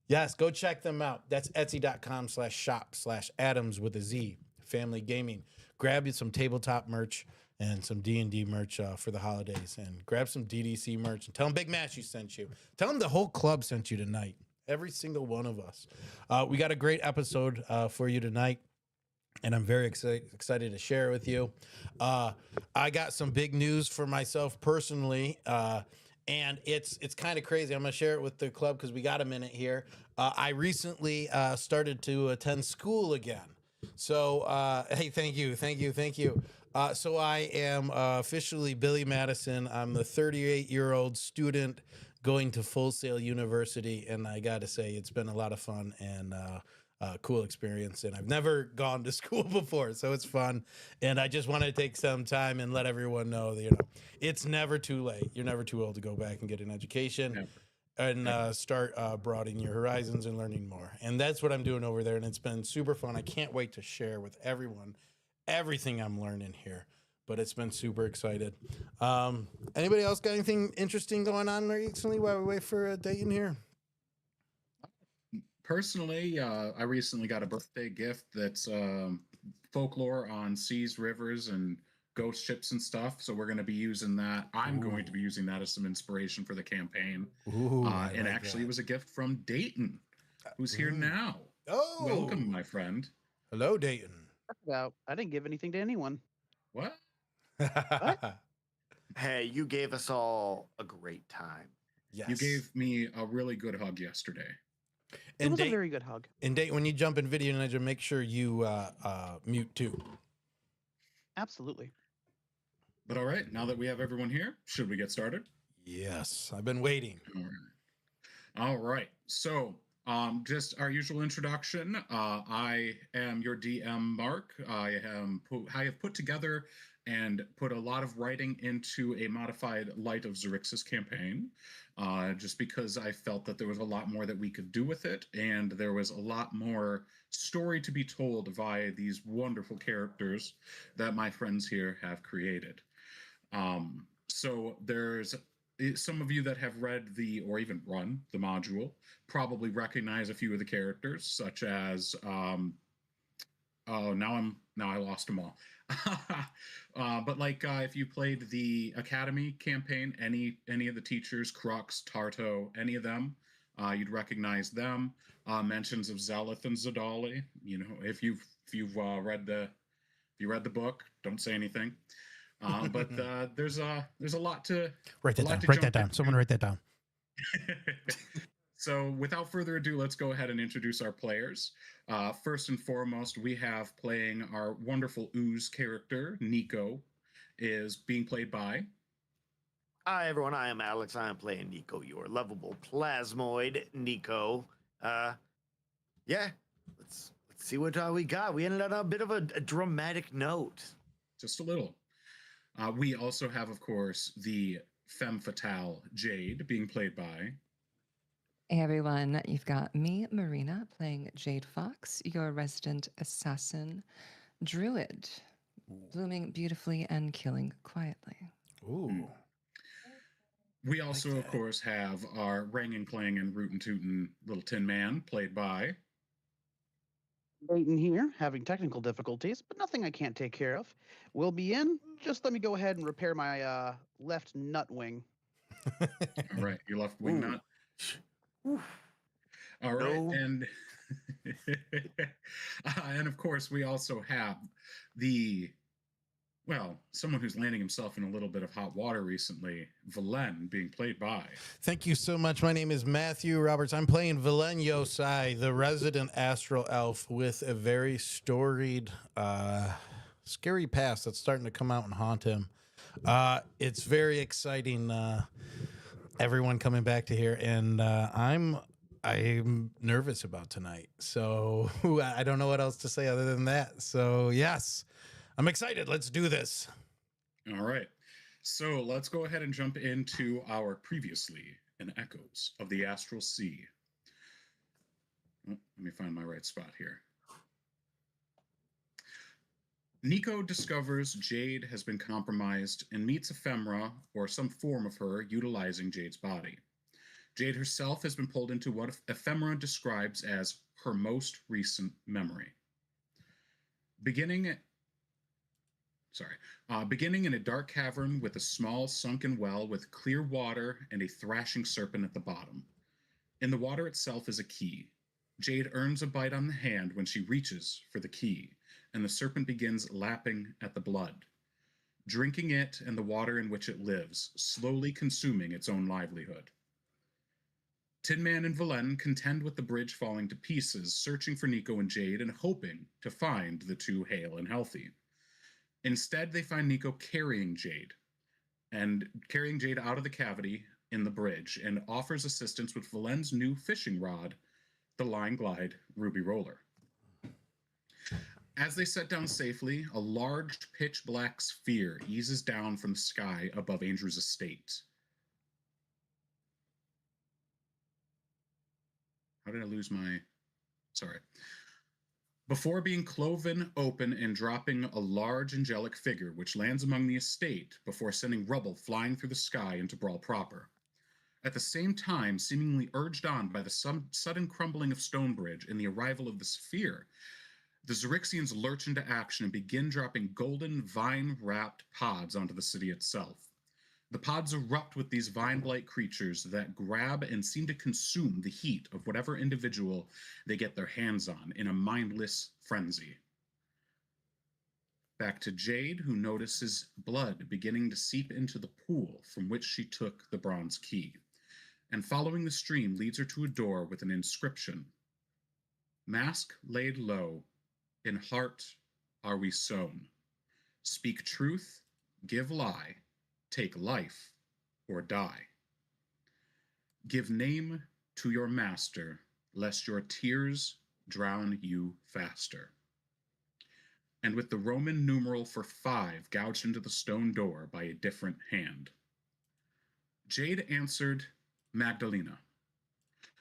Yes, go check them out. That's etsy.com/shop/Adams with a Z, Family Gaming. Grab you some tabletop merch and some D&D merch for the holidays. And grab some DDC merch. And tell them Big Mash you sent you. Tell them the whole club sent you tonight. Every single one of us. We got a great episode for you tonight. And I'm very excited to share it with you. I got some big news for myself personally. And it's kind of crazy. I'm going to share it with the club because we got a minute here. I recently started to attend school again. So, hey, thank you. So I am officially Billy Madison. I'm the 38-year-old student going to Full Sail University. And I got to say, it's been a lot of fun and cool experience. And I've never gone to school before, so it's fun. And I just want to take some time and let everyone know that, it's never too late. You're never too old to go back and get an education and start broadening your horizons and learning more. And that's what I'm doing over there. And it's been super fun. I can't wait to share with everyone everything I'm learning here. But it's been super excited. Anybody else got anything interesting going on recently while we wait for Dayton here? Personally, I recently got a birthday gift that's folklore on seas, rivers, and ghost ships and stuff. So we're going to be using that. I'm going to be using that as some inspiration for the campaign. And actually, it was a gift from Dayton, who's here now. Oh, welcome, my friend. Hello, Dayton. I didn't give anything to anyone. What? Hey, you gave us all a great time. Yes. You gave me a really good hug yesterday. It was a very good hug. And Dayton, when you jump in Video Ninja, make sure you mute too. Absolutely. But all right, now that we have everyone here, should we get started? Yes, I've been waiting. All right. So, just our usual introduction. I am your DM, Mark. I have put together and put a lot of writing into a modified Light of Xerxes campaign, just because I felt that there was a lot more that we could do with it, and there was a lot more story to be told via these wonderful characters that my friends here have created. So there's some of you that have read or even run the module probably recognize a few of the characters, such as now I lost them all. But if you played the Academy campaign, any of the teachers, Crux, Tarto, any of them, you'd recognize them. Mentions of Zelith and Zadali. If you've read the book, don't say anything. But there's a lot to write that down. Someone write that down. So without further ado, let's go ahead and introduce our players. First and foremost, we have playing our wonderful Ooze character, Nico, is being played by... Hi, everyone. I am Alex. I am playing Nico, your lovable plasmoid Nico. Yeah, let's see what we got. We ended on a bit of a dramatic note. Just a little. We also have, of course, the femme fatale Jade being played by... Hey everyone, you've got me, Marina, playing Jade Fox, your resident assassin druid, blooming beautifully and killing quietly. Ooh. We also, of course, have our ranging, clang, and rootin' tootin' little tin man played by... Dayton here, having technical difficulties, but nothing I can't take care of. We'll be in. Just let me go ahead and repair my left nut wing. All right, your left wing nut. All right, No. and And of course, we also have someone who's landing himself in a little bit of hot water recently, Velen, being played by. Thank you so much. My name is Matthew Roberts. I'm playing Velen Yosai, the resident astral elf with a very storied, scary past that's starting to come out and haunt him. It's very exciting. Everyone coming back to here, and I'm nervous about tonight. So I don't know what else to say other than that. So yes, I'm excited. Let's do this. All right. So let's go ahead and jump into our previously in Echoes of the Astral Sea. Oh, let me find my right spot here. Nico discovers Jade has been compromised and meets Ephemera, or some form of her, utilizing Jade's body. Jade herself has been pulled into what Ephemera describes as her most recent memory. Beginning in a dark cavern with a small sunken well with clear water and a thrashing serpent at the bottom. In the water itself is a key. Jade earns a bite on the hand when she reaches for the key, and the serpent begins lapping at the blood, drinking it and the water in which it lives, slowly consuming its own livelihood. Tin Man and Velen contend with the bridge falling to pieces, searching for Nico and Jade and hoping to find the two hale and healthy. Instead, they find Nico carrying Jade out of the cavity in the bridge, and offers assistance with Valen's new fishing rod, the Line Glide Ruby Roller. As they set down safely, a large pitch black sphere eases down from the sky above Andrew's estate. How did I lose my... Sorry. Before being cloven open and dropping a large angelic figure, which lands among the estate before sending rubble flying through the sky into Brawl proper. At the same time, seemingly urged on by the sudden crumbling of Stonebridge and the arrival of the sphere, the Xerixians lurch into action and begin dropping golden, vine-wrapped pods onto the city itself. The pods erupt with these vine-blight creatures that grab and seem to consume the heat of whatever individual they get their hands on in a mindless frenzy. Back to Jade, who notices blood beginning to seep into the pool from which she took the bronze key, and following the stream leads her to a door with an inscription. Mask laid low, in heart are we sown. Speak truth, give lie, take life or die. Give name to your master, lest your tears drown you faster. And with the Roman numeral for 5 gouged into the stone door by a different hand. Jade answered Magdalena,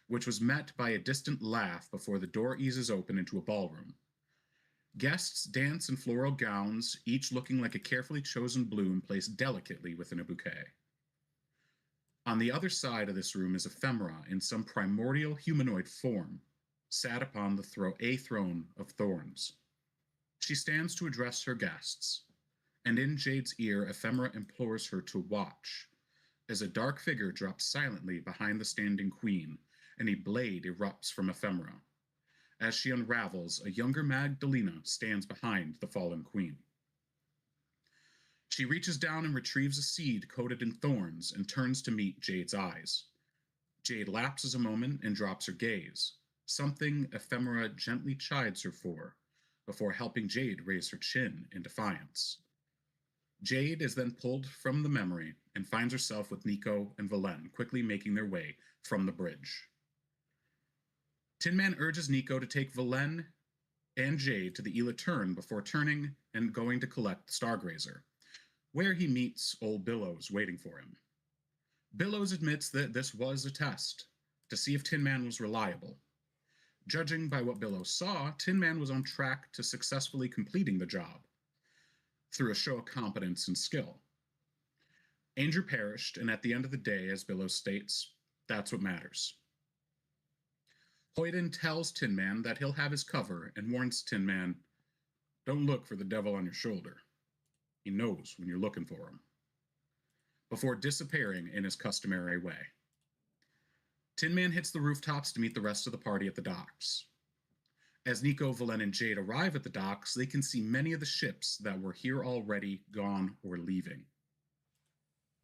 which was met by a distant laugh before the door eases open into a ballroom. Guests dance in floral gowns, each looking like a carefully chosen bloom placed delicately within a bouquet. On the other side of this room is Ephemera in some primordial humanoid form, sat upon a throne of thorns. She stands to address her guests, and in Jade's ear, Ephemera implores her to watch, as a dark figure drops silently behind the standing queen, and a blade erupts from Ephemera. As she unravels, a younger Magdalena stands behind the fallen queen. She reaches down and retrieves a seed coated in thorns and turns to meet Jade's eyes. Jade lapses a moment and drops her gaze, something Ephemera gently chides her for, before helping Jade raise her chin in defiance. Jade is then pulled from the memory and finds herself with Nico and Velen quickly making their way from the bridge. Tin Man urges Nico to take Velen and Jade to the Ela Turn before turning and going to collect the Stargrazer, where he meets old Billows waiting for him. Billows admits that this was a test to see if Tin Man was reliable. Judging by what Billows saw, Tin Man was on track to successfully completing the job through a show of competence and skill. Andrew perished, and at the end of the day, as Billows states, that's what matters. Hoyden tells Tin Man that he'll have his cover and warns Tin Man, don't look for the devil on your shoulder. He knows when you're looking for him. Before disappearing in his customary way. Tin Man hits the rooftops to meet the rest of the party at the docks. As Nico, Valen, and Jade arrive at the docks, they can see many of the ships that were here already gone or leaving.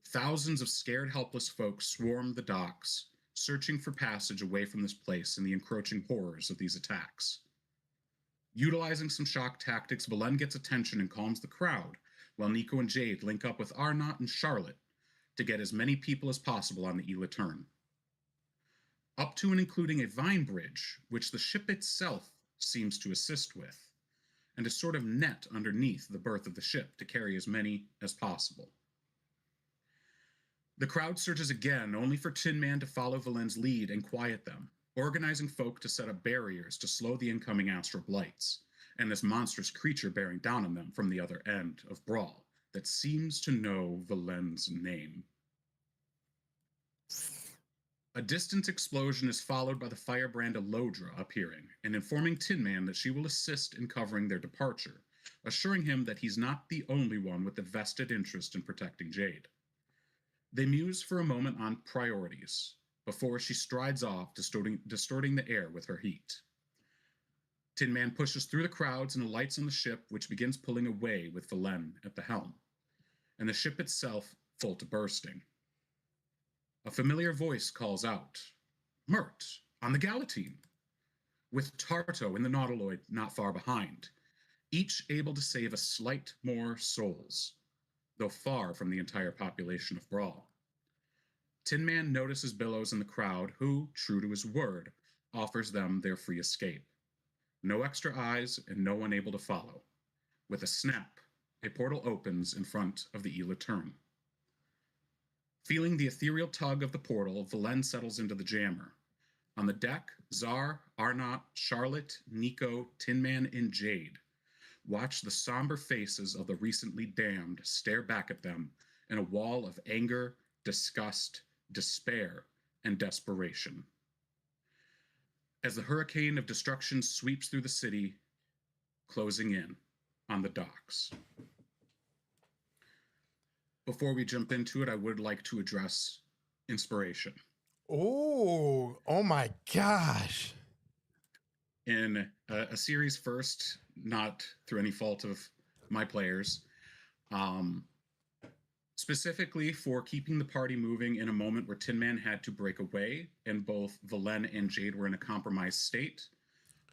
Thousands of scared, helpless folks swarm the docks, searching for passage away from this place and the encroaching horrors of these attacks. Utilizing some shock tactics, Valen gets attention and calms the crowd, while Nico and Jade link up with Arnott and Charlotte to get as many people as possible on the E-Return. Up to and including a vine bridge, which the ship itself seems to assist with, and a sort of net underneath the berth of the ship to carry as many as possible. The crowd surges again, only for Tin Man to follow Valen's lead and quiet them, organizing folk to set up barriers to slow the incoming astral blights, and this monstrous creature bearing down on them from the other end of Brawl that seems to know Valen's name. A distant explosion is followed by the firebrand Elodra appearing and informing Tin Man that she will assist in covering their departure, assuring him that he's not the only one with a vested interest in protecting Jade. They muse for a moment on priorities before she strides off, distorting the air with her heat. Tin Man pushes through the crowds and alights on the ship, which begins pulling away with Valen at the helm, and the ship itself full to bursting. A familiar voice calls out, "Mert, on the Galatine," with Tarto in the Nautiloid not far behind, each able to save a slight more souls, though far from the entire population of Brawl. Tin Man notices Billows in the crowd, who, true to his word, offers them their free escape. No extra eyes and no one able to follow. With a snap, a portal opens in front of the E-Return. Feeling the ethereal tug of the portal, Valen settles into the jammer. On the deck, Zar, Arnott, Charlotte, Nico, Tin Man, and Jade watch the somber faces of the recently damned stare back at them in a wall of anger, disgust, despair, and desperation. As the hurricane of destruction sweeps through the city, closing in on the docks. Before we jump into it, I would like to address inspiration. Oh my gosh. In a series first, not through any fault of my players, specifically for keeping the party moving in a moment where Tin Man had to break away and both Valen and Jade were in a compromised state,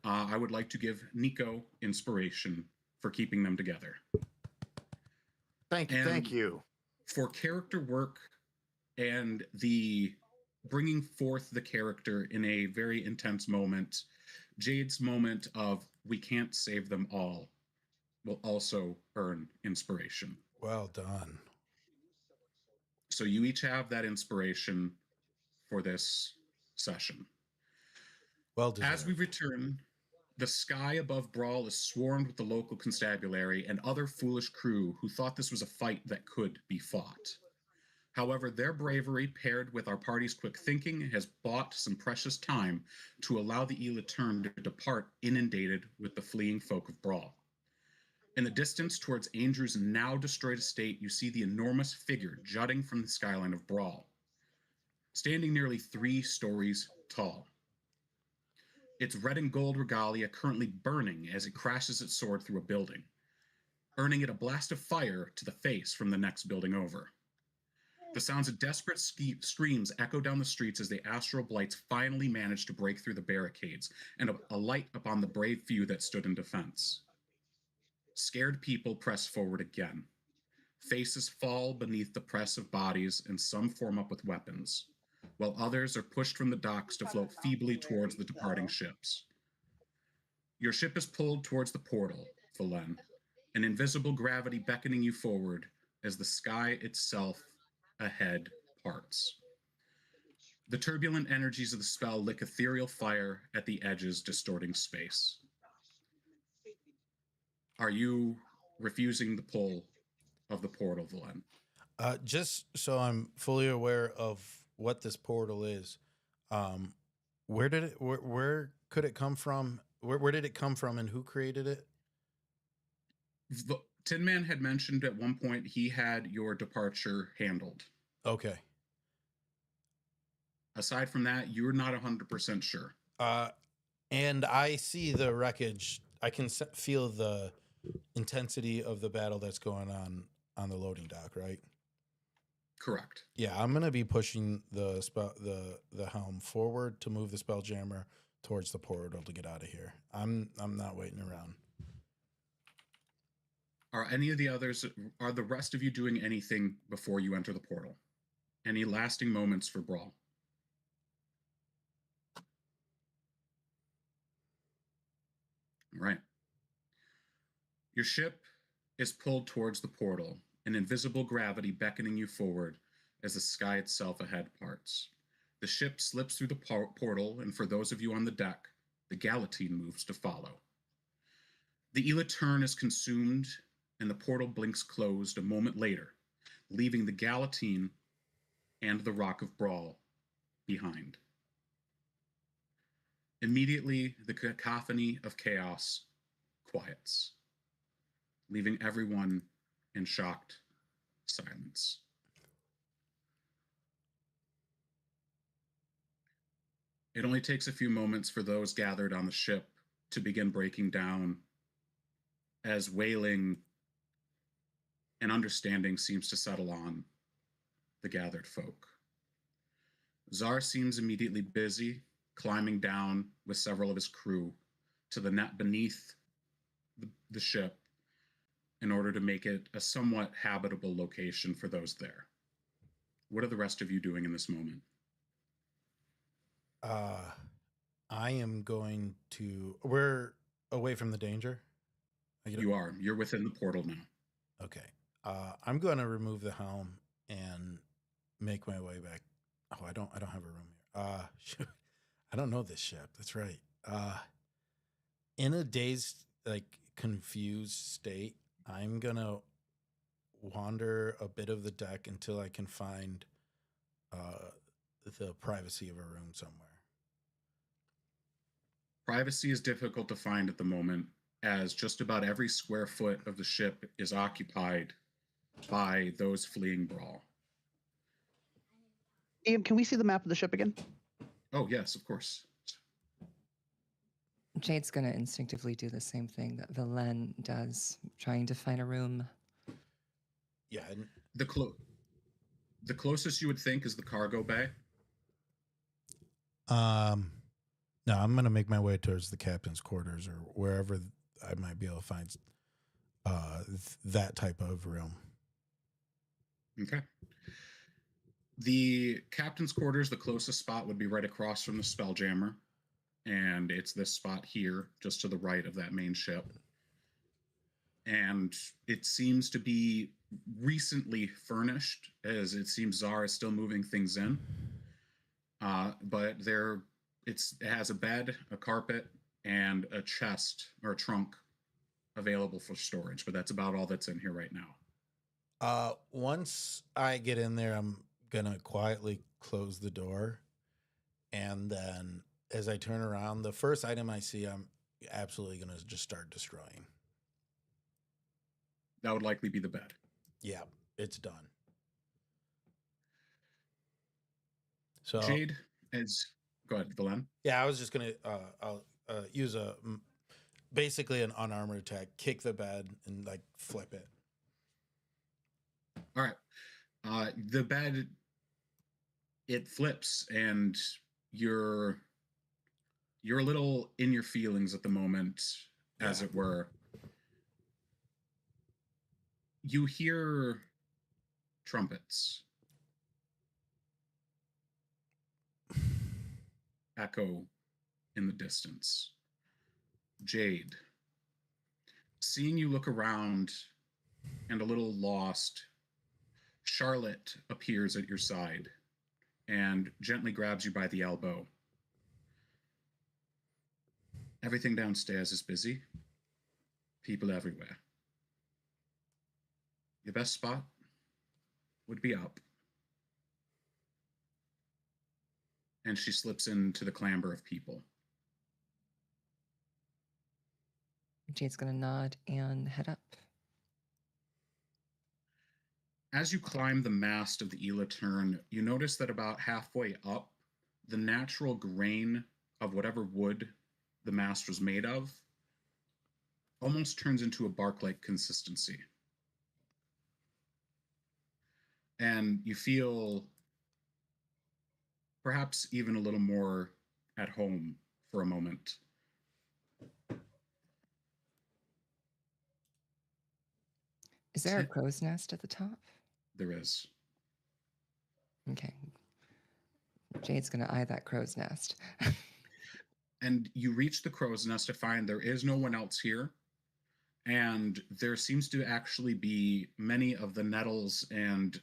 I would like to give Nico inspiration for keeping them together. Thank you. For character work and the bringing forth the character in a very intense moment, Jade's moment of "we can't save them all" will also earn inspiration. Well done. So you each have that inspiration for this session. Well deserved. As we return, the sky above Brawl is swarmed with the local constabulary and other foolish crew who thought this was a fight that could be fought. However, their bravery, paired with our party's quick thinking, has bought some precious time to allow the E-Return to depart inundated with the fleeing folk of Brawl. In the distance towards Andrew's now destroyed estate, you see the enormous figure jutting from the skyline of Brawl, standing nearly 3 stories tall. Its red and gold regalia currently burning as it crashes its sword through a building, earning it a blast of fire to the face from the next building over. The sounds of desperate screams echo down the streets as the Astral Blights finally manage to break through the barricades and alight upon the brave few that stood in defense. Scared people press forward again. Faces fall beneath the press of bodies and some form up with weapons, while others are pushed from the docks to float feebly towards the departing ships. Your ship is pulled towards the portal, Valen, an invisible gravity beckoning you forward as the sky itself ahead parts. The turbulent energies of the spell lick ethereal fire at the edges, distorting space. Are you refusing the pull of the portal, Valen? Just so I'm fully aware of what this portal is, where could it come from? Where did it come from, and who created it? Tin Man had mentioned at one point he had your departure handled. Okay. Aside from that, you're not 100% sure. And I see the wreckage. I can feel the intensity of the battle that's going on the loading dock, right? Correct. Yeah, I'm gonna be pushing the helm forward to move the spelljammer towards the portal to get out of here. I'm not waiting around. Are any of the others, are the rest of you doing anything before you enter the portal? Any lasting moments for Brawl? All right. Your ship is pulled towards the portal, an invisible gravity beckoning you forward as the sky itself ahead parts. The ship slips through the portal, and for those of you on the deck, the Galatine moves to follow. The Elatern is consumed, and the portal blinks closed a moment later, leaving the Galatine and the Rock of Brawl behind. Immediately, the cacophony of chaos quiets, leaving everyone in shocked silence. It only takes a few moments for those gathered on the ship to begin breaking down as wailing and understanding seems to settle on the gathered folk. Czar seems immediately busy climbing down with several of his crew to the net beneath the ship in order to make it a somewhat habitable location for those there. What are the rest of you doing in this moment? I am going to. We're away from the danger. You are. You're within the portal now. Okay. I'm going to remove the helm and make my way back. Oh, I don't have a room here. Shoot. I don't know this ship. That's right. In a dazed, confused state, I'm gonna wander a bit of the deck until I can find the privacy of a room somewhere. Privacy is difficult to find at the moment, as just about every square foot of the ship is occupied by those fleeing Brawl. Ian, can we see the map of the ship again? Oh, yes, of course. Jade's gonna instinctively do the same thing that Velen does, trying to find a room. Yeah. The closest you would think is the cargo bay. No, I'm gonna make my way towards the captain's quarters or wherever I might be able to find that type of room. Okay. The captain's quarters, the closest spot would be right across from the Spelljammer. And it's this spot here, just to the right of that main ship. And it seems to be recently furnished, as it seems Czar is still moving things in. But it has a bed, a carpet, and a chest or a trunk available for storage. But that's about all that's in here right now. Once I get in there, I'm gonna quietly close the door, and then as I turn around, the first item I see, I'm absolutely gonna just start destroying. That would likely be the bed. Yeah, it's done. So Jade, go ahead, Velen. Yeah, I was just gonna I'll use basically an unarmored attack, kick the bed and flip it. All right. The bed, it flips, and you're a little in your feelings at the moment, as it were. You hear trumpets echo in the distance. Jade, seeing you look around and a little lost, Charlotte appears at your side and gently grabs you by the elbow. Everything downstairs is busy. People everywhere. Your best spot would be up. And she slips into the clamber of people. Jade's gonna nod and head up. As you climb the mast of the Elatern, you notice that about halfway up, the natural grain of whatever wood the mast was made of almost turns into a bark-like consistency. And you feel perhaps even a little more at home for a moment. Is there a crow's nest at the top? There is. Okay. Jade's going to eye that crow's nest. And you reach the crow's nest to find there is no one else here. And there seems to actually be many of the nettles and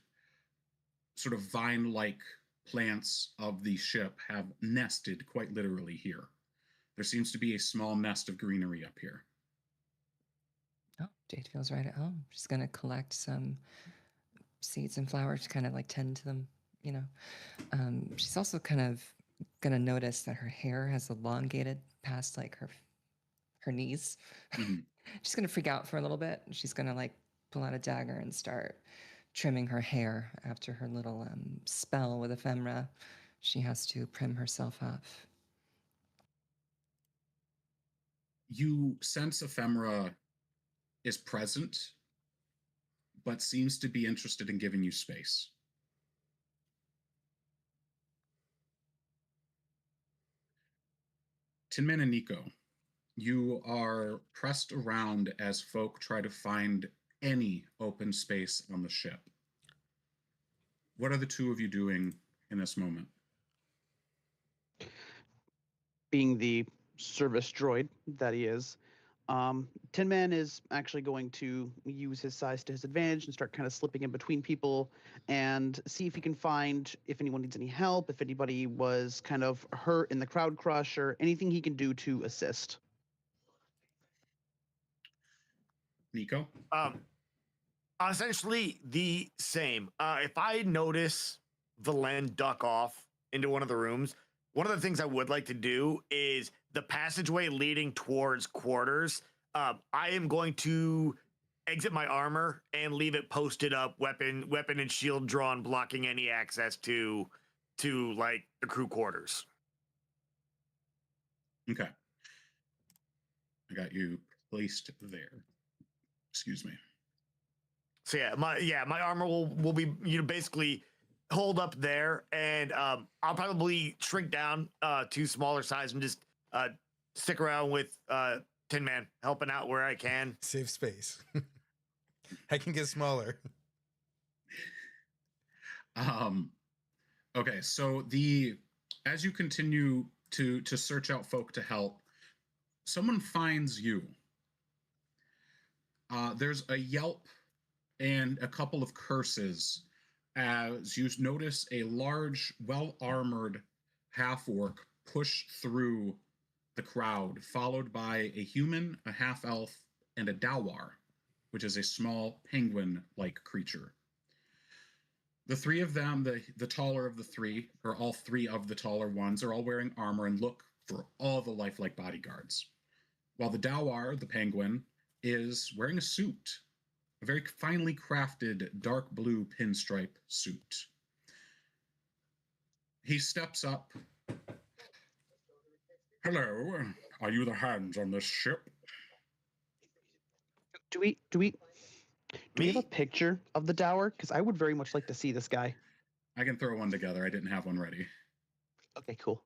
sort of vine-like plants of the ship have nested quite literally here. There seems to be a small nest of greenery up here. Oh, Jade feels right at home. She's going to collect some seeds and flowers to kind of like tend to them, you know. She's also kind of going to notice that her hair has elongated past like her knees. Mhm. She's going to freak out for a little bit. She's going to like pull out a dagger and start trimming her hair after her little spell with ephemera. She has to prim herself up. You sense ephemera is present, but seems to be interested in giving you space. Tinman and Nico, you are pressed around as folk try to find any open space on the ship. What are the two of you doing in this moment? Being the service droid that he is, Tin Man is actually going to use his size to his advantage and start kind of slipping in between people and see if he can find if anyone needs any help, if anybody was kind of hurt in the crowd crush, or anything he can do to assist. Nico? Essentially the same. If I notice Valen duck off into one of the rooms, one of the things I would like to do is the passageway leading towards quarters. I am going to exit my armor and leave it posted up, weapon and shield drawn, blocking any access to like the crew quarters. Okay. I got you placed there. Excuse me. So my armor will be basically hold up there, and I'll probably shrink down to smaller size and just stick around with Tin Man, helping out where I can. Save space. I can get smaller. Okay, so as you continue to search out folk to help, someone finds you. There's a yelp and a couple of curses as you notice a large, well-armored half-orc push through the crowd, followed by a human, a half-elf, and a dawar, which is a small penguin-like creature. The three of them, the taller of the three, or all three of the taller ones, are all wearing armor and look for all the lifelike bodyguards. While the dawar, the penguin, is wearing a suit, a very finely crafted dark blue pinstripe suit. He steps up. Hello, are you the hands on this ship? Do we have a picture of the dower? Because I would very much like to see this guy. I can throw one together. I didn't have one ready. Okay, cool.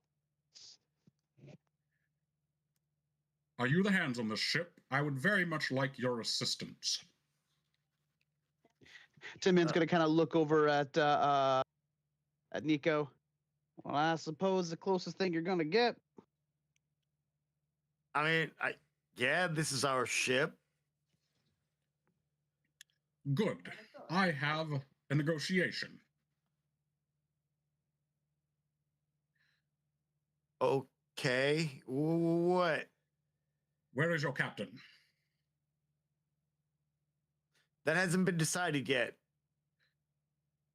Are you the hands on this ship? I would very much like your assistance. Tin Man's gonna kind of look over at Nico. Well, I suppose the closest thing you're gonna get. I mean, this is our ship. Good. I have a negotiation. Okay, what? Where is your captain? That hasn't been decided yet.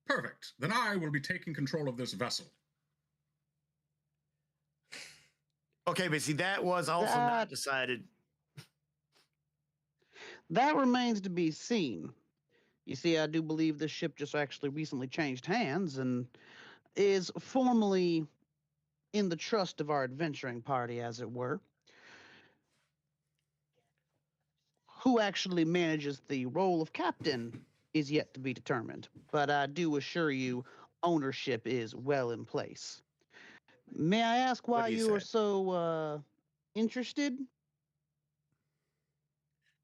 Perfect. Then I will be taking control of this vessel. Okay, but see, that was also not decided. That remains to be seen. You see, I do believe this ship just actually recently changed hands and is formally in the trust of our adventuring party, as it were. Who actually manages the role of captain is yet to be determined, but I do assure you ownership is well in place. May I ask What why do you you are say? so interested?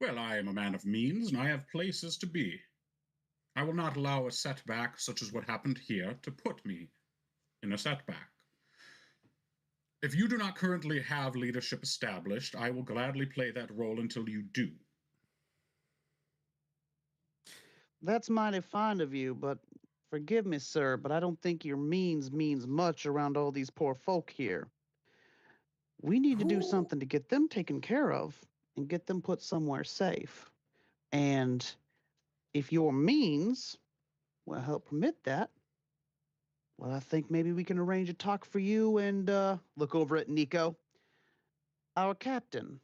Well, I am a man of means, and I have places to be. I will not allow a setback such as what happened here to put me in a setback. If you do not currently have leadership established, I will gladly play that role until you do. That's mighty fine of you, but forgive me, sir, but I don't think your means much around all these poor folk here. We need to do Who? something to get them taken care of and get them put somewhere safe. And if your means will help permit that, well, I think maybe we can arrange a talk for you and look over at Nico, our captain.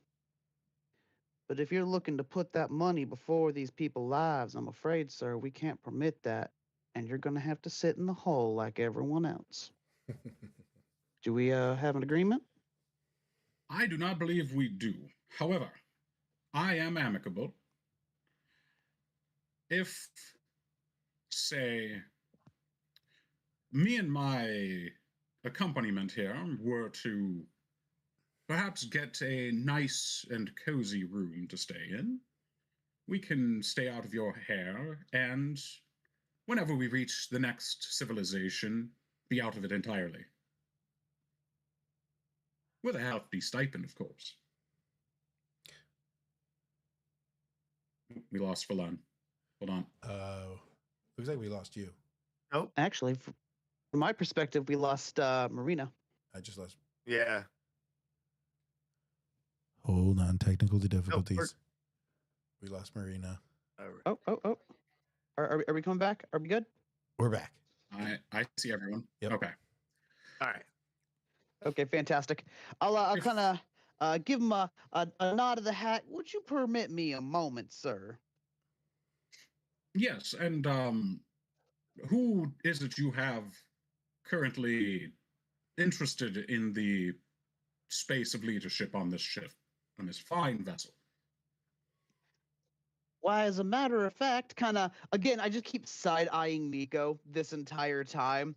But if you're looking to put that money before these people's lives, I'm afraid, sir, we can't permit that. And you're going to have to sit in the hole like everyone else. Do we have an agreement? I do not believe we do. However, I am amicable. If, say, me and my accompaniment here were to perhaps get a nice and cozy room to stay in, we can stay out of your hair, and whenever we reach the next civilization, be out of it entirely. With a hefty stipend, of course. We lost Falun. Hold on. Looks like we lost you. Nope. Actually, from my perspective, we lost Marina. I just lost. Yeah. Hold on, technical difficulties. We lost Marina. All right. Oh. Are we coming back? Are we good? We're back. I see everyone. Yep. Okay. All right. Okay, fantastic. I'll If- kind of give him a nod of the hat. Would you permit me a moment, sir? Yes, and who is it you have currently interested in the space of leadership on this ship, on this fine vessel? Why, as a matter of fact, kind of, again, I just keep side-eyeing Nico this entire time.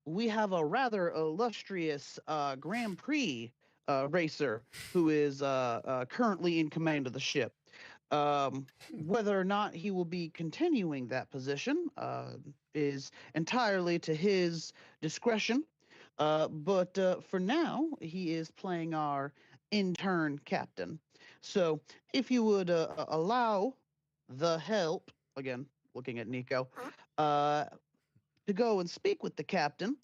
We have a rather illustrious Grand Prix racer who is currently in command of the ship. Whether or not he will be continuing that position is entirely to his discretion. But for now, he is playing our intern captain. So if you would allow the help, again, looking at Nico, to go and speak with the captain,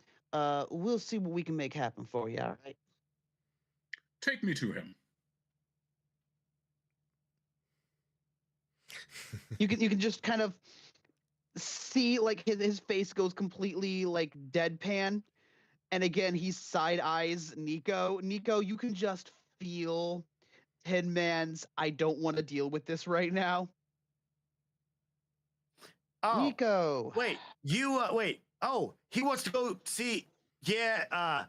we'll see what we can make happen for you, all right? Take me to him. You can just kind of see like his face goes completely like deadpan, and again he side eyes Nico. Nico, you can just feel Tin Man's I don't want to deal with this right now. Oh, Nico. wait. You wait. Oh, he wants to go see. Yeah,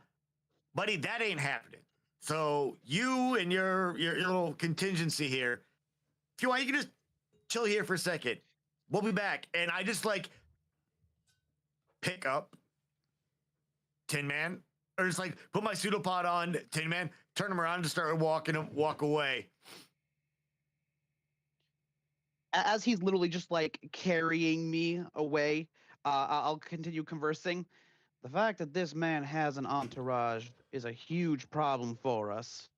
buddy, that ain't happening. So you and your little contingency here, if you want, you can just chill here for a second. We'll be back. And I just like pick up Tin Man, or just like put my pseudopod on Tin Man, turn him around, and start walking him, walk away. As he's literally just like carrying me away, I'll continue conversing. The fact that this man has an entourage is a huge problem for us.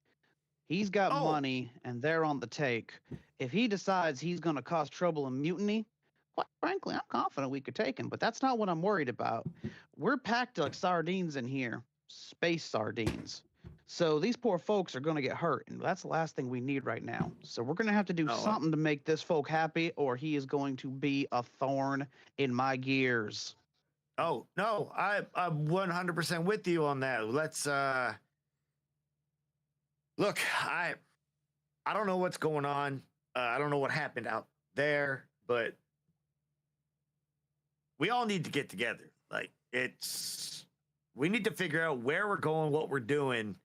He's got Oh. money and they're on the take. If he decides he's going to cause trouble and mutiny, quite frankly, I'm confident we could take him, but that's not what I'm worried about. We're packed like sardines in here, space sardines. So these poor folks are going to get hurt, and that's the last thing we need right now. So we're going to have to do Oh. something to make this folk happy, or he is going to be a thorn in my gears. Oh no, I'm 100% with you on that. Let's look. I don't know what's going on. I don't know what happened out there, but we all need to get together. Like we need to figure out where we're going, what we're doing,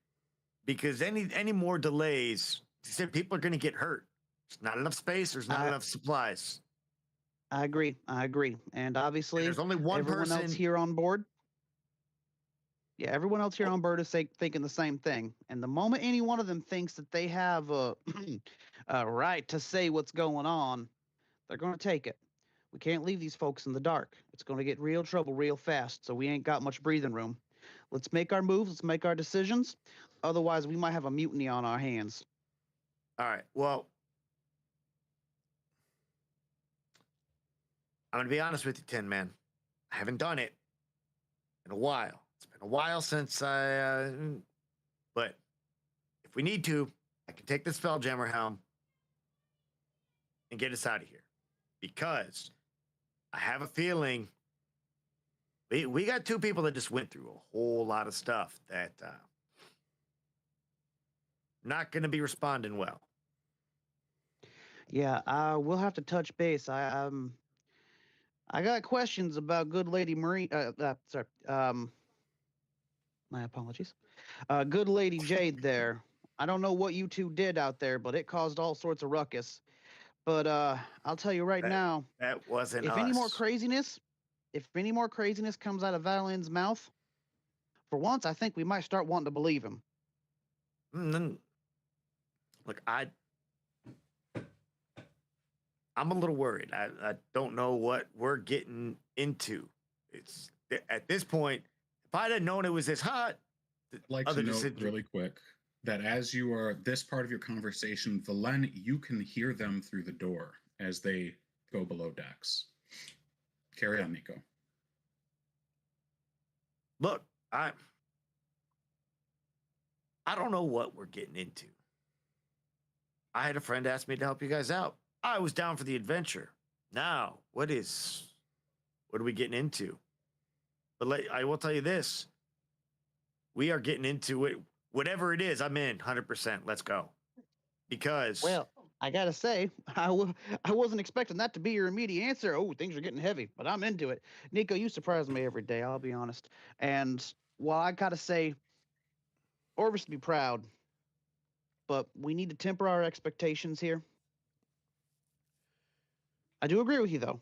because any more delays, people are going to get hurt. There's not enough space. There's not enough supplies. I agree. And obviously, There's only one everyone else person here on board. Yeah, everyone else here on board is thinking the same thing. And the moment any one of them thinks that they have a, a right to say what's going on, they're going to take it. We can't leave these folks in the dark. It's going to get real trouble real fast, so we ain't got much breathing room. Let's make our moves. Let's make our decisions. Otherwise, we might have a mutiny on our hands. All right. Well, I'm going to be honest with you, Tin Man. I haven't done it in a while. It's been a while since but if we need to, I can take the Spelljammer helm and get us out of here. Because I have a feeling we got two people that just went through a whole lot of stuff that not going to be responding well. Yeah, we'll have to touch base. I got questions about good lady Marie. Sorry. My apologies. Good lady Jade there. I don't know what you two did out there, but it caused all sorts of ruckus. But I'll tell you right now, that wasn't if us. any more craziness comes out of Valen's mouth, for once, I think we might start wanting to believe him. Look, I'm a little worried. I don't know what we're getting into. It's at this point, if I'd have known it was this hot, I'd like to note really quick that as you are this part of your conversation, Valen, you can hear them through the door as they go below decks. Carry on, Nico. Look, I don't know what we're getting into. I had a friend ask me to help you guys out. I was down for the adventure. Now, what are we getting into? But I will tell you this. We are getting into it. Whatever it is, I'm in 100%. Let's go. Because... Well, I got to say, I wasn't expecting that to be your immediate answer. Oh, things are getting heavy, but I'm into it. Nico, you surprise me every day, I'll be honest. And while I got to say, Orvis to be proud, but we need to temper our expectations here. I do agree with you, though.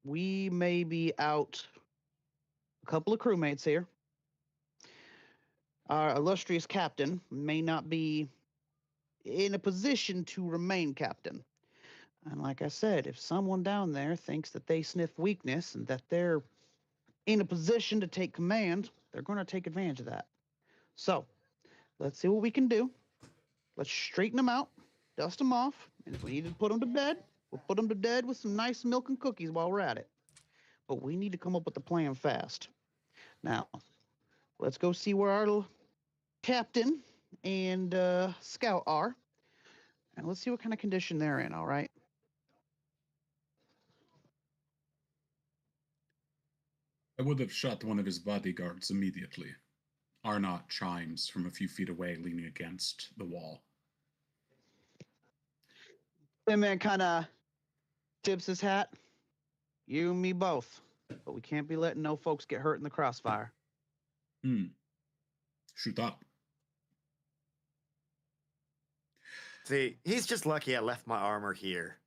We may be out a couple of crewmates here. Our illustrious captain may not be in a position to remain captain. And like I said, if someone down there thinks that they sniff weakness and that they're in a position to take command, they're going to take advantage of that. So, let's see what we can do. Let's straighten them out, dust them off, and if we need to put them to bed, we'll put them to bed with some nice milk and cookies while we're at it. But we need to come up with a plan fast. Now, let's go see where our captain and scout are, and let's see what kind of condition they're in, all right? I would have shot one of his bodyguards immediately. Arnott chimes from a few feet away, leaning against the wall. The man kind of tips his hat. You and me both. But we can't be letting no folks get hurt in the crossfire. Shoot up. See, he's just lucky I left my armor here.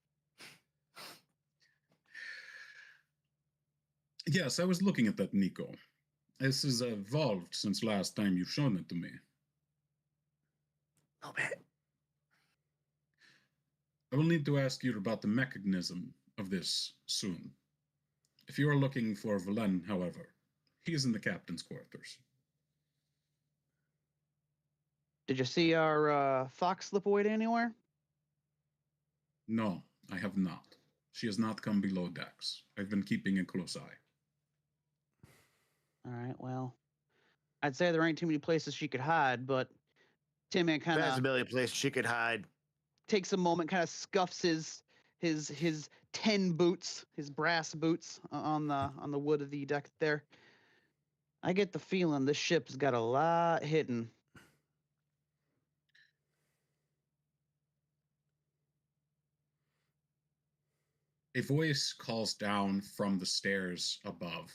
Yes, I was looking at that, Nico. This has evolved since last time you've shown it to me. No bit. I will need to ask you about the mechanism of this soon. If you are looking for Valen, however, he is in the captain's quarters. Did you see our fox slip away to anywhere? No, I have not. She has not come below decks. I've been keeping a close eye. All right, well, I'd say there ain't too many places she could hide, but Tin Man kind There's a of million places she could hide. takes a moment, kind of scuffs his tin boots, his brass boots on the wood of the deck there. I get the feeling this ship's got a lot hidden. A voice calls down from the stairs above.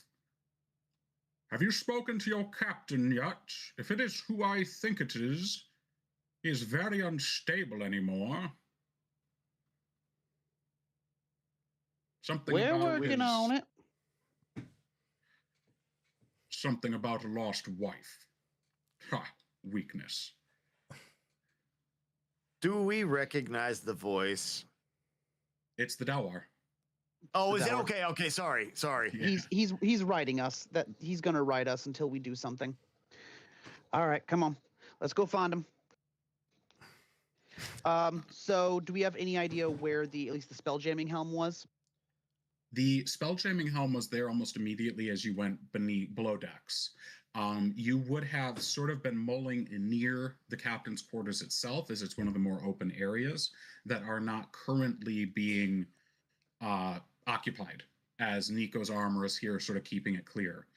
Have you spoken to your captain yet? If it is who I think it is, he is very unstable anymore. Something We're about working his, on it. Something about a lost wife. Ha, weakness. Do we recognize the voice? It's the Dawar. Oh, The is it Dower. okay? Okay, sorry. Yeah. He's writing us. That he's gonna write us until we do something. All right, come on. Let's go find him. So do we have any idea where at least the spell jamming helm was? The spell jamming helm was there almost immediately as you went below decks. You would have sort of been mulling near the captain's quarters itself, as it's one of the more open areas that are not currently being occupied, as Nico's armor is here, sort of keeping it clear.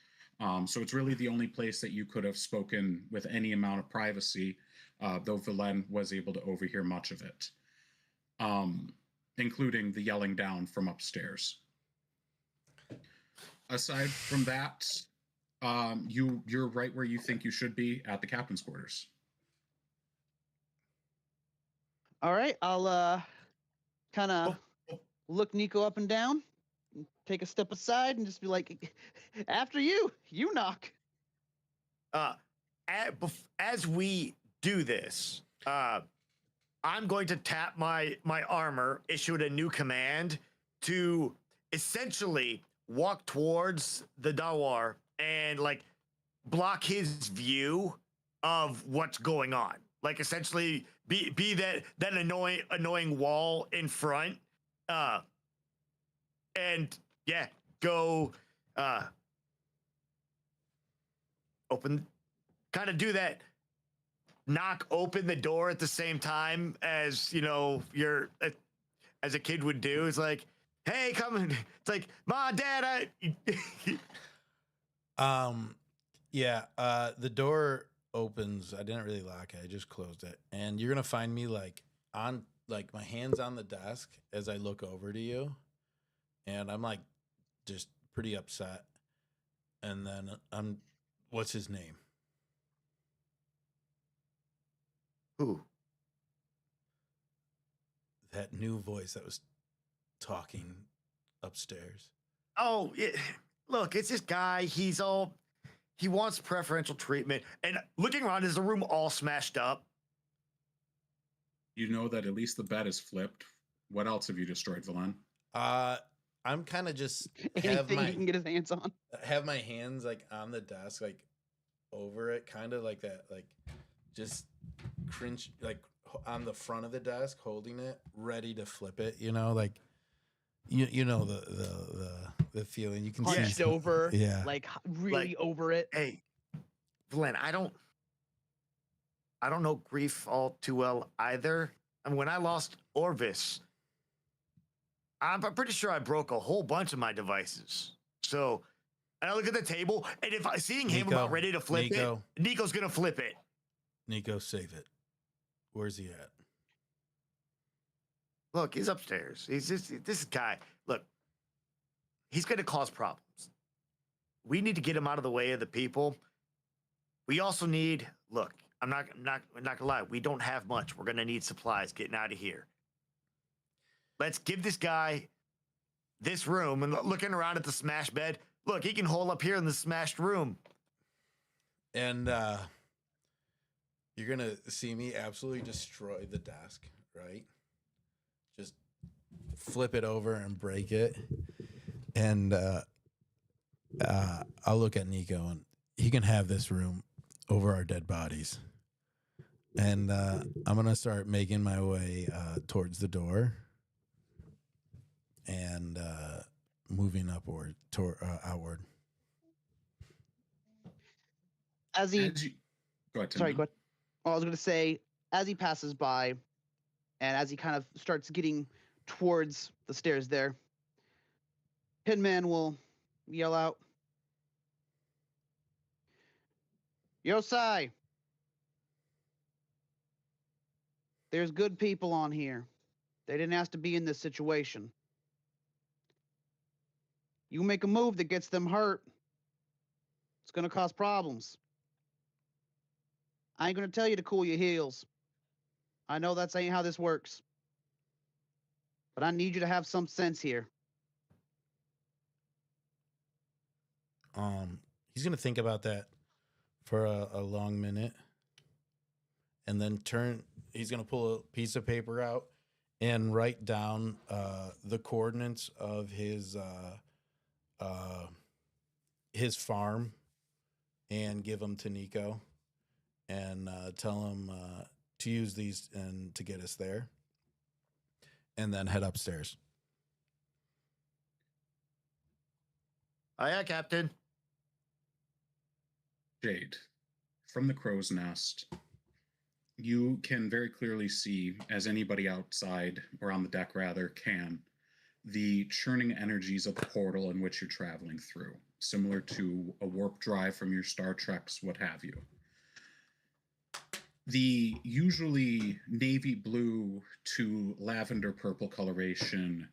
So it's really the only place that you could have spoken with any amount of privacy, though Vilain was able to overhear much of it, including the yelling down from upstairs. Aside from that, you're right where you think you should be at the captain's quarters. All right, I'll kind of look Nico up and down, and take a step aside, and just be like, "After you, you knock." As we do this, I'm going to tap my armor, issue a new command to essentially walk towards the Dawar and like block his view of what's going on. Like essentially be that annoying wall in front. And yeah, go open, kind of do that, knock open the door at the same time as, you know, as a kid would do. It's like, hey, come in. It's like, Mom, Dad, the door opens. I didn't really lock it. I just closed it. And you're going to find me like on, like my hands on the desk as I look over to you. And I'm like, just pretty upset. And then what's his name? Who? That new voice that was talking upstairs. Oh, look, it's this guy. He wants preferential treatment. And looking around, is the room all smashed up? You know that at least the bed is flipped. What else have you destroyed, Vilain? I'm kind of just Anything he can get his hands on. Have my hands like on the desk, like over it, kind of like that, like just cringe, like on the front of the desk, holding it, ready to flip it. You know, like you know the feeling. You can Hunched see over, yeah, like really over it. Hey, Glenn, I don't know grief all too well either. I mean, when I lost Orvis, I'm pretty sure I broke a whole bunch of my devices. So I look at the table, and if I seeing him about ready to flip it, Nico's gonna flip it. Nico, save it. Where's he at? Look, he's upstairs. He's just this guy. Look, he's gonna cause problems. We need to get him out of the way of the people. We also need. Look, I'm not gonna lie. We don't have much. We're gonna need supplies getting out of here. Let's give this guy this room, and looking around at the smashed bed. Look, he can hole up here in the smashed room. And you're gonna see me absolutely destroy the desk, right? Just flip it over and break it. And I'll look at Nico, and he can have this room over our dead bodies. And I'm gonna start making my way towards the door and moving upward outward. As he, Go ahead, Tim. sorry, go ahead. Well, I was going to say, as he passes by, and as he kind of starts getting towards the stairs there, Pinman will yell out, "Yosai! There's good people on here. They didn't ask to be in this situation. You make a move that gets them hurt, it's going to cause problems. I ain't going to tell you to cool your heels. I know that's ain't how this works. But I need you to have some sense here. He's gonna think about that for a long minute, and then he's gonna pull a piece of paper out and write down the coordinates of his farm and give them to Nico and tell him to use these and to get us there, and then head upstairs. Aye, aye, Captain. Jade, from the crow's nest, you can very clearly see, as anybody outside, or on the deck rather, can, the churning energies of the portal in which you're traveling through, similar to a warp drive from your Star Treks, what have you. The usually navy blue to lavender purple coloration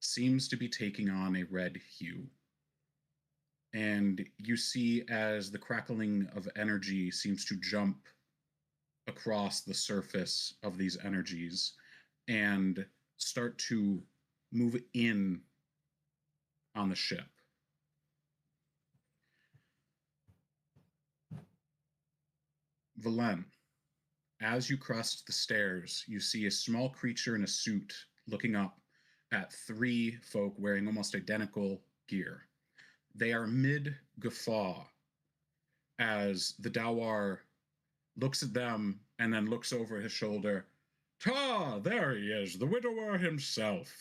seems to be taking on a red hue. And you see as the crackling of energy seems to jump across the surface of these energies and start to move in on the ship. Valen, as you crest the stairs, you see a small creature in a suit looking up at three folk wearing almost identical gear. They are mid-guffaw as the Dawar looks at them and then looks over his shoulder. Ta! There he is, the widower himself.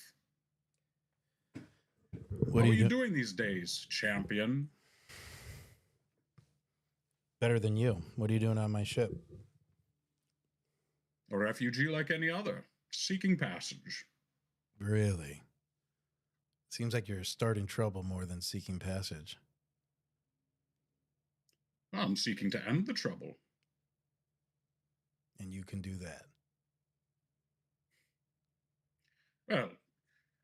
What are you doing these days, champion? Better than you. What are you doing on my ship? A refugee like any other, seeking passage. Really? Seems like you're starting trouble more than seeking passage. I'm seeking to end the trouble. And you can do that. Well,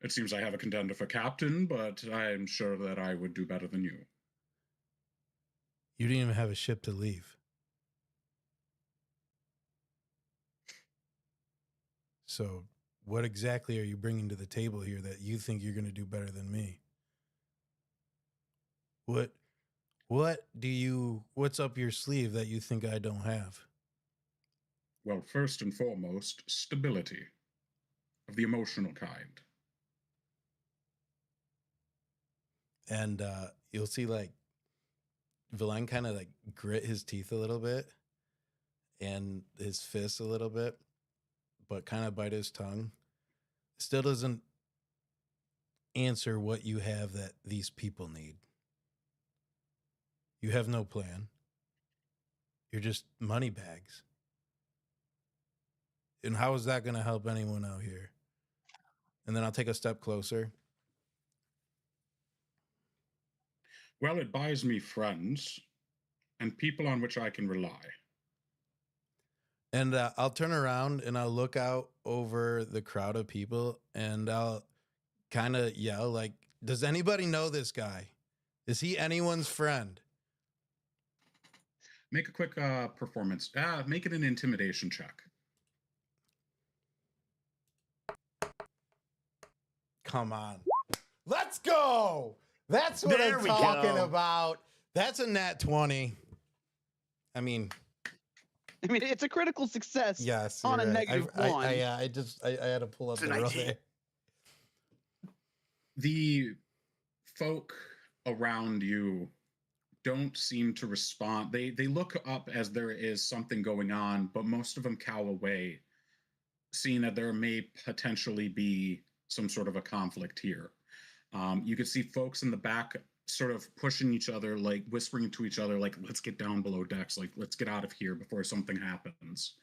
it seems I have a contender for captain, but I'm sure that I would do better than you. You didn't even have a ship to leave. So what exactly are you bringing to the table here that you think you're going to do better than me? What's up your sleeve that you think I don't have? Well, first and foremost, stability of the emotional kind. And you'll see like Valen kind of like grit his teeth a little bit and his fists a little bit, but kind of bite his tongue. Still doesn't answer what you have that these people need. You have no plan. You're just money bags. And how is that going to help anyone out here? And then I'll take a step closer. Well, it buys me friends and people on which I can rely. And I'll turn around and I'll look out over the crowd of people and I'll kind of yell like, does anybody know this guy? Is he anyone's friend? Make a quick performance. Make it an intimidation check. Come on. Let's go. That's what There I'm we talking go. about. That's a nat 20. I mean, it's a critical success yes. on a you're right. negative I one. I had to pull up It's the an roll 19. there. The folk around you don't seem to respond. They look up as there is something going on, but most of them cow away, seeing that there may potentially be some sort of a conflict here. You could see folks in the back sort of pushing each other, like whispering to each other, like, let's get down below decks, like, let's get out of here before something happens.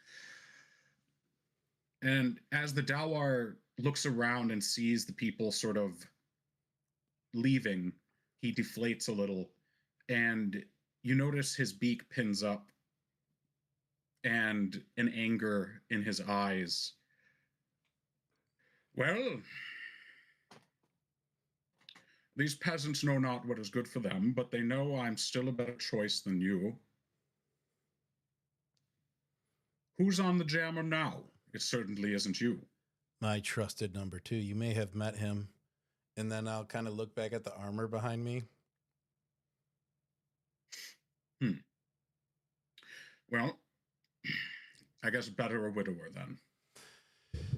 And as the Dawar looks around and sees the people sort of leaving, he deflates a little, and you notice his beak pins up and an anger in his eyes. Well, these peasants know not what is good for them, but they know I'm still a better choice than you. Who's on the jammer now? It certainly isn't you. My trusted number 2. You may have met him. And then I'll kind of look back at the armor behind me. Well, I guess better a widower then.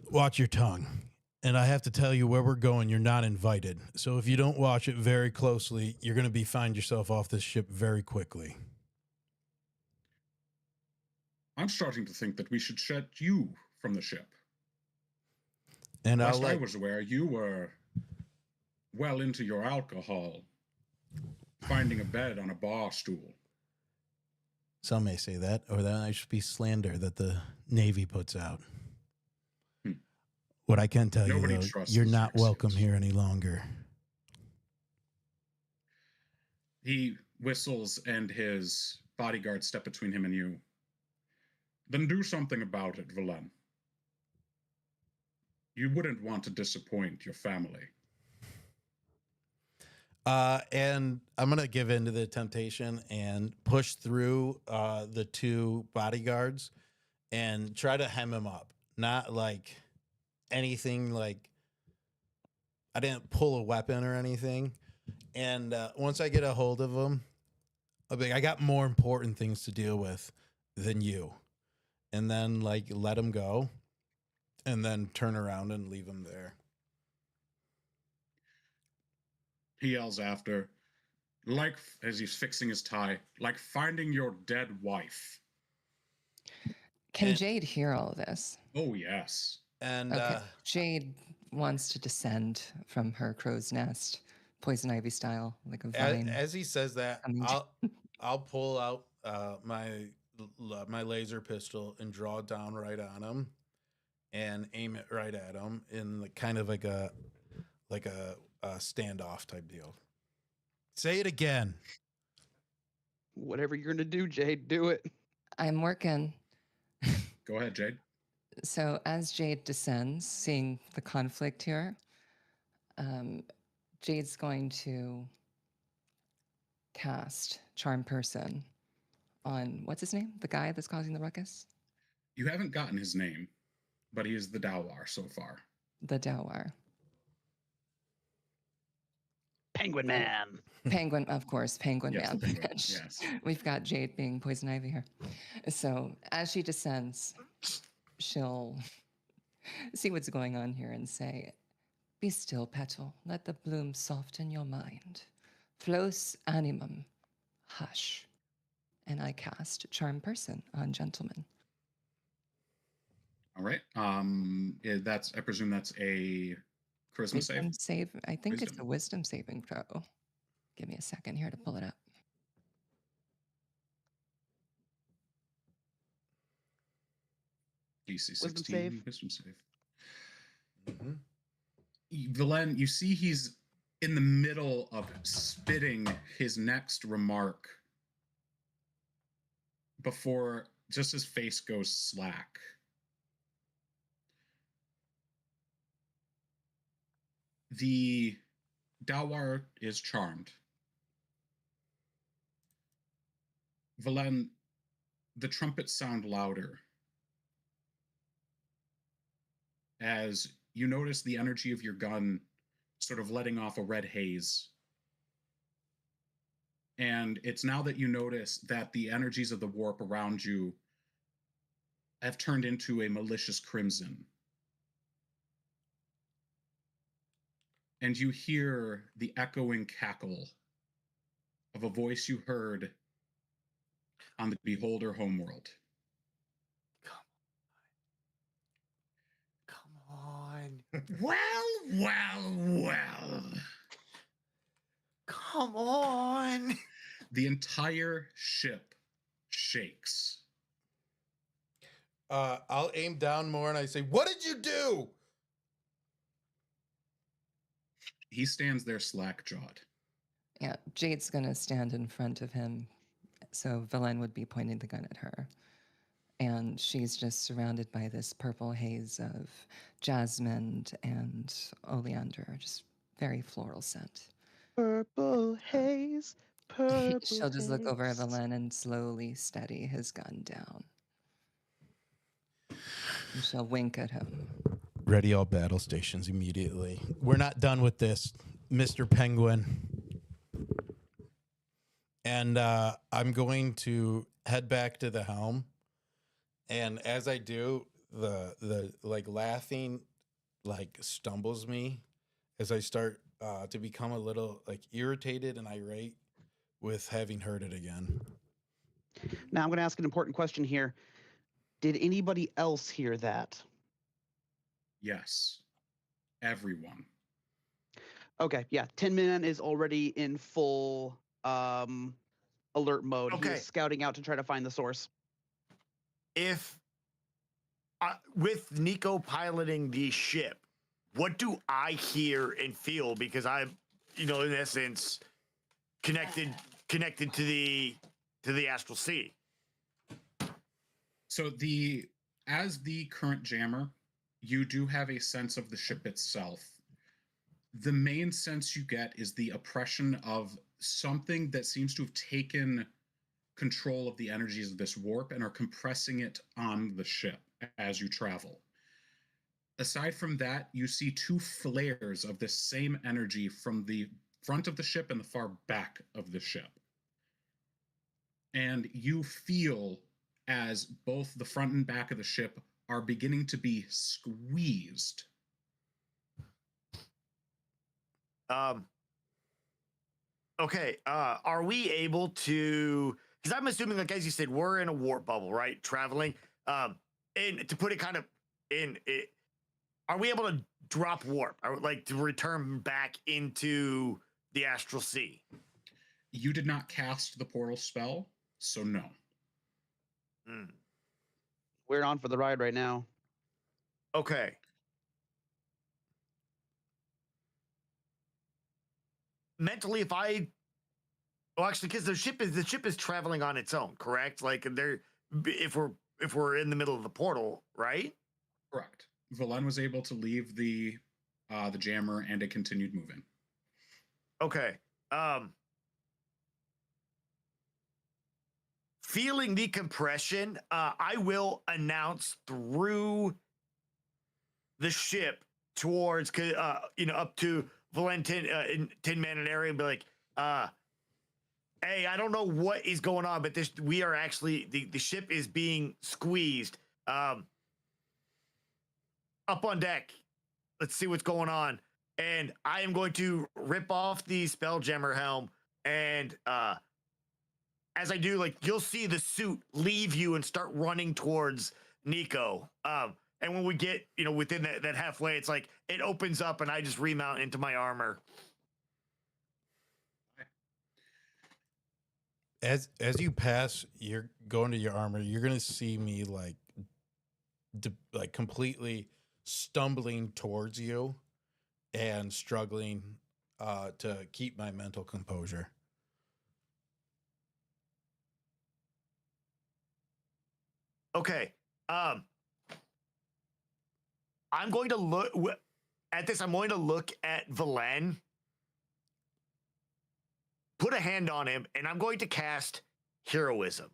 Watch your tongue. And I have to tell you, where we're going, you're not invited. So if you don't watch it very closely, you're going to find yourself off this ship very quickly. I'm starting to think that we should shed you from the ship. And Last I was aware, you were well into your alcohol, finding a bed on a bar stool. Some may say that, or that might just be slander that the Navy puts out. What I can tell Nobody you, though, trusts you're these not welcome Rexians. here any longer. He whistles, and his bodyguards step between him and you. Then do something about it, Valen. You wouldn't want to disappoint your family. And I'm going to give in to the temptation and push through the two bodyguards and try to hem him up. Not like anything like I didn't pull a weapon or anything. And once I get a hold of him, I'll be like, I got more important things to deal with than you. And then like let him go and then turn around and leave him there. He yells after, like, as he's fixing his tie, like finding your dead wife. Can Jade hear all this? Oh, yes. And Okay. Jade wants to descend from her crow's nest, poison ivy style, like a vine. as he says that, coming I'll pull out my laser pistol and draw it down right on him and aim it right at him in the kind of like a standoff type deal. Say it again. Whatever you're gonna do, Jade, do it. I'm working. Go ahead, Jade. So as Jade descends, seeing the conflict here, Jade's going to cast Charm Person on, what's his name? The guy that's causing the ruckus? You haven't gotten his name, but he is the Dawar so far. The Dawar. Penguin Man. Penguin, of course, Penguin Yes, Man. the penguin, yes. We've got Jade being Poison Ivy here. So as she descends, she'll see what's going on here and say, "Be still, petal. Let the bloom soften your mind. Flos animum. Hush." And I cast Charm Person on Gentleman. All right. That's, I presume that's a charisma Wisdom save. I think it's Wisdom. a wisdom saving throw. Give me a second here to pull it up. DC Wisdom 16. save. Wisdom save. Valen, you see he's in the middle of spitting his next remark before just his face goes slack. The Dawar is charmed. Valen, the trumpets sound louder as you notice the energy of your gun sort of letting off a red haze. And it's now that you notice that the energies of the warp around you have turned into a malicious crimson. And you hear the echoing cackle of a voice you heard on the Beholder homeworld. Come on. Well. Come on. The entire ship shakes. I'll aim down more and I say, "What did you do?" He stands there slack-jawed. Yeah, Jade's gonna stand in front of him, so Valen would be pointing the gun at her. And she's just surrounded by this purple haze of jasmine and oleander, just very floral scent. Purple haze. Purple She'll just look over at haze. Valen and slowly steady his gun down. And she'll wink at him. Ready all battle stations immediately. We're not done with this, Mr. Penguin. and I'm going to head back to the helm. And as I do, the like laughing like stumbles me as I start to become a little like irritated and irate with having heard it again. Now I'm going to ask an important question here. Did anybody else hear that? Yes. Everyone. Okay, yeah. Tin Man is already in full alert mode. He Okay. is scouting out to try to find the source. If with Nico piloting the ship, what do I hear and feel? Because I'm, in essence, connected to the astral sea. So as the current jammer, you do have a sense of the ship itself. The main sense you get is the oppression of something that seems to have taken control of the energies of this warp and are compressing it on the ship as you travel. Aside from that, you see two flares of this same energy from the front of the ship and the far back of the ship. And you feel as both the front and back of the ship are beginning to be squeezed. Okay. Are we able to? Because I'm assuming, like as you said, we're in a warp bubble, right? Traveling. And to put it kind of in it, are we able to drop warp? Or like to return back into the astral sea? You did not cast the portal spell, so no. We're on for the ride right now. Okay. Mentally, actually, because the ship is traveling on its own, correct? Like if we're in the middle of the portal, right? Correct. Valen was able to leave the jammer, and it continued moving. Okay. Feeling the compression, I will announce through the ship towards, up to Valentin in Tin Man and area and be like, hey, I don't know what is going on, but we are actually, the ship is being squeezed. Up on deck. Let's see what's going on. And I am going to rip off the Spelljammer helm, and as I do, like, you'll see the suit leave you and start running towards Nico. And when we get, within that halfway, it's like it opens up and I just remount into my armor. As you pass, you're going to your armor. You're gonna see me like completely stumbling towards you and struggling to keep my mental composure. Okay. I'm going to look at this. I'm going to look at Valen, put a hand on him, and I'm going to cast Heroism.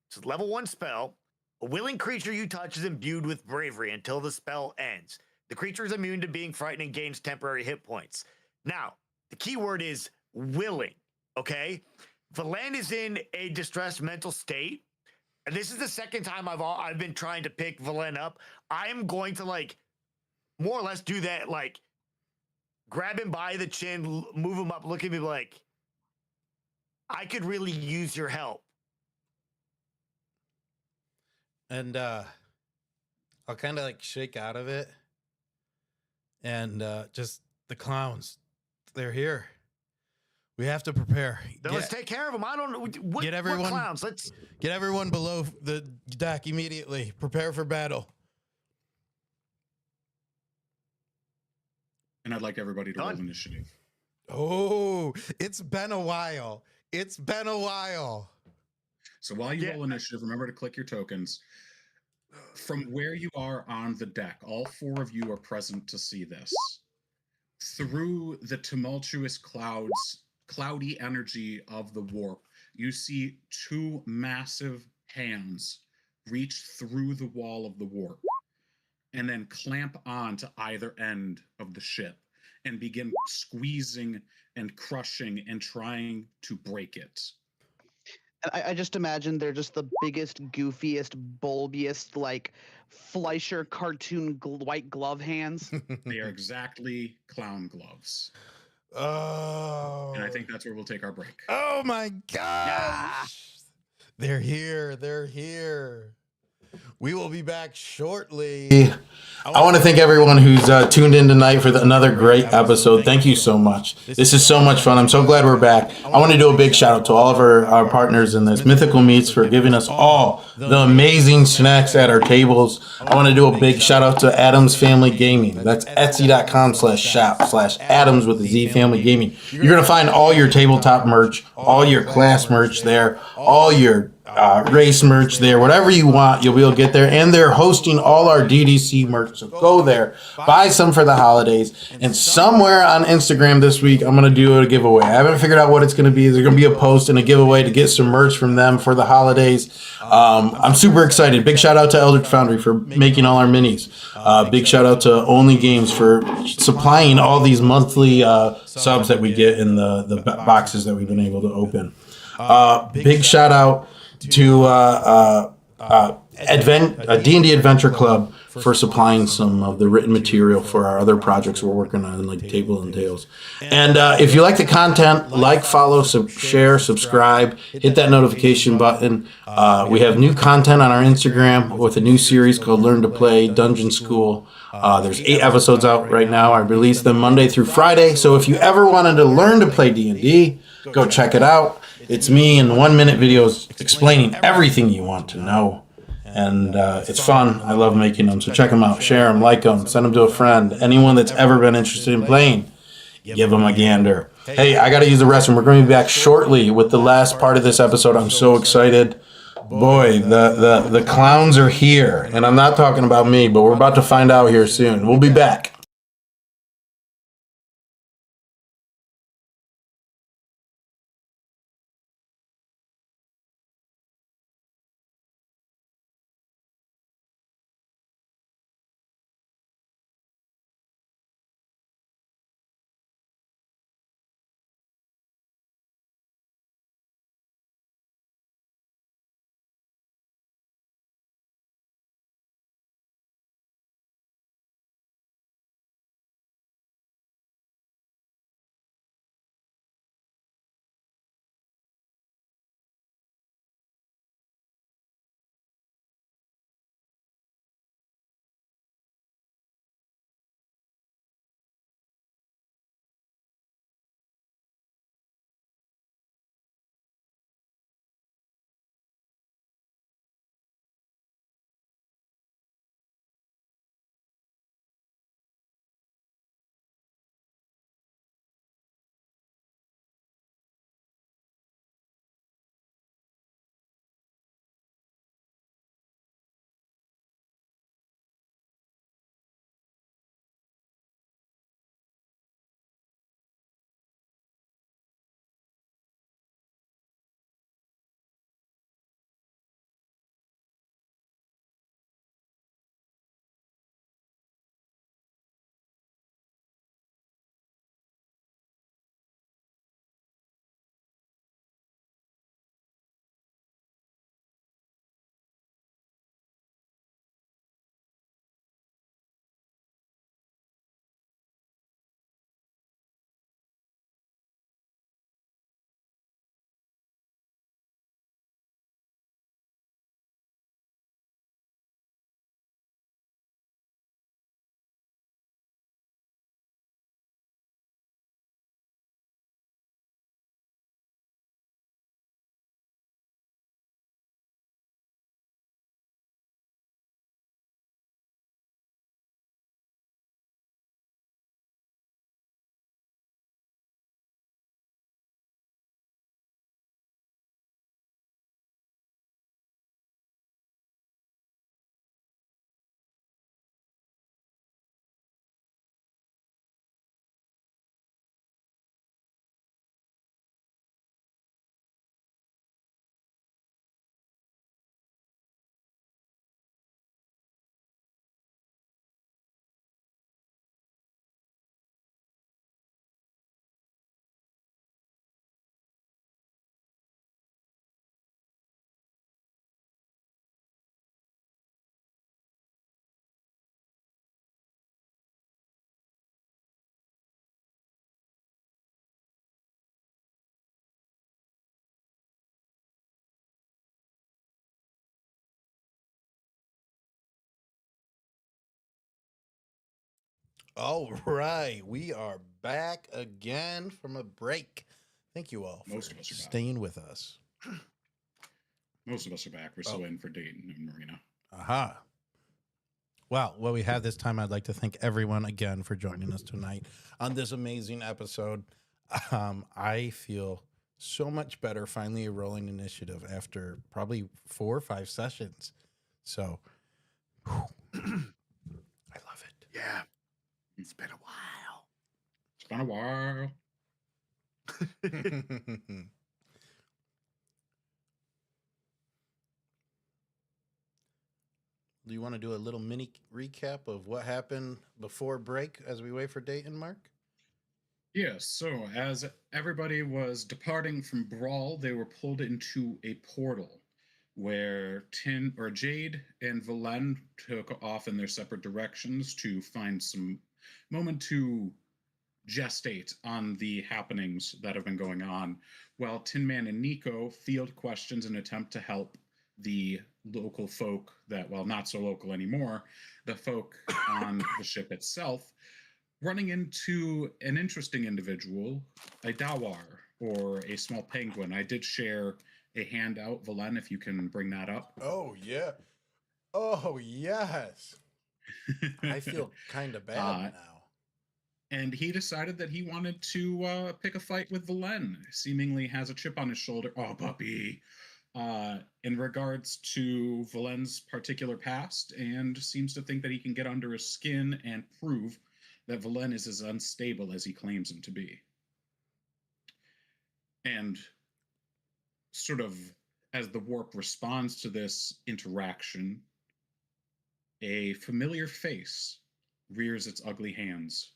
It's a level 1 spell. A willing creature you touch is imbued with bravery until the spell ends. The creature is immune to being frightened and gains temporary hit points. Now, the key word is willing, okay? Valen is in a distressed mental state. And this is the second time I've been trying to pick Valen up. I am going to, like, more or less do that, like, grab him by the chin, move him up, look at me like, I could really use your help. And I'll kind of like shake out of it. And just the clowns, they're here. We have to prepare. Then let's take care of them. I don't know. What clowns? Let's get everyone below the deck immediately. Prepare for battle. And I'd like everybody to roll initiative. Oh, it's been a while. It's been a while. So while you roll initiative, remember to click your tokens. From where you are on the deck, all 4 of you are present to see this. Through the tumultuous cloudy energy of the warp, you see 2 massive hands reach through the wall of the warp and then clamp on to either end of the ship and begin squeezing and crushing and trying to break it. And I just imagine they're just the biggest, goofiest, bulbiest, like Fleischer cartoon white glove hands. They are exactly clown gloves. Oh. And I think that's where we'll take our break. Oh my gosh. They're here. They're here. We will be back shortly. I want to thank everyone who's tuned in tonight for another great episode. Thank you so much. This is so much fun. I'm so glad we're back. I want to do a big shout out to all of our partners in this. Mythical Meats for giving us all the amazing snacks at our tables. I want to do a big shout out to Adams Family Gaming. That's etsy.com/shop/Adams with a Z Family Gaming. You're going to find all your tabletop merch, all your class merch there, all your race merch there, whatever you want, you'll be able to get there. And they're hosting all our DDC merch, so go there, buy some for the holidays. And somewhere on Instagram this week, I'm going to do a giveaway. I haven't figured out what it's going to be. There's going to be a post and a giveaway to get some merch from them for the holidays. I'm super excited. Big shout out to Eldritch Foundry for making all our minis. Big shout out to Only Games for supplying all these monthly subs that we get in the boxes that we've been able to open. Big shout out to D&D Adventure Club for supplying some of the written material for our other projects we're working on, like Table and Tales. And if you like the content, like, follow, share, subscribe, hit that notification button. We have new content on our Instagram with a new series called Learn to Play Dungeon School. There's 8 episodes out right now. I release them Monday through Friday. So if you ever wanted to learn to play D&D, go check it out. It's me in 1-minute videos explaining everything you want to know. And it's fun. I love making them. So check them out. Share them, like them, send them to a friend. Anyone that's ever been interested in playing, give them a gander. Hey, I got to use the restroom. We're going to be back shortly with the last part of this episode. I'm so excited. Boy, the clowns are here. And I'm not talking about me, but we're about to find out here soon. We'll be back. All right, we are back again from a break. Thank you all for Most of us are back. staying with us. Most of us are back. We're still in for Dayton and Marina. Aha. Well, what we have this time, I'd like to thank everyone again for joining us tonight on this amazing episode. I feel so much better finally rolling initiative after probably 4 or 5 sessions. So, I love it. Yeah. It's been a while. It's been a while. Do you want to do a little mini recap of what happened before break as we wait for Dayton, Mark? Yes, so as everybody was departing from Brawl, they were pulled into a portal where Jade and Valen took off in their separate directions to find some moment to gestate on the happenings that have been going on, while Tin Man and Nico field questions in an attempt to help the local folk that, well, not so local anymore, the folk on the ship itself, running into an interesting individual, a Dawar, or a small penguin. I did share a handout, Valen, if you can bring that up. Oh, yeah. Oh, yes. I feel kind of bad now. And he decided that he wanted to pick a fight with Valen. Seemingly has a chip on his shoulder. Oh, puppy. In regards to Valen's particular past, and seems to think that he can get under his skin and prove that Valen is as unstable as he claims him to be. And sort of as the warp responds to this interaction, a familiar face rears its ugly hands.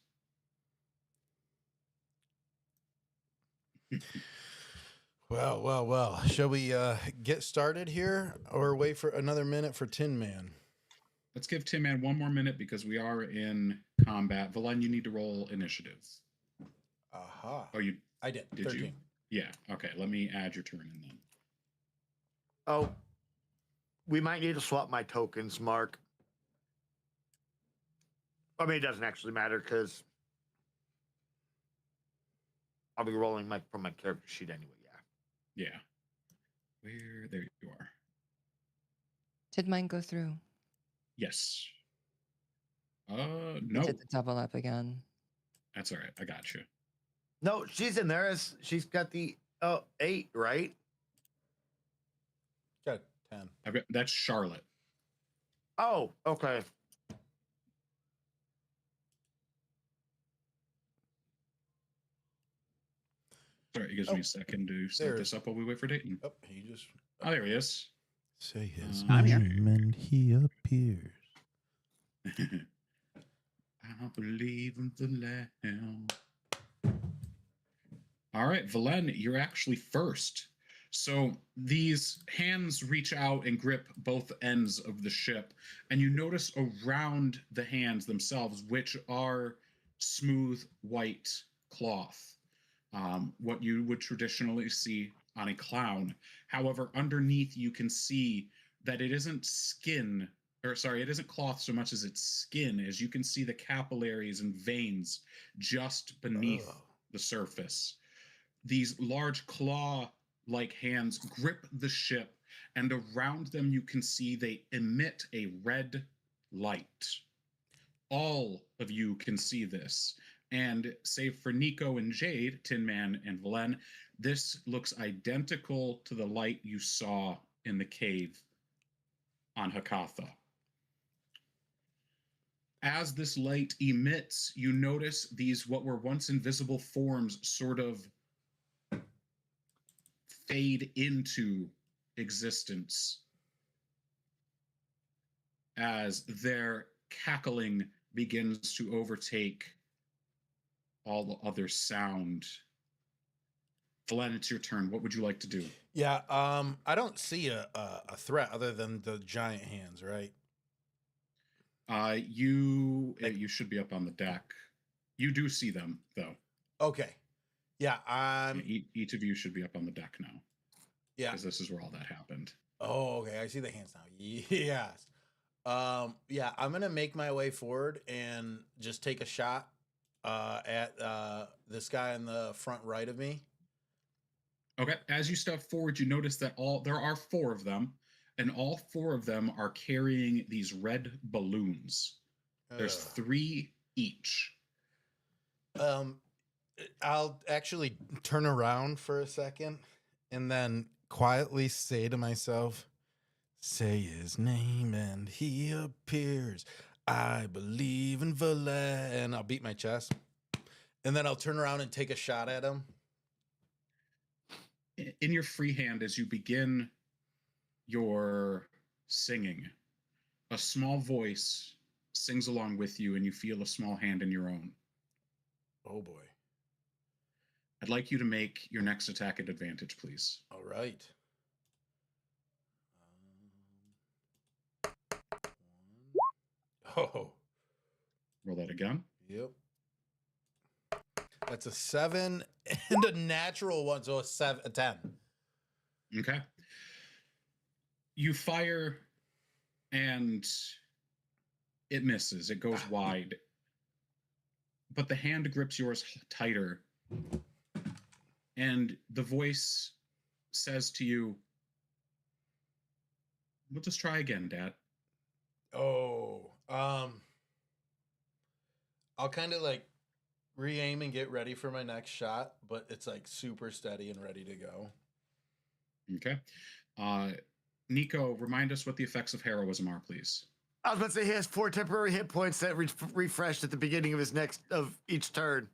Well. Shall we get started here or wait for another minute for Tin Man? Let's give Tin Man 1 more minute because we are in combat. Valen, you need to roll initiative. Aha. Oh, I did. Did 13. you? Yeah. Okay. Let me add your turn in then. Oh, we might need to swap my tokens, Mark. I mean, it doesn't actually matter because I'll be rolling from my character sheet anyway. Yeah. There you are. Did mine go through? Yes. I No. did the double up again. That's all right. I got you. No, she's in there. She's got the 8, right? Got 10. That's Charlotte. Oh, okay. Sorry, it gives me a second to set this up while we wait for Dayton. Oh, he just... Oh, there he is. Say his I'm here. name and he appears. I believe in the Lamb. All right, Valen, you're actually first. So these hands reach out and grip both ends of the ship, and you notice around the hands themselves, which are smooth white cloth, what you would traditionally see on a clown. However, underneath you can see that it isn't skin, or sorry, it isn't cloth so much as it's skin, as you can see the capillaries and veins just beneath the surface. These large claw-like hands grip the ship, and around them you can see they emit a red light. All of you can see this, and save for Nico and Jade, Tin Man and Valen, this looks identical to the light you saw in the cave on Hakatha. As this light emits, you notice these what were once invisible forms sort of fade into existence as their cackling begins to overtake all the other sound. Valen, it's your turn. What would you like to do? Yeah, I don't see a threat other than the giant hands, right? You should be up on the deck. You do see them, though. Okay. Yeah, Each of you should be up on the deck now. Yeah. Because this is where all that happened. Oh, okay. I see the hands now. Yes. Yeah, I'm gonna make my way forward and just take a shot at this guy in the front right of me. Okay. As you step forward, you notice that there are 4 of them, and all 4 of them are carrying these red balloons. There's Ugh. 3 each. I'll actually turn around for a second and then quietly say to myself, say his name and he appears. I believe in Valet. And I'll beat my chest. And then I'll turn around and take a shot at him. In your free hand, as you begin your singing, a small voice sings along with you, and you feel a small hand in your own. Oh boy. I'd like you to make your next attack at advantage, please. All right. Oh. Roll that again. Yep. That's a 7 and a natural one, so a 10. Okay. You fire, and it misses. It goes wide. But the hand grips yours tighter. And the voice says to you, we'll just try again, Dad. Oh, I'll kind of like re-aim and get ready for my next shot, but it's like super steady and ready to go. Okay. Nico, remind us what the effects of heroism are, please. I was about to say he has 4 temporary hit points that refreshed at the beginning of each turn.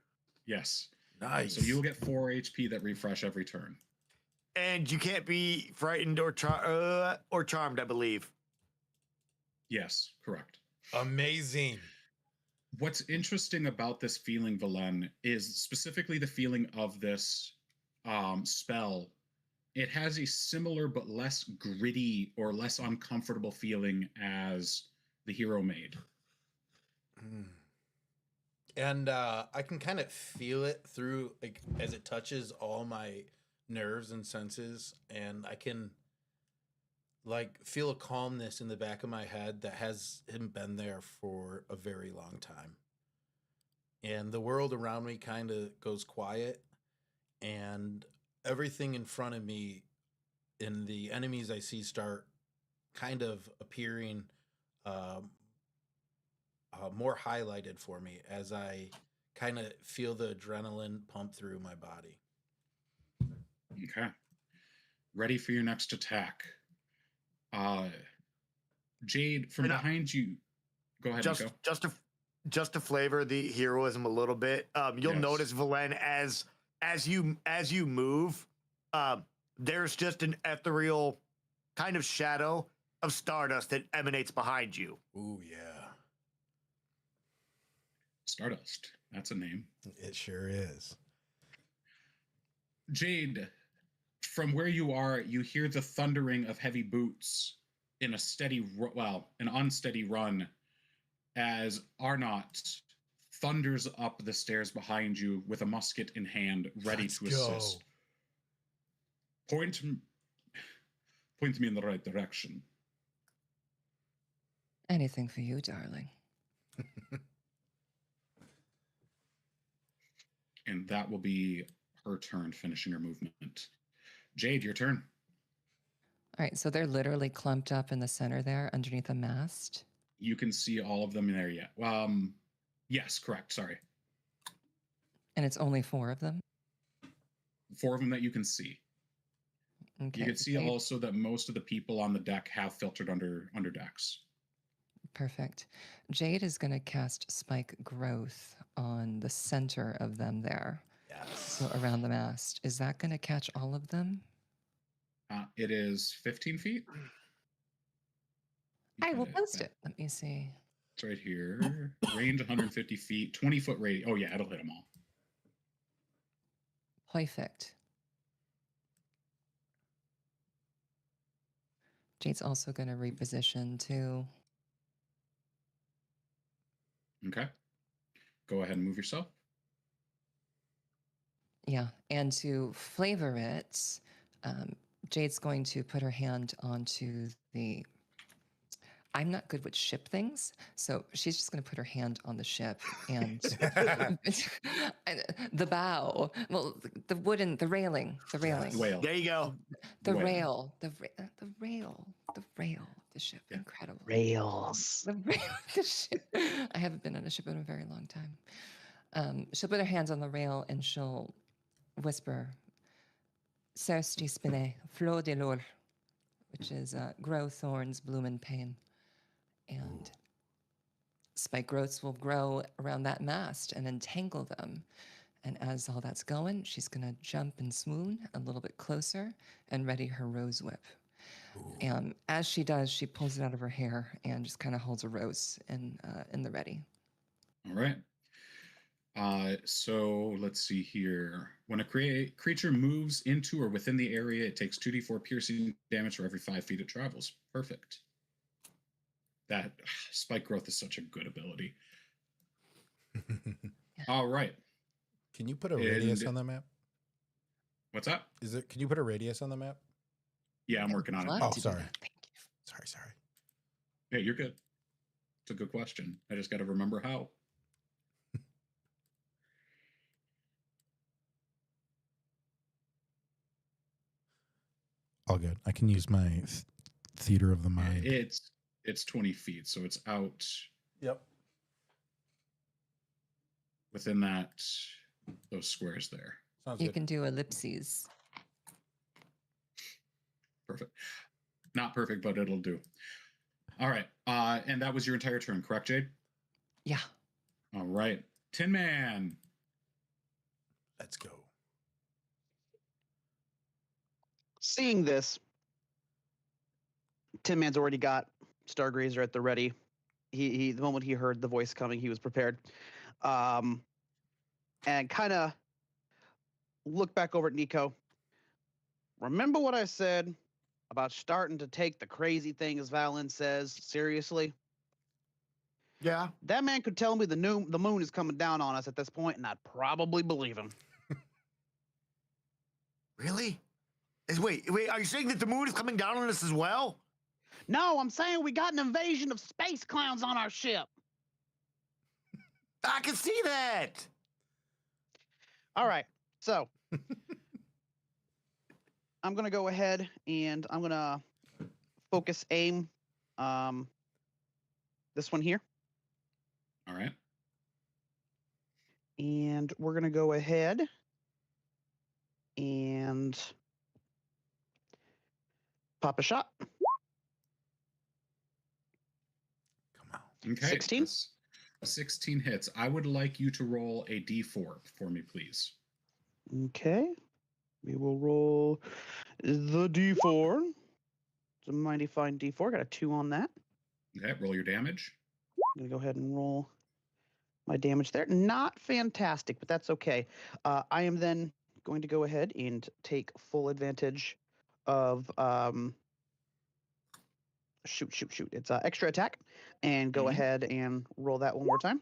Yes. Nice. So you will get 4 HP that refresh every turn. And you can't be frightened or charmed, I believe. Yes, correct. Amazing. What's interesting about this feeling, Valen, is specifically the feeling of this spell. It has a similar but less gritty or less uncomfortable feeling as the hero made. And I can kind of feel it through, like, as it touches all my nerves and senses, and I can like feel a calmness in the back of my head that hasn't been there for a very long time. And the world around me kind of goes quiet, and everything in front of me and the enemies I see start kind of appearing more highlighted for me as I kind of feel the adrenaline pump through my body. Okay. Ready for your next attack. Jade, from behind you. Go ahead, Nico. Just to flavor the heroism a little bit, you'll notice, Valen, as you move, there's just an ethereal kind of shadow of stardust that emanates behind you. Ooh, yeah. Stardust. That's a name. It sure is. Jade, from where you are, you hear the thundering of heavy boots in an unsteady run as Arnott thunders up the stairs behind you with a musket in hand, ready to assist. Point me in the right direction. Anything for you, darling. And that will be her turn, finishing her movement. Jade, your turn. All right, so they're literally clumped up in the center there underneath a mast. You can see all of them in there yet. Yes, correct. Sorry. And it's only 4 of them? 4 of them that you can see. Okay. You can see also that most of the people on the deck have filtered under decks. Perfect. Jade is going to cast Spike Growth on the center of them there. Yes. So around the mast. Is that going to catch all of them? It is 15 feet. I will post it. Let me see. It's right here. Range 150 feet, 20-foot radius. Oh, yeah, it'll hit them all. Perfect. Jade's also going to reposition too. Okay. Go ahead and move yourself. Yeah, and to flavor it, Jade's going to put her hand onto the I'm not good with ship things, so she's just going to put her hand on the ship and the bow. Well, the wooden, the railing, the railing. Yes. Whale. There you go. The Whale. rail, the rail, the ship. Yeah. Incredible. Rails. The rail, the ship. I haven't been on a ship in a very long time. She'll put her hands on the rail and she'll whisper, Cersti spine, flor de lor, which is grow thorns, bloom in pain. And spike growths will grow around that mast and entangle them. And as all that's going, she's going to jump and swoon a little bit closer and ready her rose whip. And as she does, she pulls it out of her hair and just kind of holds a rose in the ready. All right. So let's see here. When a creature moves into or within the area, it takes 2d4 piercing damage for every 5 feet it travels. Perfect. That spike growth is such a good ability. All right. Can you put a radius And- on the map? What's up? Can you put a radius on the map? Yeah, I'm working on it. Love Oh, to do sorry. that. Thank you. Sorry. Yeah, you're good. It's a good question. I just got to remember how. All good. I can use my theater of the mind. It's 20 feet, so it's out Yep. within those squares there. Sounds You good. can do ellipses. Perfect. Not perfect, but it'll do. All right. And that was your entire turn, correct, Jade? Yeah. All right. Tin Man. Let's go. Seeing this, Tin Man's already got Stargrazer at the ready. He the moment he heard the voice coming, he was prepared. And kind of look back over at Nico. Remember what I said about starting to take the crazy thing, as Valen says, seriously? Yeah. That man could tell me the moon is coming down on us at this point, and I'd probably believe him. Really? Wait, are you saying that the moon is coming down on us as well? No, I'm saying we got an invasion of space clowns on our ship. I can see that. All right, so I'm gonna go ahead and I'm gonna focus aim this one here, All right. and we're gonna go ahead and pop a shot. Come on. Okay. 16? That's 16 hits. I would like you to roll a d4 for me, please. Okay, we will roll the D4. It's a mighty fine D4. Got a 2 on that. Okay. Roll your damage. I'm gonna go ahead and roll my damage there. Not fantastic, but that's okay. I am then going to go ahead and take full advantage of shoot. It's extra attack, and go Mhm. ahead and roll that one more time.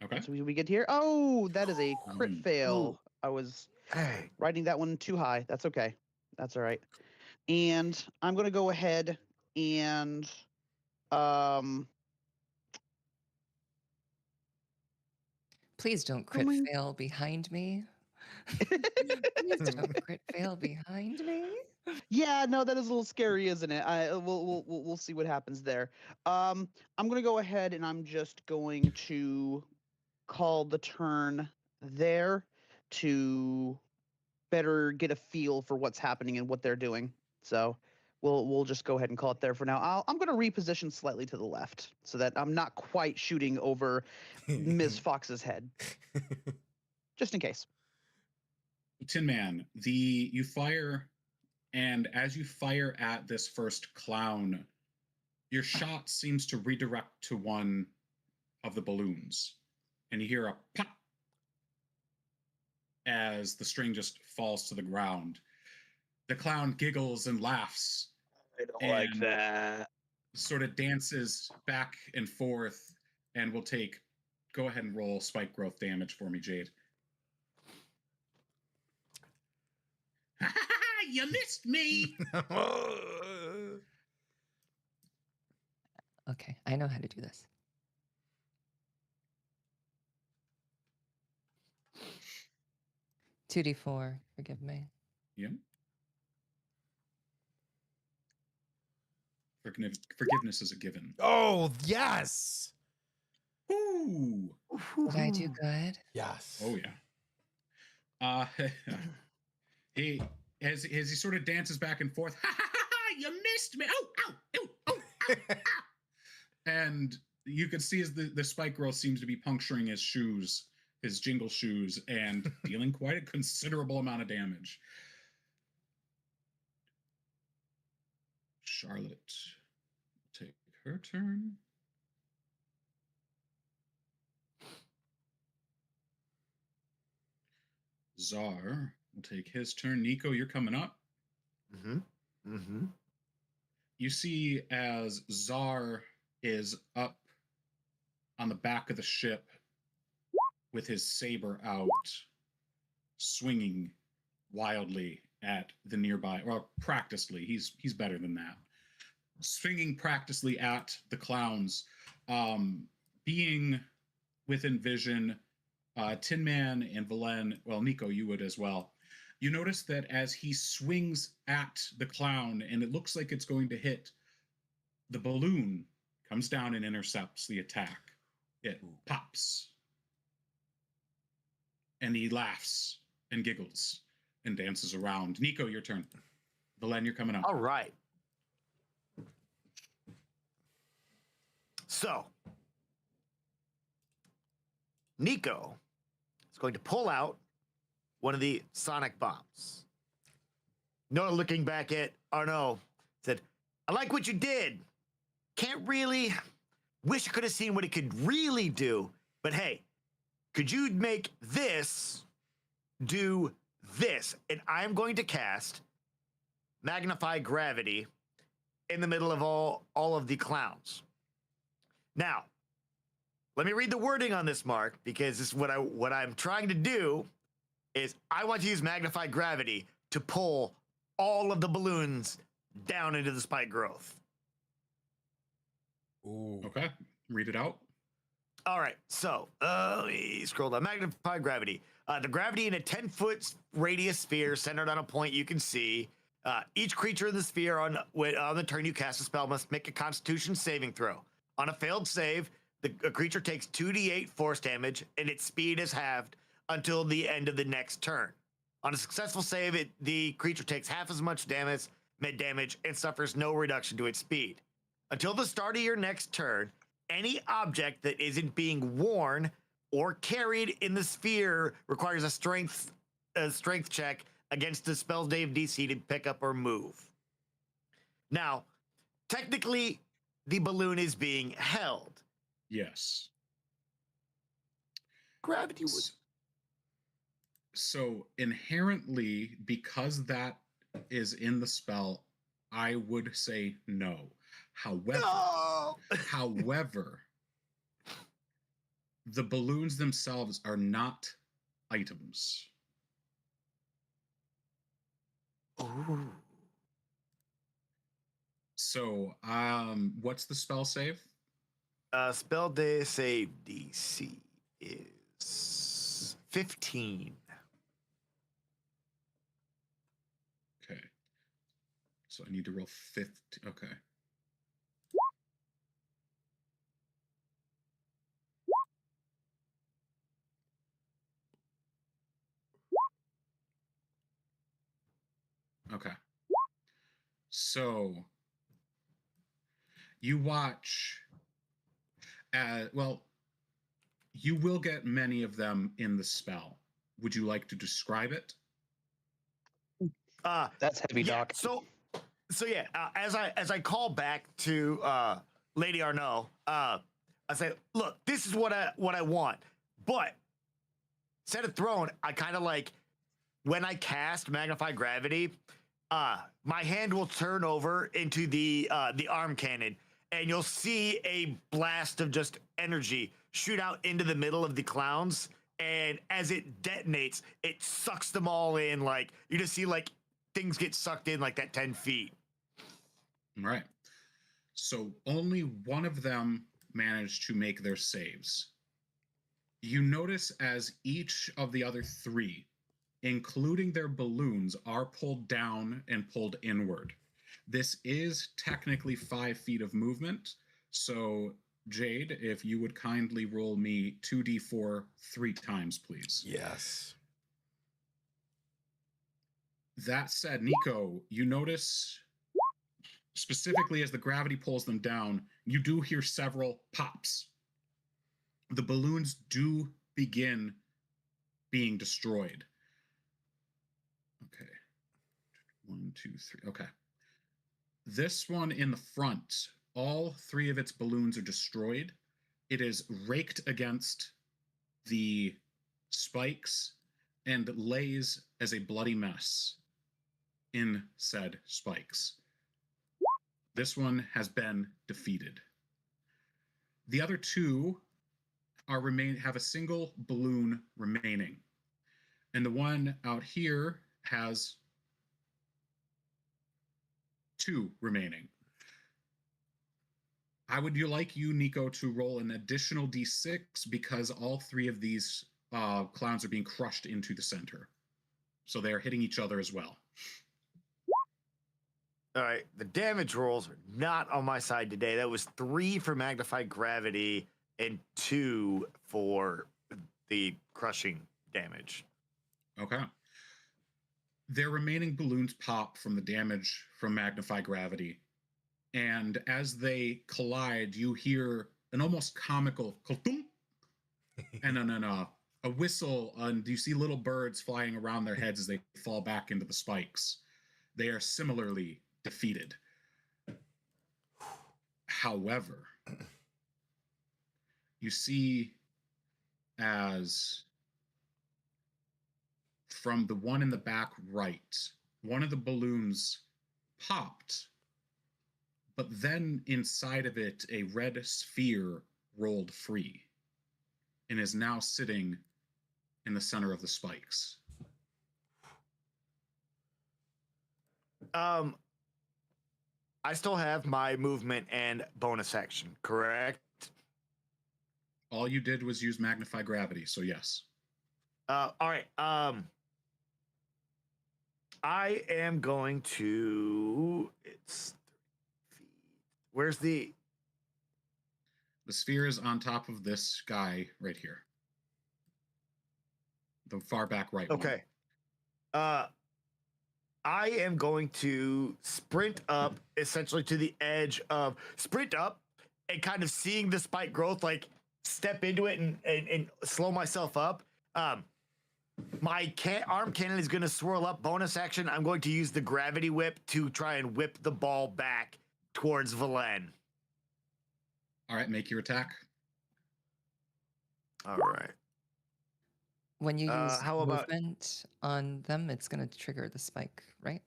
Okay. So we get here. Oh, that is a crit Mm. fail. I was Hey. writing that one too high. That's okay. That's all right. And I'm gonna go ahead and Please don't crit Going- fail behind me. Please don't crit fail behind me. Yeah, no, that is a little scary, isn't it? We'll see what happens there. I'm gonna go ahead and I'm just going to call the turn there to better get a feel for what's happening and what they're doing. So we'll just go ahead and call it there for now. I'm gonna reposition slightly to the left so that I'm not quite shooting over Ms. Fox's head, just in case. Tin Man, you fire, and as you fire at this first clown, your shot seems to redirect to one of the balloons, and you hear a pop as the string just falls to the ground. The clown giggles and laughs, I don't like that. sort of dances back and forth, and will take. Go ahead and roll spike growth damage for me, Jade. You missed me. Okay, I know how to do this. $2d4, forgive me. Yeah. Forgiveness is a given. Oh, yes. Ooh. Did I do good? Yes. Oh yeah. He as he sort of dances back and forth. Ha ha ha! Ha, you missed me. Oh ow ow oh ow, ow. And you can see as the spike girl seems to be puncturing his shoes, his jingle shoes, and dealing quite a considerable amount of damage. Charlotte will take her turn. Czar will take his turn. Nico, you're coming up. Mm-hmm. Mm-hmm. You see as Czar is up on the back of the ship with his saber out, swinging wildly at the nearby, or practically, he's better than that. Swinging practically at the clowns, being within vision. Tin Man and Valen, well, Nico, you would as well. You notice that as he swings at the clown and it looks like it's going to hit, the balloon comes down and intercepts the attack. It pops. And he laughs and giggles and dances around. Nico, your turn. Valen, you're coming up. All right. So, Nico is going to pull out one of the sonic bombs. No looking back at Arnaud, said, I like what you did. Can't really, wish I could have seen what it could really do. But hey, could you make this do this? And I'm going to cast Magnify Gravity in the middle of all of the clowns. Now, let me read the wording on this, Mark, because this is what I'm trying to do is I want to use Magnified Gravity to pull all of the balloons down into the spike growth. Ooh. Okay, read it out. All right, so let me scroll down. Magnified Gravity. The gravity in a 10-foot radius sphere centered on a point you can see. Each creature in the sphere on the turn you cast a spell must make a Constitution saving throw. On a failed save, the creature takes 2d8 force damage, and its speed is halved until the end of the next turn. On a successful save, the creature takes half as much damage, mid-damage, and suffers no reduction to its speed. Until the start of your next turn, any object that isn't being worn or carried in the sphere requires a strength check against the spell's save DC to pick up or move. Now, technically, the balloon is being held. Yes. Gravity would. So inherently, because that is in the spell, I would say no. However, No! however, the balloons themselves are not items. Ooh. So, what's the spell save? Spell day save DC is 15. Okay. So I need to roll 50. Okay. Okay. So you watch, well, you will get many of them in the spell. Would you like to describe it? That's heavy, Yeah, Doc. so yeah, as I call back to Lady Arnaud, I say, look, this is what I want, but instead of throwing, I kind of like when I cast Magnify Gravity, my hand will turn over into the arm cannon, and you'll see a blast of just energy shoot out into the middle of the clowns, and as it detonates, it sucks them all in. Like you just see like things get sucked in like that 10 feet. All right. So only one of them managed to make their saves. You notice as each of the other three, including their balloons, are pulled down and pulled inward. This is technically 5 feet of movement. So, Jade, if you would kindly roll me 2d4 3 times, please. Yes. That said, Nico, you notice specifically as the gravity pulls them down, you do hear several pops. The balloons do begin being destroyed. Okay. 1, 2, 3. Okay. This one in the front, all 3 of its balloons are destroyed. It is raked against the spikes and lays as a bloody mess in said spikes. This one has been defeated. The other 2 have a single balloon remaining. And the one out here has 2 remaining. I would like you, Nico, to roll an additional d6 because all 3 of these clowns are being crushed into the center. So they are hitting each other as well. All right, the damage rolls are not on my side today. That was 3 for magnified gravity and 2 for the crushing damage. Okay. Their remaining balloons pop from the damage from magnified gravity. And as they collide, you hear an almost comical and a whistle, and you see little birds flying around their heads as they fall back into the spikes. They are similarly defeated. However, you see as from the one in the back right, one of the balloons popped, but then inside of it, a red sphere rolled free and is now sitting in the center of the spikes. I still have my movement and bonus action, correct? All you did was use magnified gravity, so yes. All right. I am going to. It's 30 feet. Where's the? The sphere is on top of this guy right here. The far back right one. Okay. I am going to sprint up essentially to the edge of and kind of seeing the spike growth, like step into it and slow myself up. My arm cannon is going to swirl up. Bonus action, I'm going to use the gravity whip to try and whip the ball back towards Valen. All right, make your attack. All right. When you use how about- movement on them, it's going to trigger the spike, right?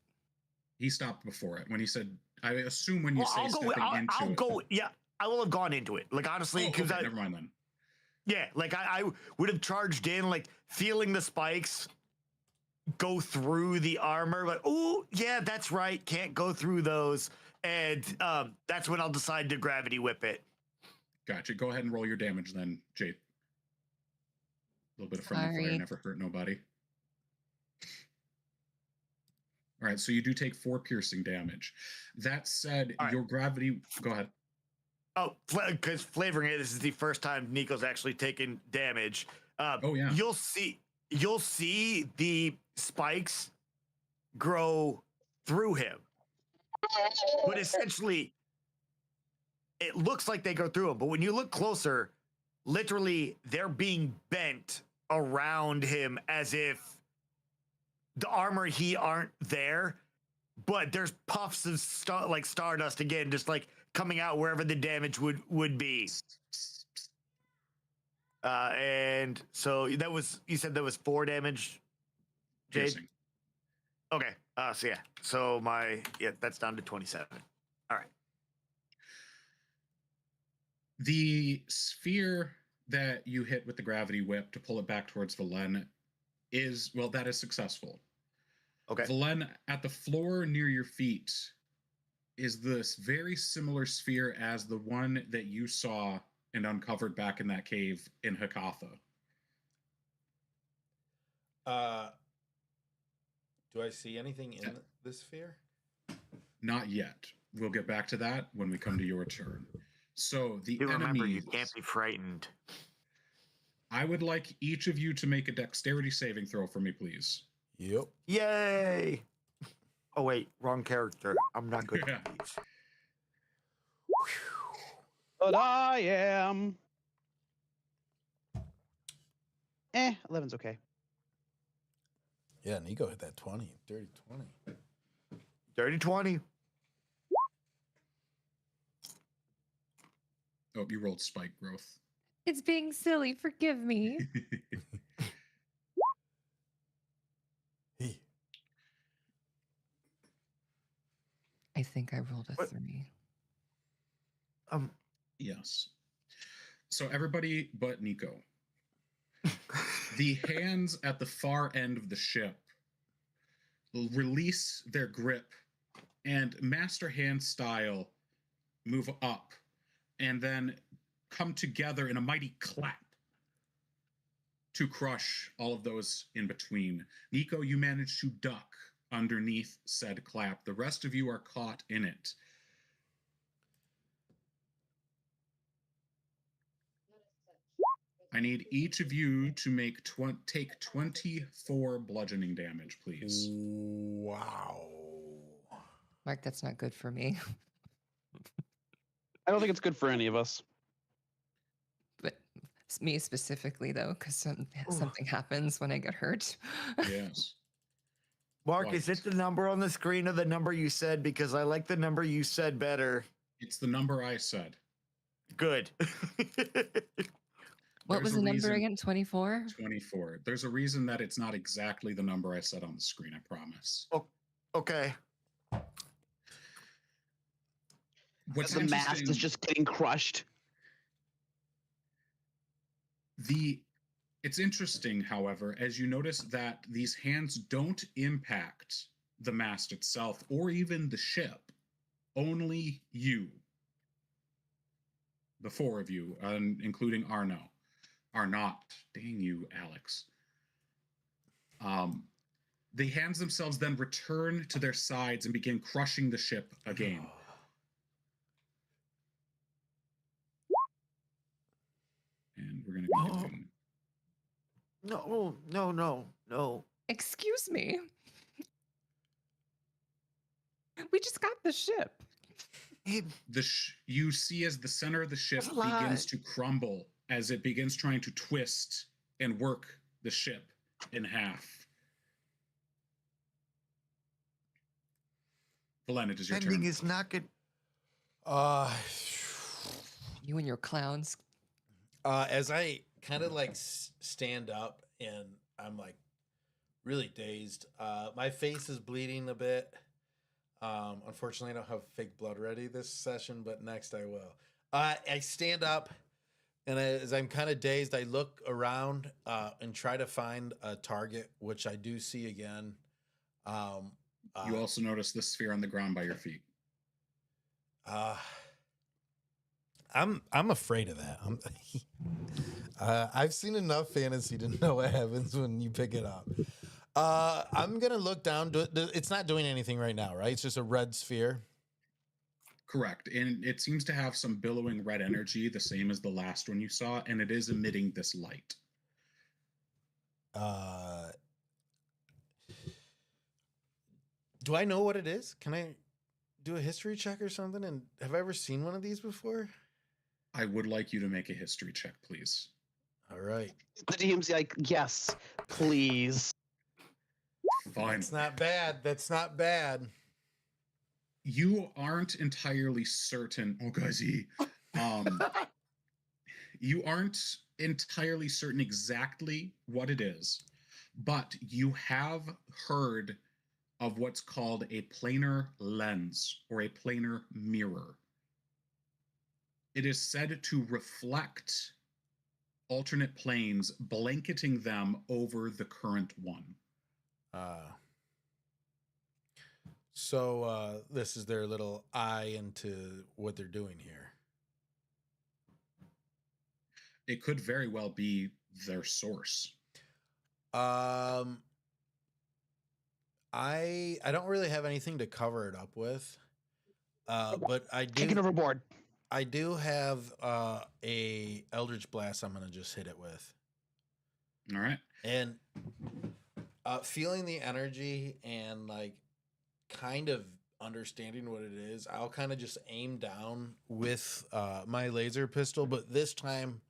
He stopped before it when he said, I assume when you say I'll stepping into it. Yeah, I will have gone into it. Like, honestly, Oh, because okay, never mind then. Yeah, like I would have charged in, like feeling the spikes go through the armor, but oh yeah, that's right, can't go through those, and that's when I'll decide to gravity whip it. Gotcha. Go ahead and roll your damage then, Jade. A little bit of friendly fire Sorry. never hurt nobody. All right, so you do take 4 piercing damage. That said, All right. your gravity. Go ahead. Oh, because flavoring it, this is the first time Nico's actually taken damage. Oh yeah. You'll see the spikes grow through him, but essentially, it looks like they go through him. But when you look closer, literally, they're being bent around him as if the armor he aren't there, but there's puffs of stardust again, just like coming out wherever the damage would be. And so that was, you said that was 4 damage, Jade? Piercing. Okay. So yeah. So that's down to 27. All right. The sphere that you hit with the gravity whip to pull it back towards Valen that is successful. Okay. Valen, at the floor near your feet, is this very similar sphere as the one that you saw and uncovered back in that cave in Hakatha. Do I see anything in this sphere? Not yet. We'll get back to that when we come to your turn. So the You remember, you enemies, can't be frightened. I would like each of you to make a dexterity saving throw for me, please. Yep. Yay! Oh wait, wrong character. I'm not good Yeah. at these. But I am. 11's okay. Yeah, Nico hit that 20. Dirty 20. Dirty 20. Oh, you rolled spike growth. It's being silly. Forgive me. Hey. I think I rolled a What? 3. Yes. So everybody but Nico. The hands at the far end of the ship will release their grip and master hand style move up and then come together in a mighty clap to crush all of those in between. Nico, you managed to duck underneath said clap. The rest of you are caught in it. I need each of you to make take 24 bludgeoning damage, please. Wow. Mark, that's not good for me. I don't think it's good for any of us. But me specifically, though, because something happens when I get hurt. Yes. Mark, What? is it the number on the screen or the number you said? Because I like the number you said better. It's the number I said. Good. What was There's the a number reason- again? 24? 24. There's a reason that it's not exactly the number I said on the screen, I promise. Okay. What's The mast interesting, is just getting crushed. it's interesting, however, as you notice that these hands don't impact the mast itself or even the ship. Only you. The four of you, including Arno, are not. Dang you, Alex. The hands themselves then return to their sides and begin crushing the ship again. And we're going to be doing... No. Excuse me. We just got the ship. You see as the center of the ship That's a lie. begins to crumble as it begins trying to twist and work the ship in half. Valen, it is your Ending turn. is not good. You and your clowns. As I kind of like stand up and I'm like really dazed, my face is bleeding a bit. Unfortunately, I don't have fake blood ready this session, but next I will. I stand up, and as I'm kind of dazed, I look around and try to find a target, which I do see again. You also notice the sphere on the ground by your feet. I'm afraid of that. I've seen enough fantasy to know what happens when you pick it up. I'm gonna look down. It's not doing anything right now, right? It's just a red sphere. Correct. And it seems to have some billowing red energy, the same as the last one you saw, and it is emitting this light. Do I know what it is? Can I do a history check or something? And have I ever seen one of these before? I would like you to make a history check, please. All right. The DM's like, yes, please. Fine. That's not bad. That's not bad. You aren't entirely certain. Oh, guysy. You aren't entirely certain exactly what it is, but you have heard of what's called a planar lens or a planar mirror. It is said to reflect alternate planes, blanketing them over the current one. So this is their little eye into what they're doing here. It could very well be their source. I don't really have anything to cover it up with. But I Take it do overboard. I do have a Eldritch Blast I'm gonna just hit it with. All right. And feeling the energy and like kind of understanding what it is, I'll kind of just aim down with my laser pistol, but this time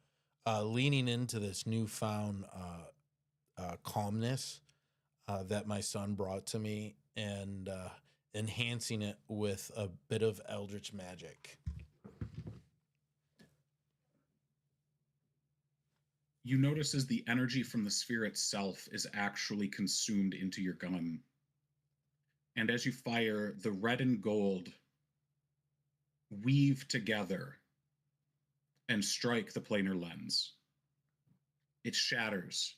leaning into this newfound calmness that my son brought to me and enhancing it with a bit of Eldritch magic. You notice as the energy from the sphere itself is actually consumed into your gun. And as you fire, the red and gold weave together and strike the planar lens. It shatters.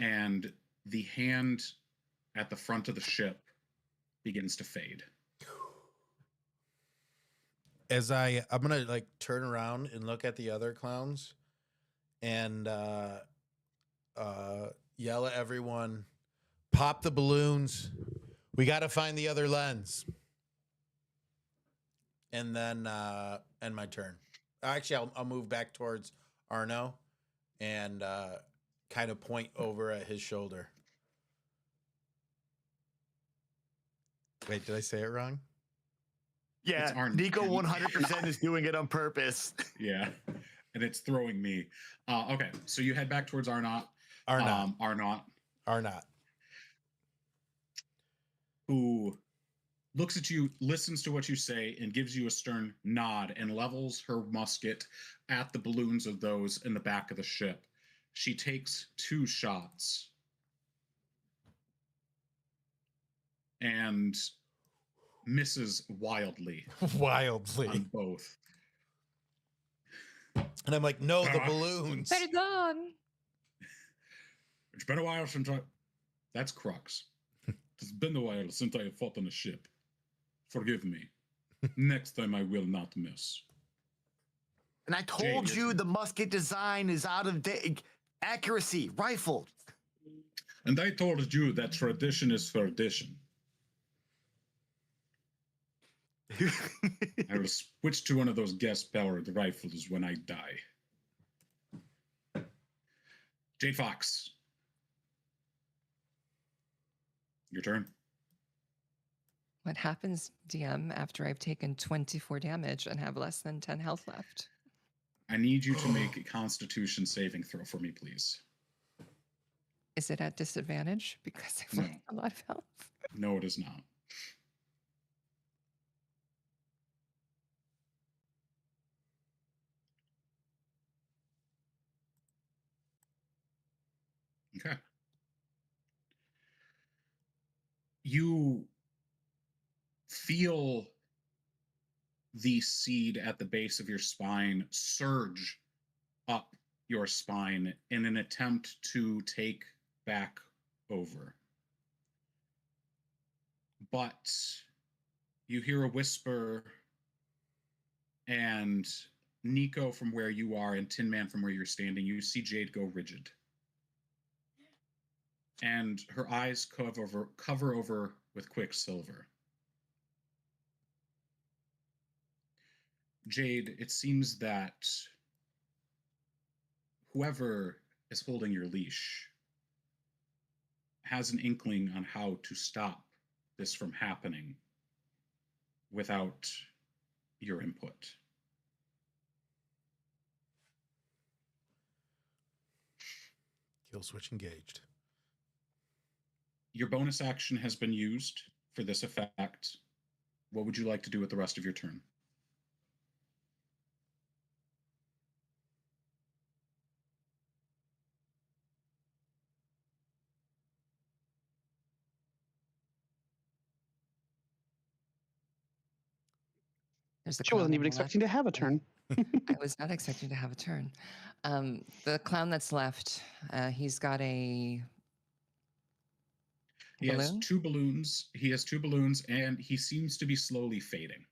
And the hand at the front of the ship begins to fade. As I'm gonna like turn around and look at the other clowns and yell at everyone, pop the balloons. We got to find the other lens. And then end my turn. Actually, I'll move back towards Arno and kind of point over at his shoulder. Wait, did I say it wrong? Yeah, Arn. Nico 100% is doing it on purpose. Yeah. And it's throwing me. Okay, so you head back towards Arnott. Arnott. Arnott, who looks at you, listens to what you say, and gives you a stern nod and levels her musket at the balloons of those in the back of the ship. She takes 2 shots and misses wildly Wildly. on both. And I'm like, no, the balloons. Perdón. It's been a while since That's Crux. It's been a while since I have fought on a ship. Forgive me. Next time I will not miss. And I told Jade, you the musket design is out of date. Accuracy, rifle. And I told you that tradition is tradition. I will switch to one of those gas-powered rifles when I die. Jade Fox. Your turn. What happens, DM, after I've taken 24 damage and have less than 10 health left? I need you to make a Constitution saving throw for me, please. Is it at disadvantage because I've No. lost a lot of health? No, it is not. Okay. You feel the seed at the base of your spine surge up your spine in an attempt to take back over. But you hear a whisper, and Nico from where you are and Tin Man from where you're standing, you see Jade go rigid. And her eyes cover over with quicksilver. Jade, it seems that whoever is holding your leash has an inkling on how to stop this from happening without your input. Kill switch engaged. Your bonus action has been used for this effect. What would you like to do with the rest of your turn? There's a She wasn't clown even on the left. expecting to have a turn. I was not expecting to have a turn. The clown that's left, he's got a He has Balloon? 2 balloons. He has 2 balloons, and he seems to be slowly fading.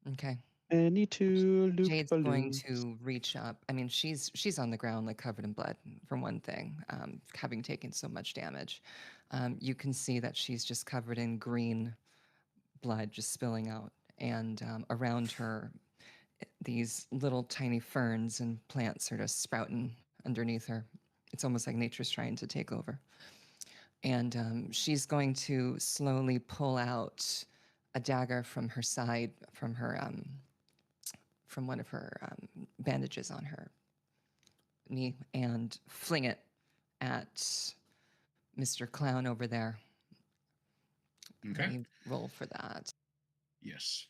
I Okay. need to loot Jade's going balloons. to reach up. I mean, she's on the ground, like covered in blood, for one thing, having taken so much damage. You can see that she's just covered in green blood just spilling out, and around her, these little tiny ferns and plants are just sprouting underneath her. It's almost like nature's trying to take over. And she's going to slowly pull out a dagger from her side, from one of her bandages on her knee, and fling it at Mr. Clown over there. Okay. Let me roll for that. Yes.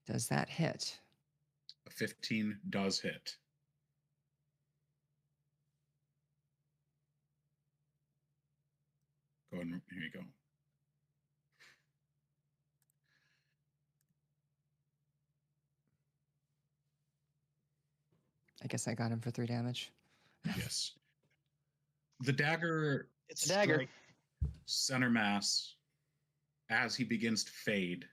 Does that hit? A 15 does hit. Go ahead. Here you go. I guess I got him for 3 damage. Yes. The dagger It's a dagger. strikes center mass as he begins to fade.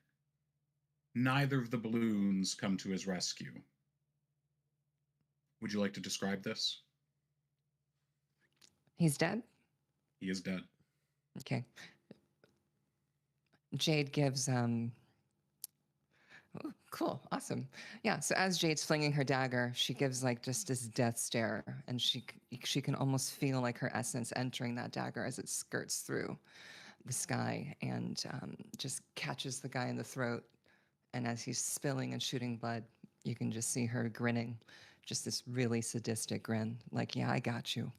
Neither of the balloons come to his rescue. Would you like to describe this? He's dead? He is dead. Okay. Jade gives ooh, cool, awesome. Yeah, so as Jade's flinging her dagger, she gives like just this death stare, and she can almost feel like her essence entering that dagger as it skirts through the sky, and just catches the guy in the throat. And as he's spilling and shooting blood, you can just see her grinning, just this really sadistic grin, like, yeah, I got you.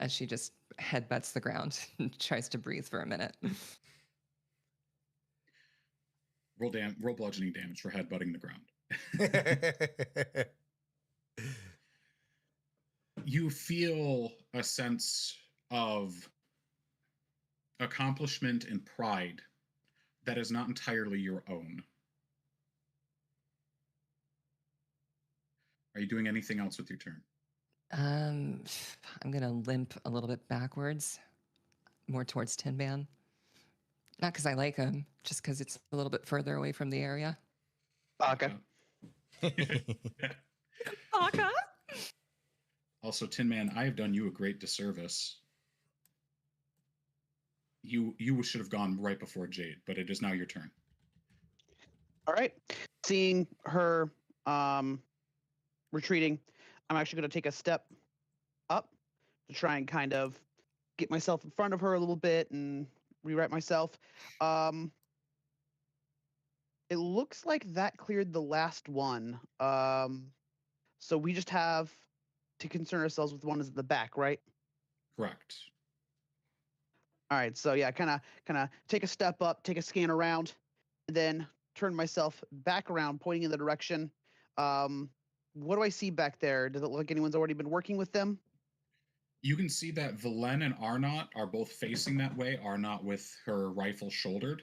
As she just headbutts the ground and tries to breathe for a minute. Roll bludgeoning damage for headbutting the ground. You feel a sense of accomplishment and pride that is not entirely your own. Are you doing anything else with your turn? I'm gonna limp a little bit backwards, more towards Tin Man. Not because I like him, just because it's a little bit further away from the area. Baka. Baka? Also, Tin Man, I have done you a great disservice. You should have gone right before Jade, but it is now your turn. All right. Seeing her retreating, I'm actually going to take a step up to try and kind of get myself in front of her a little bit and rewrite myself. It looks like that cleared the last one. So we just have to concern ourselves with one is at the back, right? Correct. All right. So yeah, kind of take a step up, take a scan around, and then turn myself back around, pointing in the direction. What do I see back there? Does it look like anyone's already been working with them? You can see that Velen and Arnott are both facing that way, Arnott with her rifle shouldered.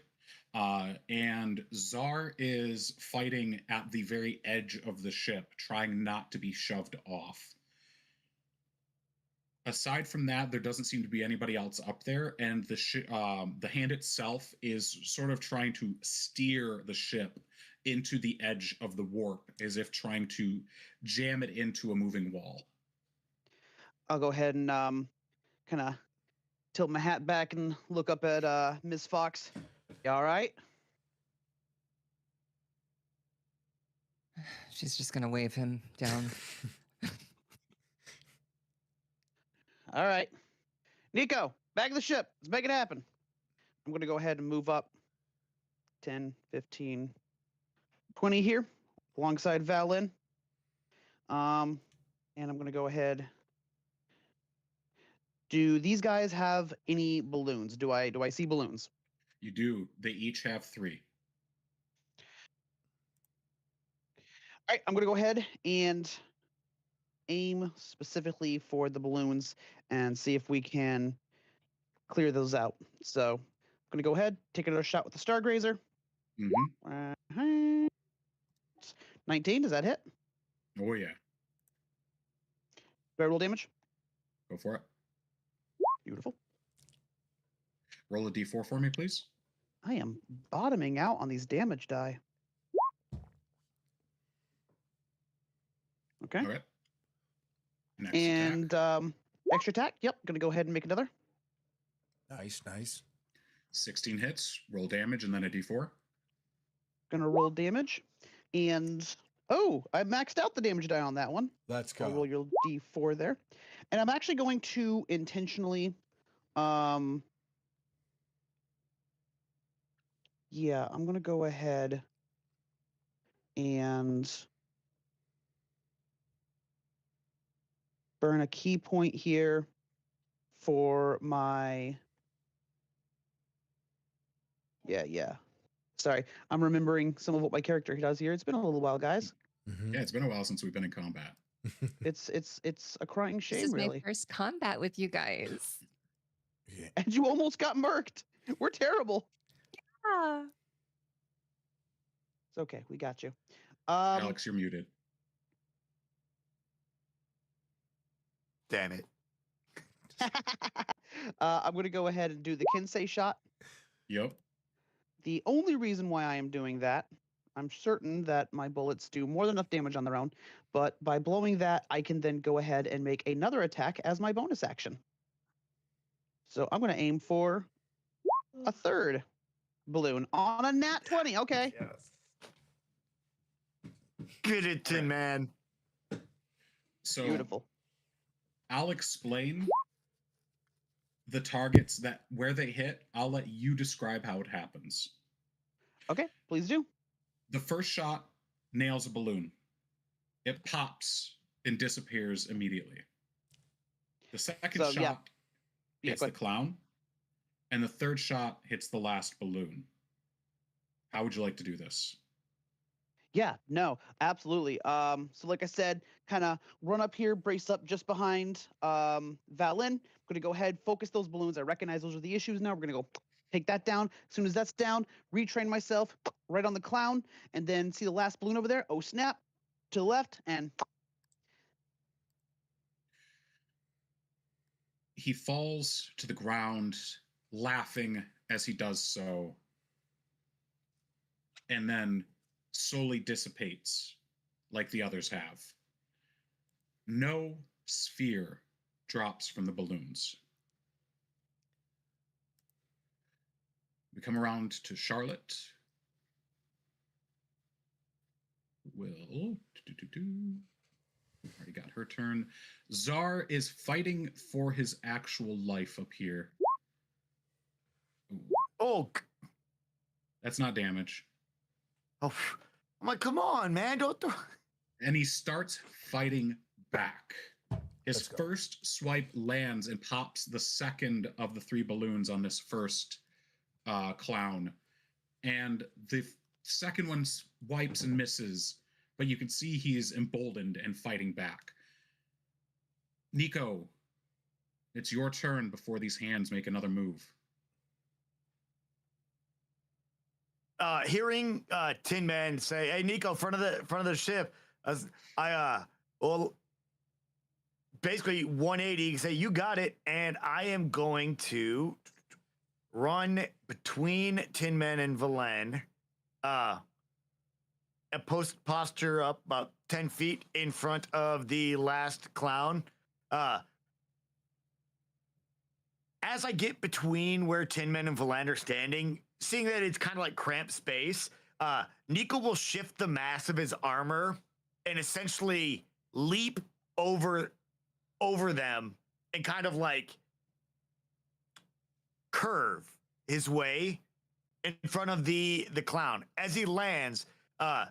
And Czar is fighting at the very edge of the ship, trying not to be shoved off. Aside from that, there doesn't seem to be anybody else up there, and the hand itself is sort of trying to steer the ship into the edge of the warp, as if trying to jam it into a moving wall. I'll go ahead and kind of tilt my hat back and look up at Ms. Fox. You all right? She's just gonna wave him down. All right. Nico, back of the ship. Let's make it happen. I'm going to go ahead and move up 10, 15, 20 here alongside Valen. And I'm going to go ahead. Do these guys have any balloons? Do I see balloons? You do. They each have 3. All right, I'm going to go ahead and aim specifically for the balloons and see if we can clear those out. So Gonna go ahead, take another shot with the Stargrazer. Mm-hmm. 19, does that hit? Oh yeah. Do I roll damage? Go for it. Beautiful. Roll a d4 for me, please. I am bottoming out on these damage die. Okay. All right. Next And attack. extra attack. Yep. Gonna go ahead and make another. Nice. 16 hits. Roll damage and then a d4. Gonna roll damage. And oh, I maxed out the damage die on that one. Let's I'll go. roll your d4 there. And I'm actually going to intentionally yeah, I'm gonna go ahead and burn a key point here for my yeah. Sorry, I'm remembering some of what my character does here. It's been a little while, guys. Mhm. Yeah, it's been a while since we've been in combat. It's a crying This shame, is really. my first combat with you guys. Yeah. And you almost got murked. We're terrible. Ah. It's okay. We got you. Alex, you're muted. Damn it. I'm going to go ahead and do the Kinsei shot. Yep. The only reason why I am doing that, I'm certain that my bullets do more than enough damage on their own, but by blowing that, I can then go ahead and make another attack as my bonus action. So I'm going to aim for a third balloon on a nat 20. Okay. Yes. Get it, Tin Man. So Beautiful. I'll explain the targets that where they hit. I'll let you describe how it happens. Okay, please do. The first shot nails a balloon. It pops and disappears immediately. The second So, yeah. shot Yeah, hits go the ahead. clown, and the third shot hits the last balloon. How would you like to do this? Yeah, no, absolutely. So like I said, kind of run up here, brace up just behind Valin. Gonna go ahead, focus those balloons. I recognize those are the issues now. We're gonna go take that down. As soon as that's down, retrain myself right on the clown, and then see the last balloon over there. Oh snap, to the left, and He falls to the ground, laughing as he does so, and then slowly dissipates like the others have. No sphere drops from the balloons. We come around to Charlotte. Will already got her turn. Czar is fighting for his actual life up here. Ooh, Oh, that's not damage. oh, I'm like, come on, man, don't throw. And he starts fighting back. His Let's go. first swipe lands and pops the second of the three balloons on this first clown. And the second one wipes and misses, but you can see he's emboldened and fighting back. Nico, it's your turn before these hands make another move. Hearing Tin Man say, "Hey, Nico, front of the ship," well, basically 180. Say, "You got it," and I am going to run between Tin Man and Valen, and posture up about 10 feet in front of the last clown. As I get between where Tin Man and Valen are standing, seeing that it's kind of like cramped space, Nico will shift the mass of his armor and essentially leap over them and kind of like curve his way in front of the clown. As he lands, he'll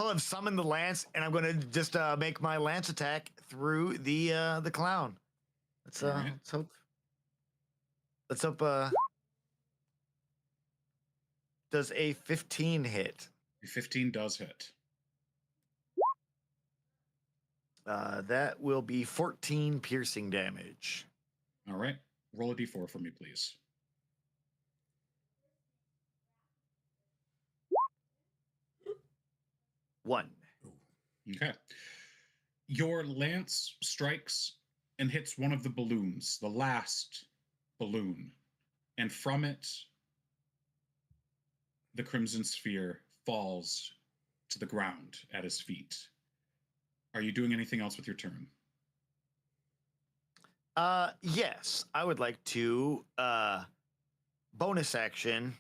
have summoned the lance, and I'm going to just make my lance attack through the clown. Let's All right. hope. Let's hope. Does a 15 hit? A 15 does hit. That will be 14 piercing damage. All right. Roll a d4 for me, please. 1. Okay. Your lance strikes and hits one of the balloons, the last balloon, and from it, the crimson sphere falls to the ground at his feet. Are you doing anything else with your turn? Yes, I would like to bonus action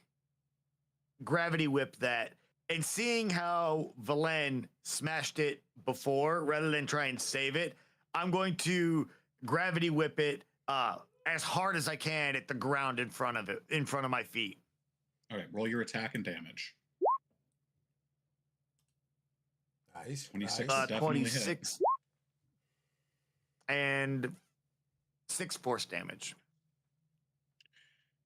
gravity whip that, and seeing how Valen smashed it before rather than try and save it, I'm going to gravity whip it as hard as I can at the ground in front of my feet. All right, roll your attack and damage. Nice. 26 nice. definitely 26 and 6 force damage.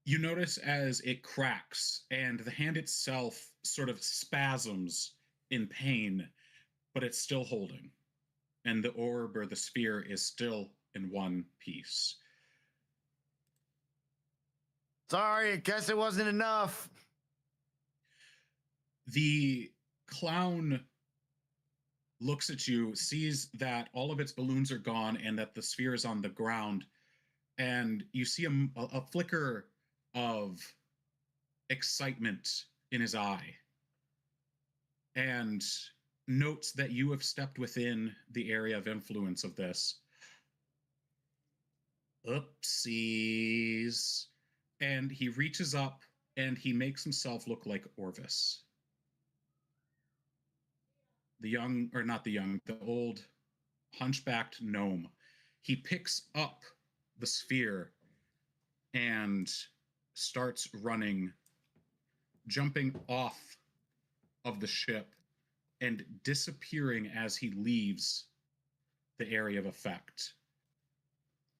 You notice as it cracks and the hand itself sort of spasms in pain, but it's still holding. And the orb or the sphere is still in one piece. Sorry, I guess it wasn't enough. The clown looks at you, sees that all of its balloons are gone and that the sphere is on the ground, and you see a flicker of excitement in his eye, and notes that you have stepped within the area of influence of this. Oopsies. And he reaches up and he makes himself look like Orvis. The old hunchbacked gnome. He picks up the sphere and starts running, jumping off of the ship and disappearing as he leaves the area of effect.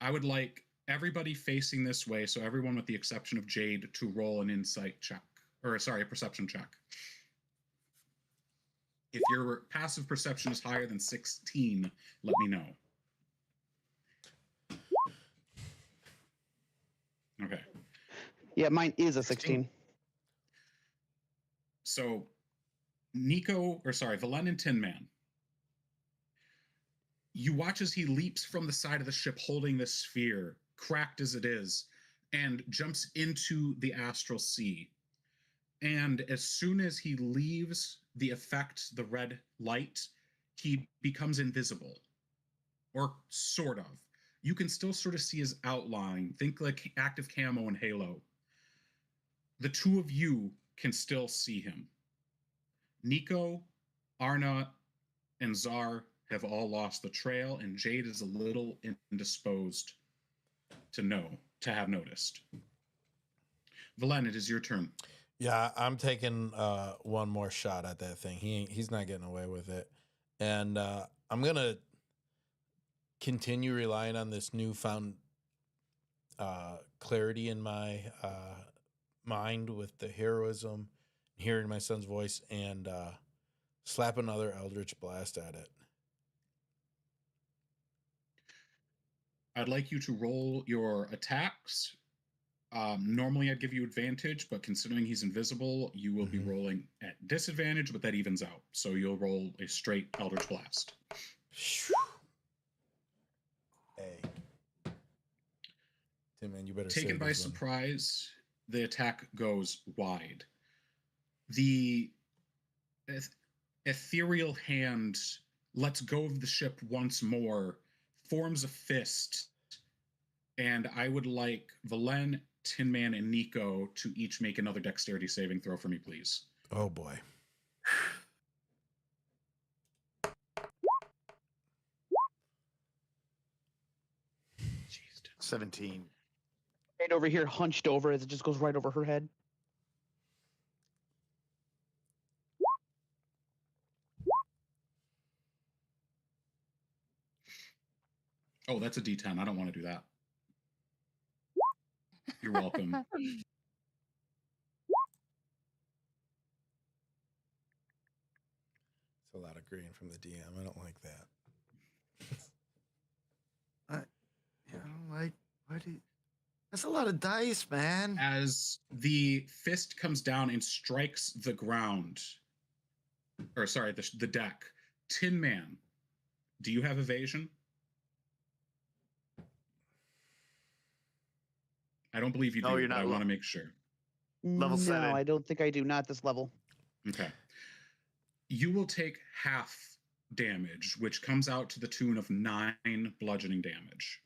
I would like everybody facing this way, so everyone with the exception of Jade, to roll an insight check, a perception check. If your passive perception is higher than 16, let me know. Okay. Yeah, mine is a 16. So, Valen and Tin Man. You watch as he leaps from the side of the ship holding this sphere, cracked as it is, and jumps into the astral sea. And as soon as he leaves the effect, the red light, he becomes invisible. Or sort of. You can still sort of see his outline. Think like active camo and Halo. The two of you can still see him. Nico, Arna, and Zar have all lost the trail, and Jade is a little indisposed to have noticed. Valen, it is your turn. Yeah, I'm taking one more shot at that thing. He's not getting away with it. And I'm going to continue relying on this newfound clarity in my mind with the heroism, hearing my son's voice, and slap another Eldritch Blast at it. I'd like you to roll your attacks. Normally I'd give you advantage, but considering he's invisible, you will be rolling at disadvantage, but that evens out. So you'll roll a straight Eldritch Blast. Hey. Tim, man, you better Taken by surprise, the attack goes wide. The ethereal hand lets go of the ship once more, forms a fist, and I would like Valen, Tin Man, and Nico to each make another dexterity saving throw for me, please. Oh, boy. Jeez. 17. Right over here, hunched over as it just goes right over her head. Oh, that's a D10. I don't want to do that. You're welcome. It's a lot of green from the DM. I don't like that. That's a lot of dice, man. As the fist comes down and strikes the ground, or sorry, the deck. Tin Man, do you have evasion? I don't believe you No, do, you're but not I want to make sure. Level no, 7. I don't think I do. Not this level. Okay. You will take half damage, which comes out to the tune of 9 bludgeoning damage.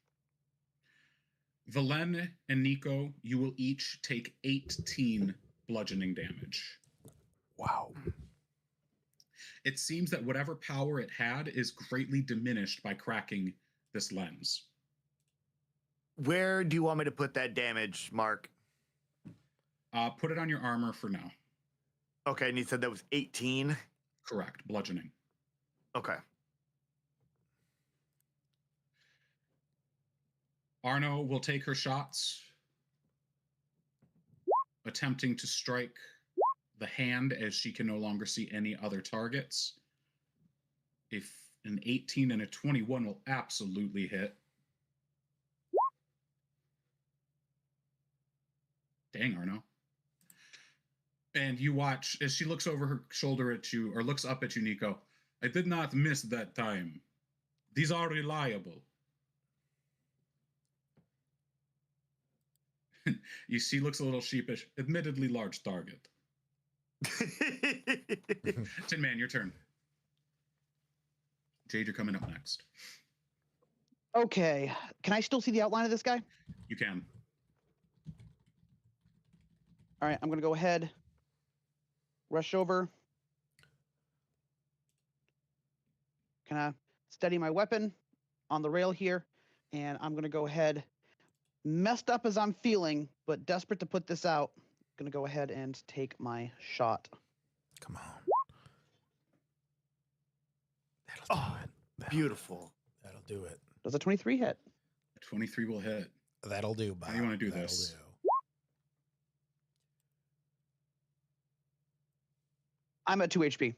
Valen and Nico, you will each take 18 bludgeoning damage. Wow. It seems that whatever power it had is greatly diminished by cracking this lens. Where do you want me to put that damage, Mark? Put it on your armor for now. Okay, and you said that was 18? Correct, bludgeoning. Okay. Arno will take her shots, attempting to strike the hand as she can no longer see any other targets. If an 18 and a 21 will absolutely hit. Dang, Arno. And you watch as she looks over her shoulder at you, or looks up at you, Nico. I did not miss that time. These are reliable. You see, looks a little sheepish. Admittedly large target. Tin Man, your turn. Jade, you're coming up next. Okay. Can I still see the outline of this guy? You can. All right, I'm going to go ahead, rush over. Can I steady my weapon on the rail here? And I'm going to go ahead, messed up as I'm feeling, but desperate to put this out. Going to go ahead and take my shot. Come on. That'll do it. Beautiful. That'll do it. Does a 23 hit? 23 will hit. That'll do, Bob. How do you want to do That'll this? do. I'm at 2 HP.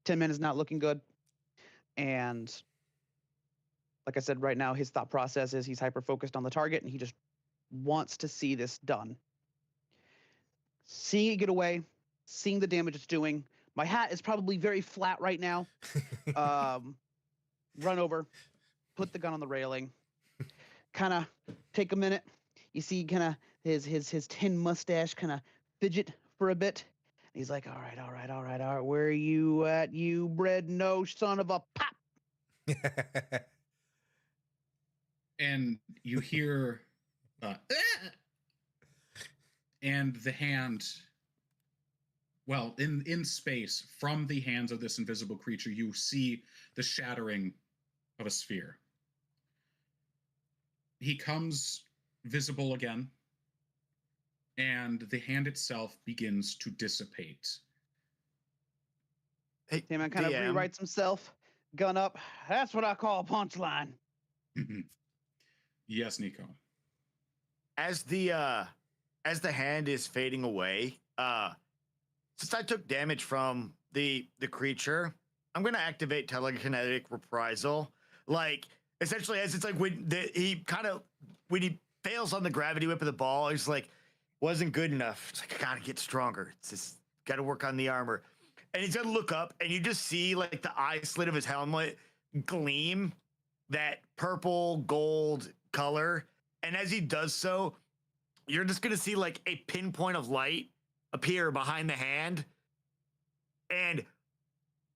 Tin Man is not looking good. And like I said, right now, his thought process is he's hyper-focused on the target, and he just wants to see this done. Seeing it get away, seeing the damage it's doing. My hat is probably very flat right now. Run over, put the gun on the railing, kind of take a minute. You see kind of his tin mustache kind of fidget for a bit. He's like, all right. Where are you at, you bread nose son of a pop? And you hear, and the hand, well, in space, from the hands of this invisible creature, you see the shattering of a sphere. He comes visible again, and the hand itself begins to dissipate. Hey, Tin Man kind of DM, rewrites himself, gun up. That's what I call a punchline. Yes, Nico. as the hand is fading away, since I took damage from the creature, I'm gonna activate telekinetic reprisal. Like essentially, as it's like when he fails on the gravity whip of the ball, he's like, wasn't good enough. It's like I gotta get stronger. It's just gotta work on the armor. And he's gonna look up, and you just see like the eye slit of his helmet gleam that purple gold color. And as he does so, you're just gonna see like a pinpoint of light appear behind the hand, and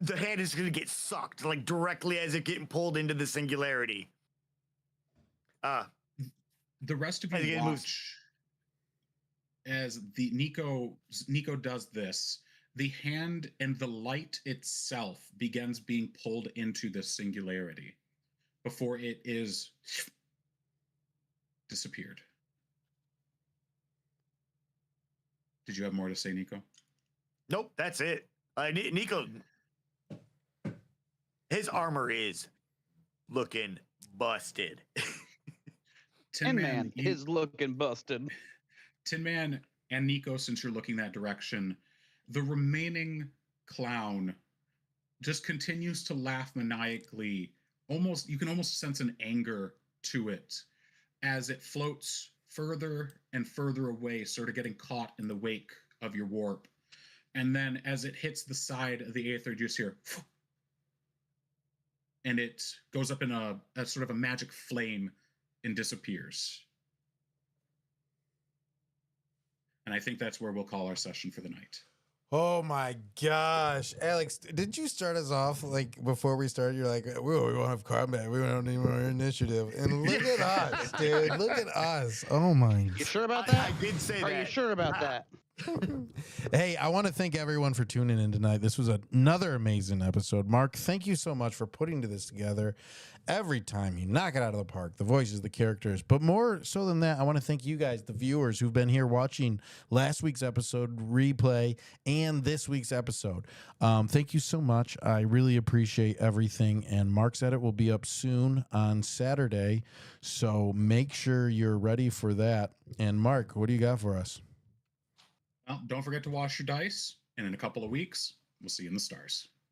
the hand is gonna get sucked like directly as it getting pulled into the singularity. The rest of I think you it moves. watch as the Nico does this. The hand and the light itself begins being pulled into this singularity before it is disappeared. Did you have more to say, Nico? Nope, that's it. Nico, his armor is looking busted. Tin Man is looking busted. Tin Man and Nico, since you're looking that direction, the remaining clown just continues to laugh maniacally. You can almost sense an anger to it as it floats further and further away, sort of getting caught in the wake of your warp. And then as it hits the side of the aether, you just hear, and it goes up in a sort of a magic flame and disappears. And I think that's where we'll call our session for the night. Oh my gosh, Alex, did you start us off like before we started? You're like, we won't have combat, we don't need more initiative, and look at us, dude. Look at us. Oh my. You sure about that? I did say Are that. you sure about that? Hey, I want to thank everyone for tuning in tonight. This was another amazing episode. Mark, thank you so much for putting this together. Every time you knock it out of the park, the voices, the characters. But more so than that, I want to thank you guys, the viewers who've been here watching last week's episode replay and this week's episode. Thank you so much. I really appreciate everything. And Mark's Edit will be up soon on Saturday. So make sure you're ready for that. And Mark, what do you got for us? Well, don't forget to wash your dice. And in a couple of weeks, we'll see you in the stars.